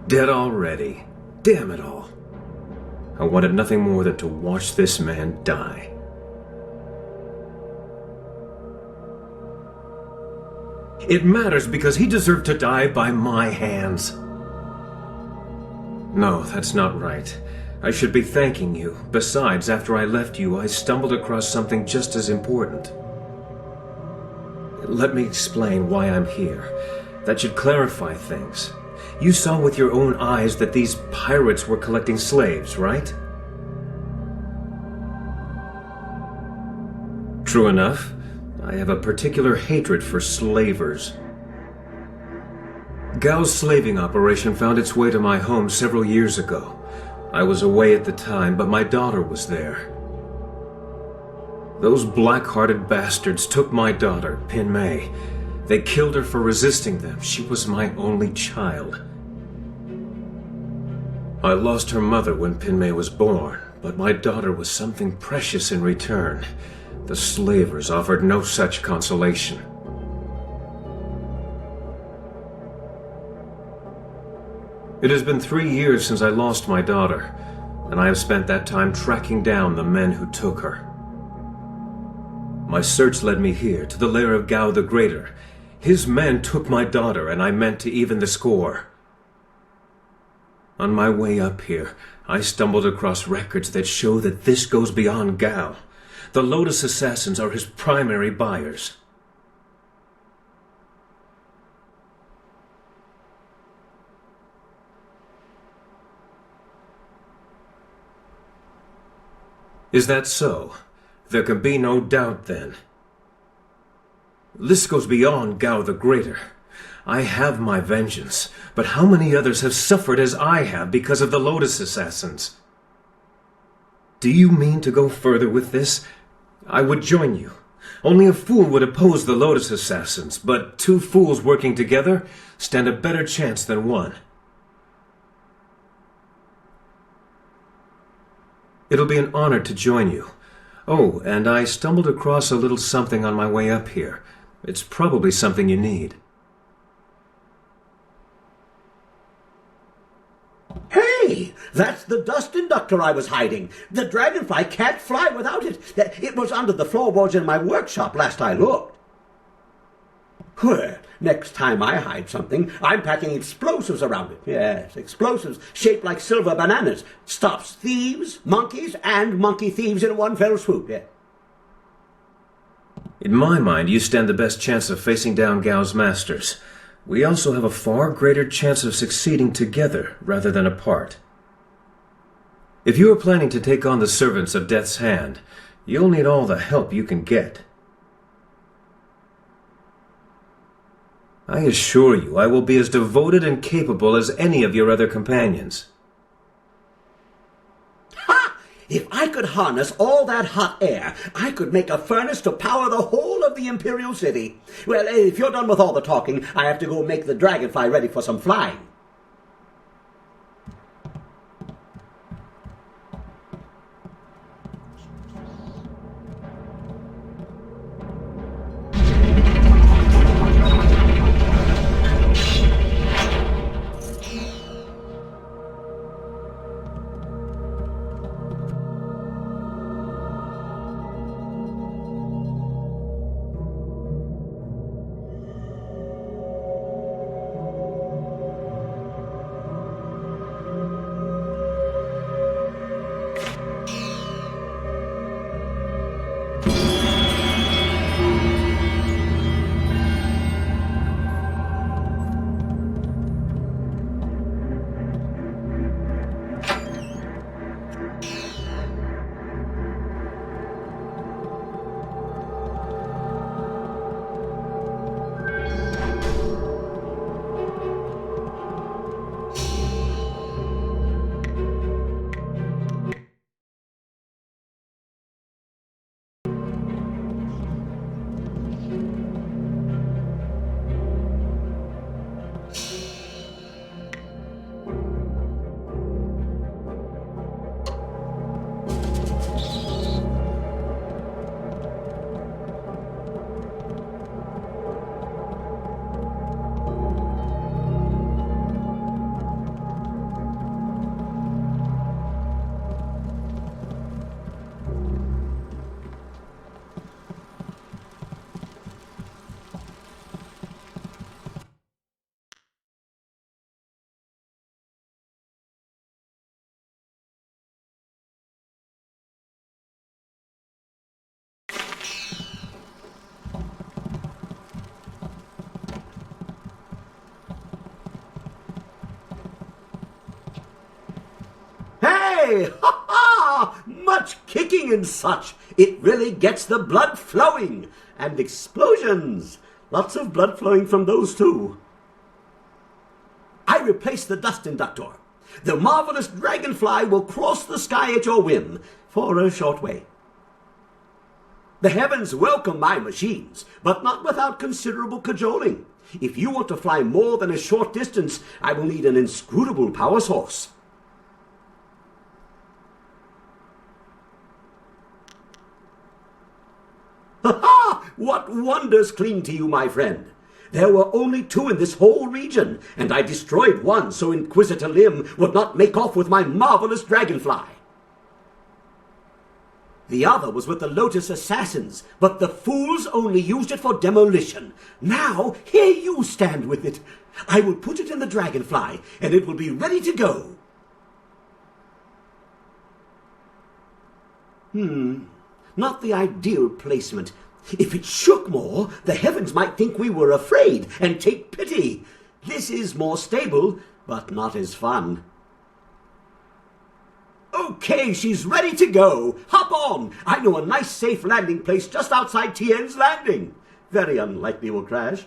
Dead already. Damn it all. I wanted nothing more than to watch this man die. It matters because he deserved to die by my hands. No, that's not right. I should be thanking you. Besides, after I left you, I stumbled across something just as important. Let me explain why I'm here. That should clarify things. You saw with your own eyes that these pirates were collecting slaves, right? True enough. I have a particular hatred for slavers. Gao's slaving operation found its way to my home several years ago. I was away at the time, but my daughter was there. Those black-hearted bastards took my daughter, Pin Mei. They killed her for resisting them. She was my only child. I lost her mother when Pin Mei was born, but my daughter was something precious in return. The slavers offered no such consolation. It has been 3 years since I lost my daughter, and I have spent that time tracking down the men who took her. My search led me here, to the lair of Gao the Greater. His men took my daughter, and I meant to even the score. On my way up here, I stumbled across records that show that this goes beyond Gao. The Lotus Assassins are his primary buyers. Is that so? There can be no doubt then. This goes beyond Gao the Greater. I have my vengeance, but how many others have suffered as I have because of the Lotus Assassins? Do you mean to go further with this? I would join you. Only a fool would oppose the Lotus Assassins, but 2 fools working together stand a better chance than one. It'll be an honor to join you. Oh, and I stumbled across a little something on my way up here. It's probably something you need. Hey! That's the dust inductor I was hiding. The dragonfly can't fly without it. It was under the floorboards in my workshop last I looked. Well, next time I hide something, I'm packing explosives around it. Yes, explosives shaped like silver bananas. Stops thieves, monkeys, and monkey thieves in one fell swoop. Yeah. In my mind, you stand the best chance of facing down Gao's masters. We also have a far greater chance of succeeding together rather than apart. If you are planning to take on the servants of Death's Hand, you'll need all the help you can get. I assure you, I will be as devoted and capable as any of your other companions. Ha! If I could harness all that hot air, I could make a furnace to power the whole of the Imperial City. Well, if you're done with all the talking, I have to go make the dragonfly ready for some flying. Hey! Ha ha! Much kicking and such. It really gets the blood flowing. And explosions. Lots of blood flowing from those too. I replaced the dust inductor. The marvelous dragonfly will cross the sky at your whim for a short way. The heavens welcome my machines, but not without considerable cajoling. If you want to fly more than a short distance, I will need an inscrutable power source. Ha ha! What wonders cling to you, my friend? There were only 2 in this whole region, and I destroyed one so Inquisitor Lim would not make off with my marvelous dragonfly. The other was with the Lotus Assassins, but the fools only used it for demolition. Now, here you stand with it. I will put it in the dragonfly, and it will be ready to go. Not the ideal placement. If it shook more, the heavens might think we were afraid and take pity. This is more stable, but not as fun. Okay, she's ready to go. Hop on. I know a nice safe landing place just outside Tien's Landing. Very unlikely we'll crash.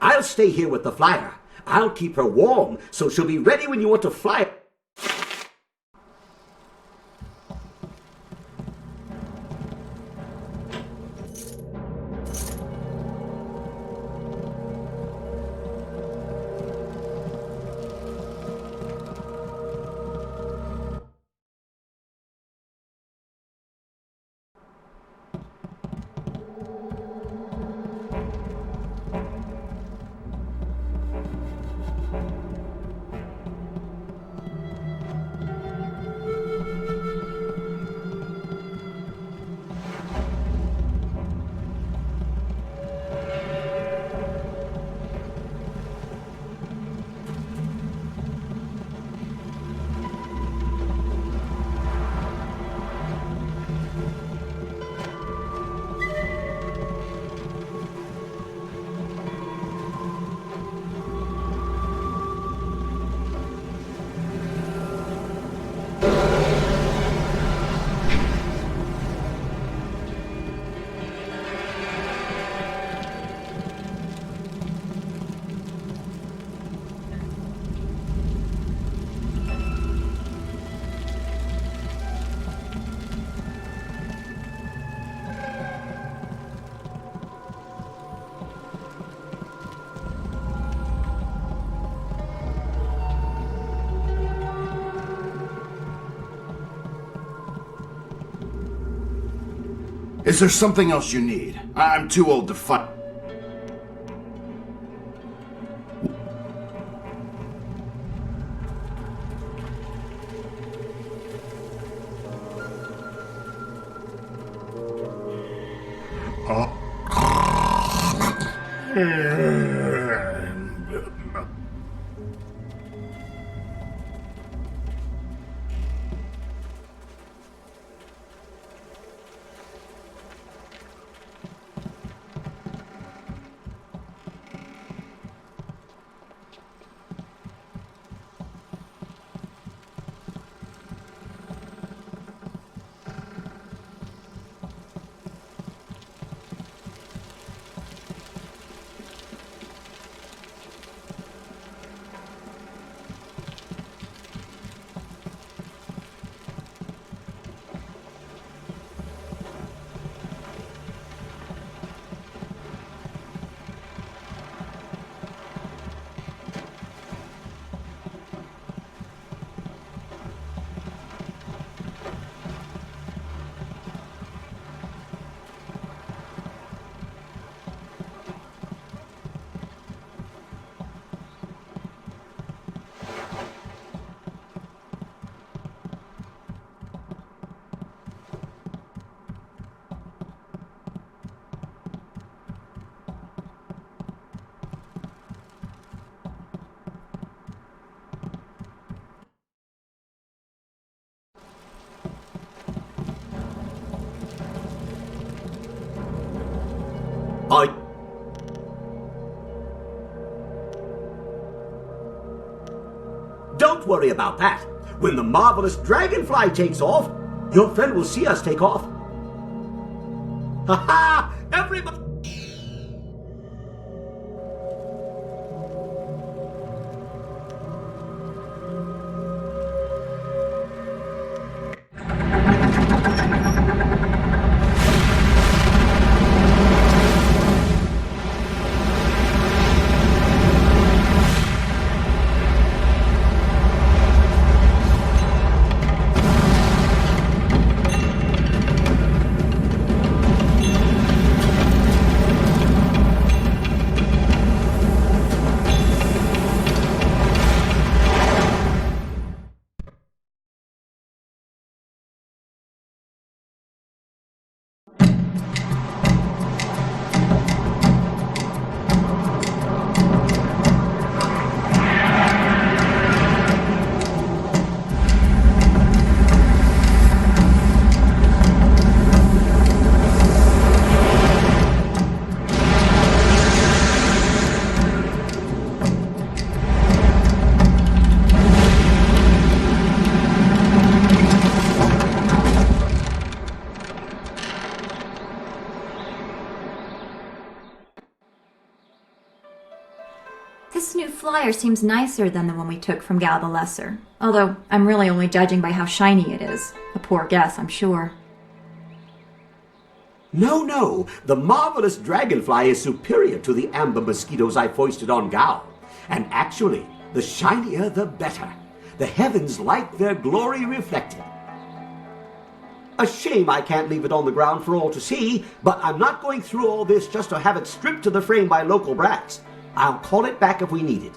I'll stay here with the flyer. I'll keep her warm, so she'll be ready when you want to fly. Is there something else you need? I'm too old to fight. Don't worry about that. When the marvelous dragonfly takes off, your friend will see us take off. Ha ha! Everybody... This new flyer seems nicer than the one we took from Gal the Lesser, although I'm really only judging by how shiny it is. A poor guess, I'm sure. No, the marvelous dragonfly is superior to the amber mosquitoes I foisted on Gao. And actually, the shinier the better. The heavens like their glory reflected. A shame I can't leave it on the ground for all to see, but I'm not going through all this just to have it stripped to the frame by local brats. I'll call it back if we need it.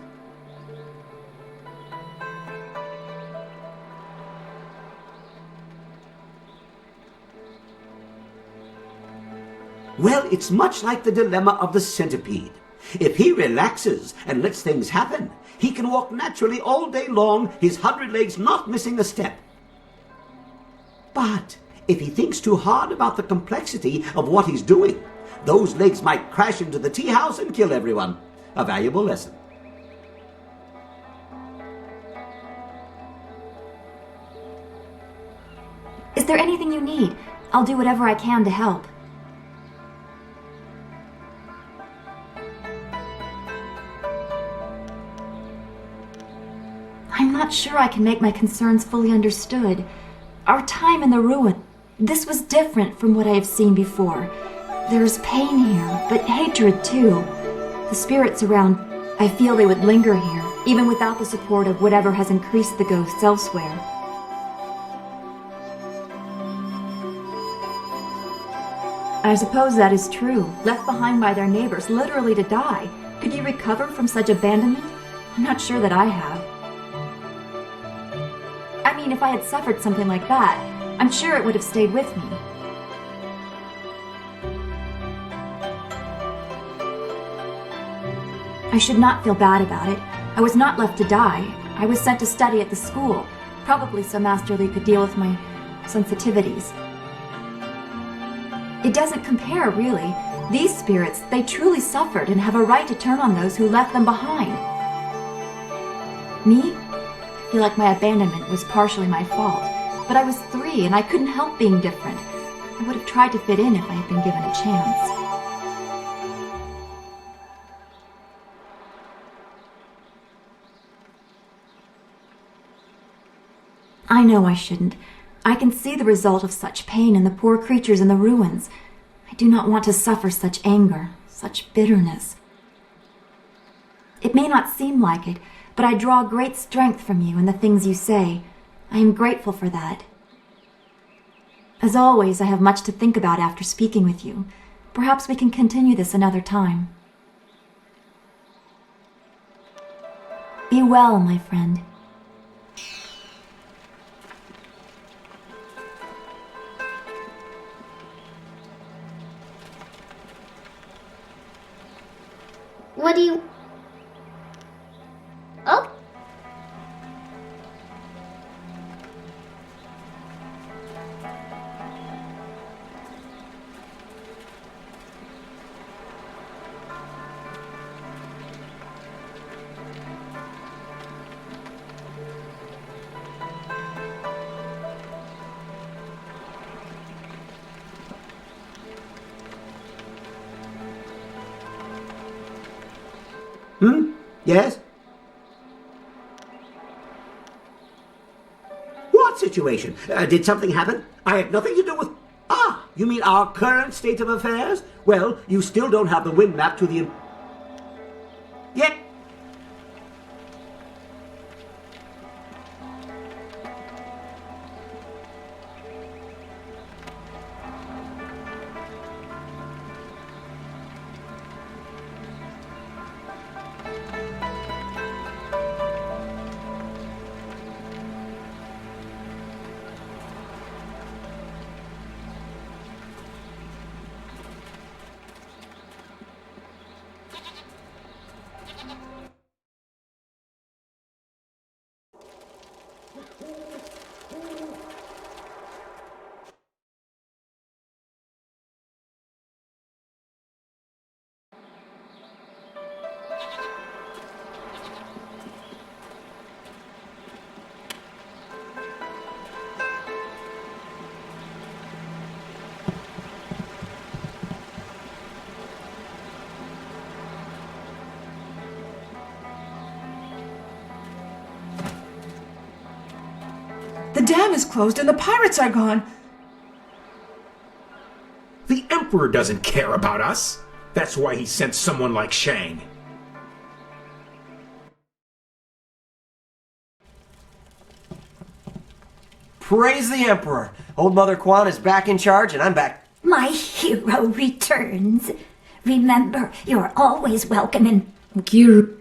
Well, it's much like the dilemma of the centipede. If he relaxes and lets things happen, he can walk naturally all day long, his 100 legs not missing a step. But if he thinks too hard about the complexity of what he's doing, those legs might crash into the tea house and kill everyone. A valuable lesson. Is there anything you need? I'll do whatever I can to help. I'm not sure I can make my concerns fully understood. Our time in the ruin, this was different from what I have seen before. There is pain here, but hatred too. The spirits around, I feel they would linger here, even without the support of whatever has increased the ghosts elsewhere. I suppose that is true. Left behind by their neighbors, literally to die. Could you recover from such abandonment? I'm not sure that I have. I mean, if I had suffered something like that, I'm sure it would have stayed with me. I should not feel bad about it. I was not left to die. I was sent to study at the school, probably so Master Lee could deal with my sensitivities. It doesn't compare, really. These spirits, they truly suffered and have a right to turn on those who left them behind. Me? I feel like my abandonment was partially my fault, but I was 3 and I couldn't help being different. I would have tried to fit in if I had been given a chance. I know I shouldn't. I can see the result of such pain in the poor creatures in the ruins. I do not want to suffer such anger, such bitterness. It may not seem like it, but I draw great strength from you and the things you say. I am grateful for that. As always, I have much to think about after speaking with you. Perhaps we can continue this another time. Be well, my friend. What do you... Oh. Yes? What situation? Did something happen? I had nothing to do with... Ah, you mean our current state of affairs? Well, you still don't have the wind map to the... Yet. The dam is closed and the pirates are gone. The Emperor doesn't care about us. That's why he sent someone like Shang. Praise the Emperor. Old Mother Quan is back in charge and I'm back. My hero returns. Remember, you're always welcome in Gyru.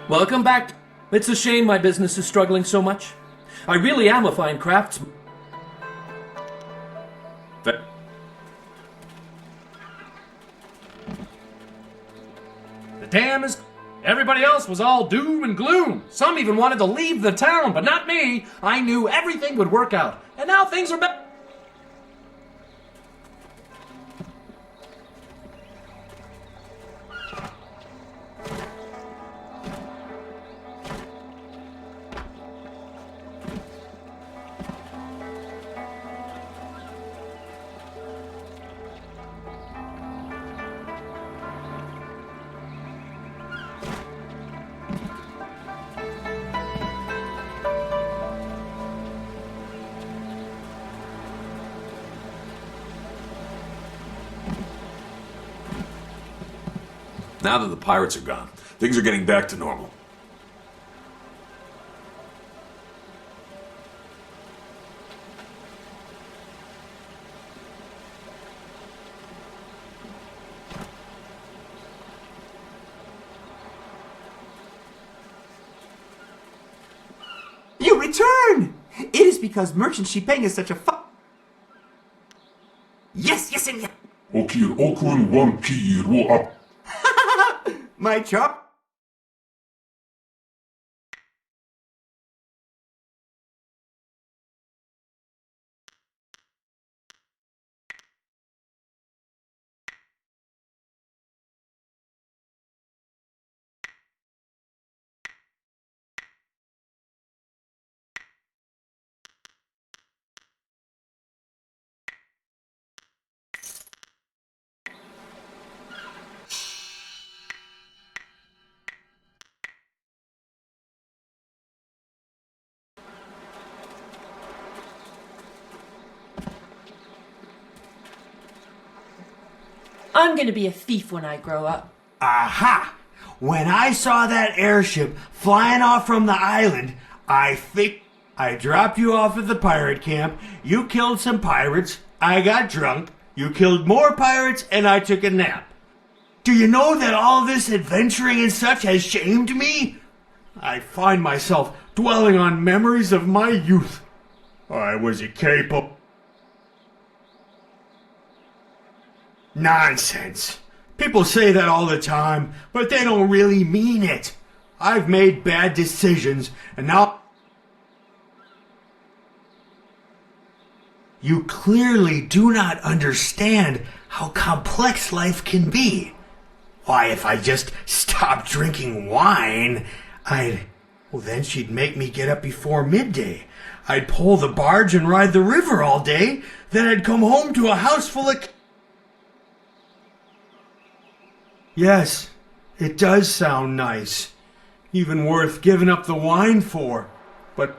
Welcome back. It's a shame my business is struggling so much. I really am a fine craftsman. The dam is... Everybody else was all doom and gloom. Some even wanted to leave the town, but not me. I knew everything would work out. And now things are better. Now that the pirates are gone, things are getting back to normal. You return! It is because Merchant Shipeng is such a Yes, yes, and yes! Okir okun wampir wo up. My chop! I'm gonna be a thief when I grow up. Aha! When I saw that airship flying off from the island, I dropped you off at the pirate camp, you killed some pirates, I got drunk, you killed more pirates, and I took a nap. Do you know that all this adventuring and such has shamed me? I find myself dwelling on memories of my youth. I was capable. Nonsense. People say that all the time, but they don't really mean it. I've made bad decisions, and now... You clearly do not understand how complex life can be. Why, if I just stopped drinking wine, well, then she'd make me get up before midday. I'd pull the barge and ride the river all day. Then I'd come home to a house full of... Yes, it does sound nice. Even worth giving up the wine for. But...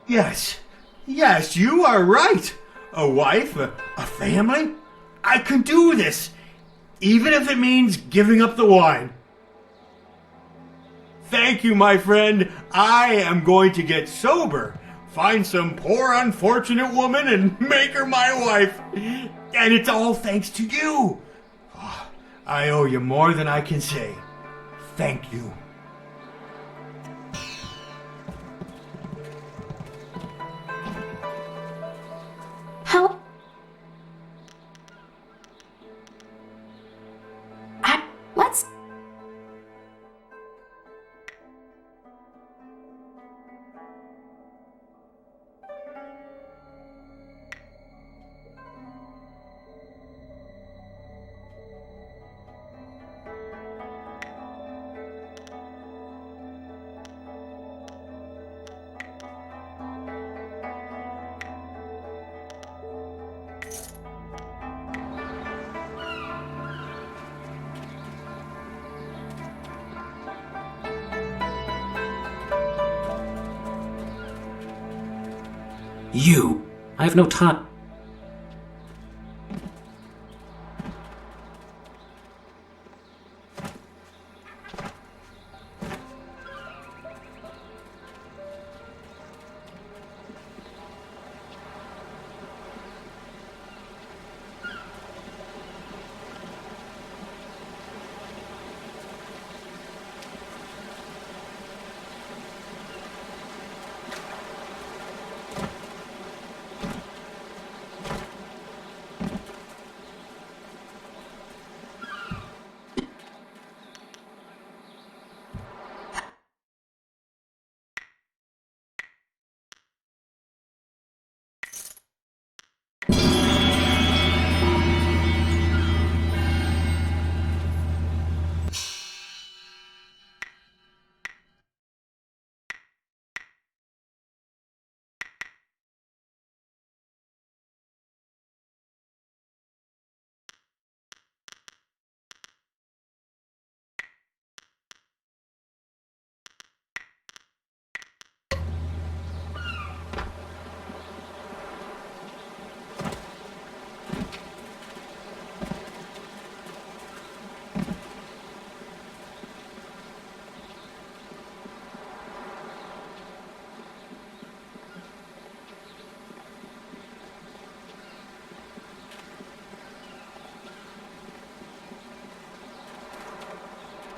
Yes, you are right. A wife, a family. I could do this, even if it means giving up the wine. Thank you, my friend. I am going to get sober. Find some poor unfortunate woman and make her my wife. And it's all thanks to you. Oh, I owe you more than I can say. Thank you. How? Let's... You. I have no time.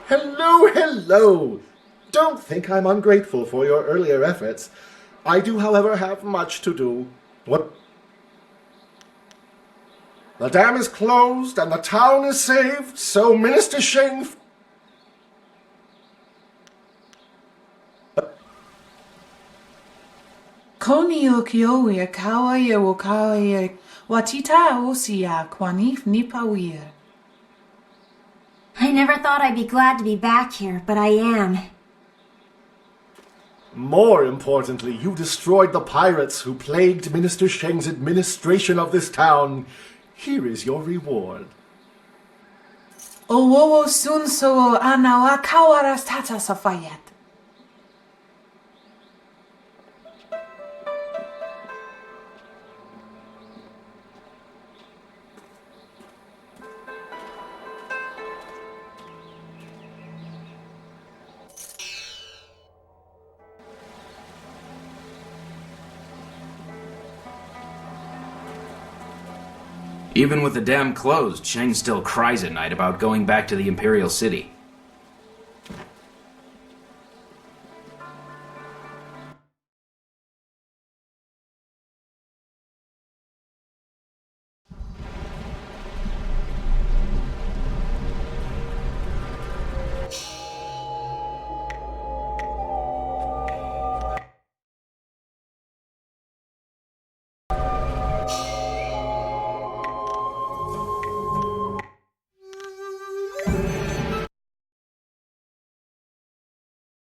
Hello, hello! Don't think I'm ungrateful for your earlier efforts. I do, however, have much to do. What? The dam is closed and the town is saved, so Minister Shane... Koni o kioia kawa ia o kawa ia watita o siya kwanif nipawia. I never thought I'd be glad to be back here, but I am. More importantly, you destroyed the pirates who plagued Minister Sheng's administration of this town. Here is your reward. O wowo sun so anawa kawaras tata safayat. Even with the dam closed, Sheng still cries at night about going back to the Imperial City.